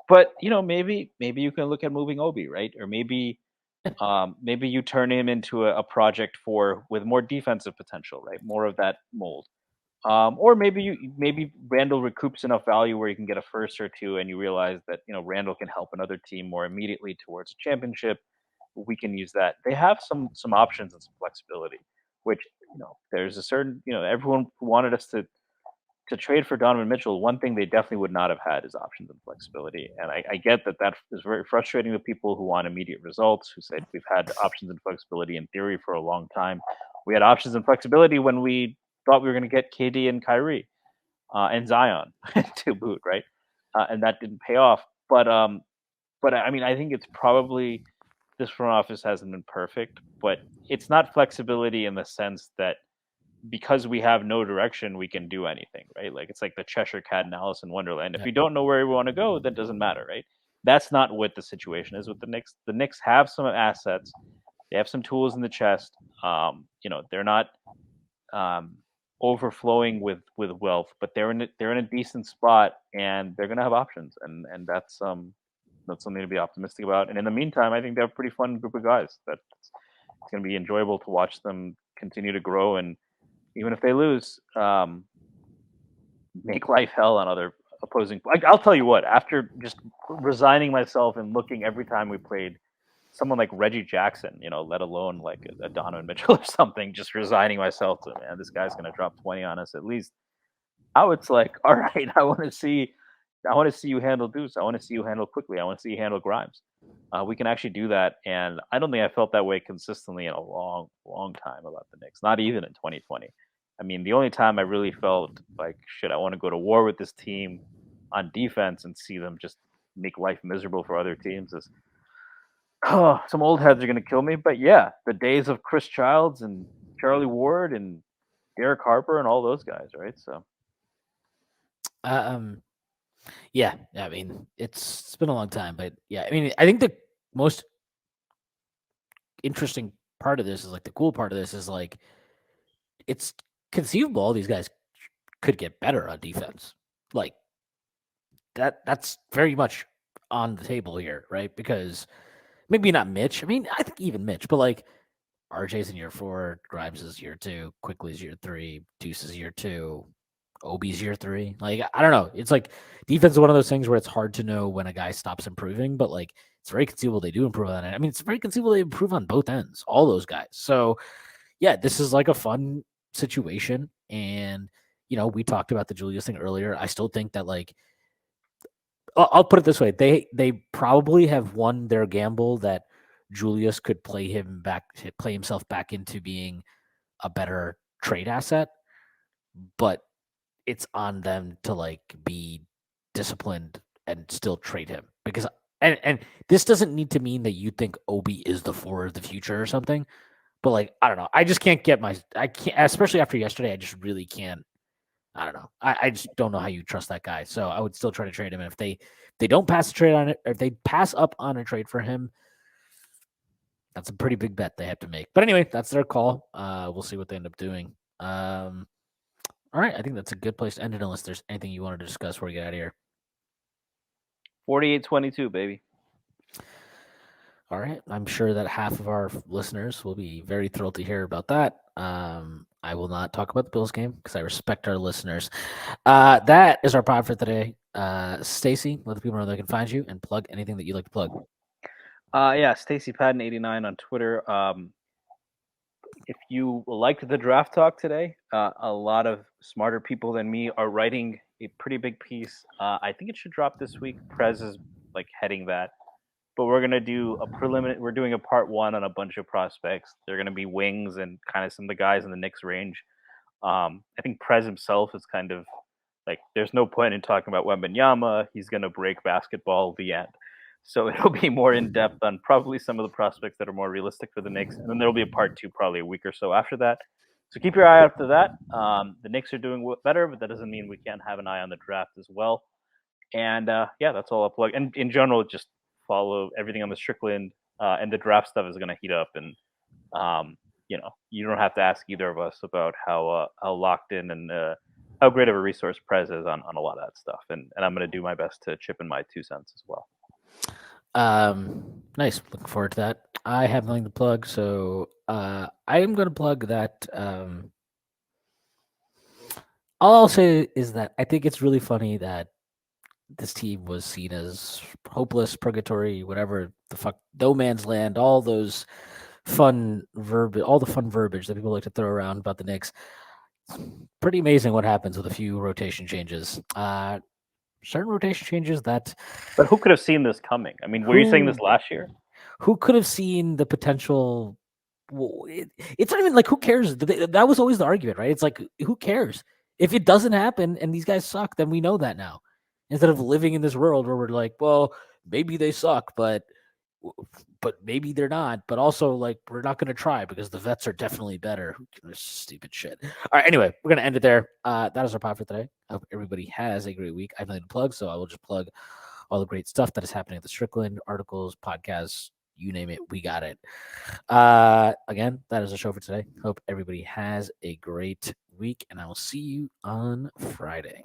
But maybe you can look at moving Obi, right? Or maybe you turn him into a project with more defensive potential, right? More of that mold. Or maybe Randall recoups enough value where you can get a first or two, and you realize that Randall can help another team more immediately towards a championship. We can use that. They have some options and some flexibility, which there's a certain everyone who wanted us to trade for Donovan Mitchell. One thing they definitely would not have had is options and flexibility, and I get that is very frustrating to people who want immediate results. Who said we've had options and flexibility in theory for a long time. We had options and flexibility when we thought we were going to get KD and Kyrie and Zion to boot, right? and that didn't pay off. But I mean, I think it's probably this front office hasn't been perfect, but it's not flexibility in the sense that because we have no direction, we can do anything, right? Like it's like the Cheshire Cat and Alice in Wonderland. If Yeah. you don't know where we want to go, that doesn't matter, right? That's not what the situation is with the Knicks. The Knicks have some assets. They have some tools in the chest. They're not overflowing with wealth, but they're in a decent spot, and they're gonna have options, and that's something to be optimistic about. And in the meantime, I think they're a pretty fun group of guys. That it's gonna be enjoyable to watch them continue to grow, and even if they lose, make life hell on other opposing. I'll tell you what. After just resigning myself and looking every time we played someone like Reggie Jackson, let alone like a Donovan Mitchell or something, just resigning myself to, man, this guy's gonna drop 20 on us at least. Now it's like, all right, I want to see you handle Deuce. I want to see you handle quickly. I want to see you handle Grimes. We can actually do that, and I don't think I felt that way consistently in a long, long time about the Knicks. Not even in 2020. I mean, the only time I really felt like, shit, I want to go to war with this team on defense and see them just make life miserable for other teams is, some old heads are going to kill me. But yeah, the days of Chris Childs and Charlie Ward and Derek Harper and all those guys, right? So, yeah, I mean, it's been a long time, but yeah, I mean, I think the most interesting part of this is like the cool part of this is like it's conceivable all these guys could get better on defense. Like that's very much on the table here, right? Because maybe not Mitch. I mean, I think even Mitch, but like RJ's in year 4, Grimes is year 2, Quickly's year 3, Deuce is year 2, Obi's year 3. Like I don't know. It's like defense is one of those things where it's hard to know when a guy stops improving, but like it's very conceivable they do improve on it. I mean, it's very conceivable they improve on both ends, all those guys. So yeah, this is like a fun situation. And we talked about the Julius thing earlier. I still think that like I'll put it this way: they probably have won their gamble that Julius could play himself back into being a better trade asset, but it's on them to like be disciplined and still trade him because and this doesn't need to mean that you think Obi is the 4 of the future or something, but like I don't know, I just can't I can't, especially after yesterday. I just really can't. I don't know. I just don't know how you trust that guy. So I would still try to trade him. And if they don't pass a trade on it, or if they pass up on a trade for him, that's a pretty big bet they have to make. But anyway, that's their call. We'll see what they end up doing. All right. I think that's a good place to end it unless there's anything you want to discuss before we get out of here. 48-22, baby. All right. I'm sure that half of our listeners will be very thrilled to hear about that. I will not talk about the Bills game because I respect our listeners. That is our pod for today. Stacy, let the people know they can find you and plug anything that you like to plug. Yeah, Stacy Patton 89 on Twitter. If you liked the draft talk today, a lot of smarter people than me are writing a pretty big piece. I think it should drop this week. Prez is like heading that. But we're gonna do a preliminary. We're doing a part 1 on a bunch of prospects. They're gonna be wings and kind of some of the guys in the Knicks range. I think Prez himself is kind of like there's no point in talking about Wembanyama. He's gonna break basketball the end. So it'll be more in depth on probably some of the prospects that are more realistic for the Knicks, and then there'll be a part 2 probably a week or so after that. So keep your eye out for that. The Knicks are doing better, but that doesn't mean we can't have an eye on the draft as well. And yeah, that's all I'll plug. And in general, just follow everything on the Strickland, and the draft stuff is going to heat up. And you don't have to ask either of us about how locked in and how great of a resource Prez is on a lot of that stuff. And I'm going to do my best to chip in my 2 cents as well. Nice. Looking forward to that. I have nothing to plug, so I am going to plug that. All I'll say is that I think it's really funny that this team was seen as hopeless, purgatory, whatever the fuck, no man's land, all those fun verbiage that people like to throw around about the Knicks. Pretty amazing what happens with a few rotation changes. Certain rotation changes that. But who could have seen this coming? I mean, were you saying this last year? Who could have seen the potential? It's not even like who cares. That was always the argument, right? It's like who cares if it doesn't happen and these guys suck? Then we know that now. instead of living in this world where we're like, well, maybe they suck, but maybe they're not. But also, like, we're not going to try because the vets are definitely better. Stupid shit. All right. Anyway, we're going to end it there. That is our pod for today. I hope everybody has a great week. I have nothing to plug, so I will just plug all the great stuff that is happening at the Strickland, articles, podcasts, you name it, we got it. Again, that is the show for today. Hope everybody has a great week, and I will see you on Friday.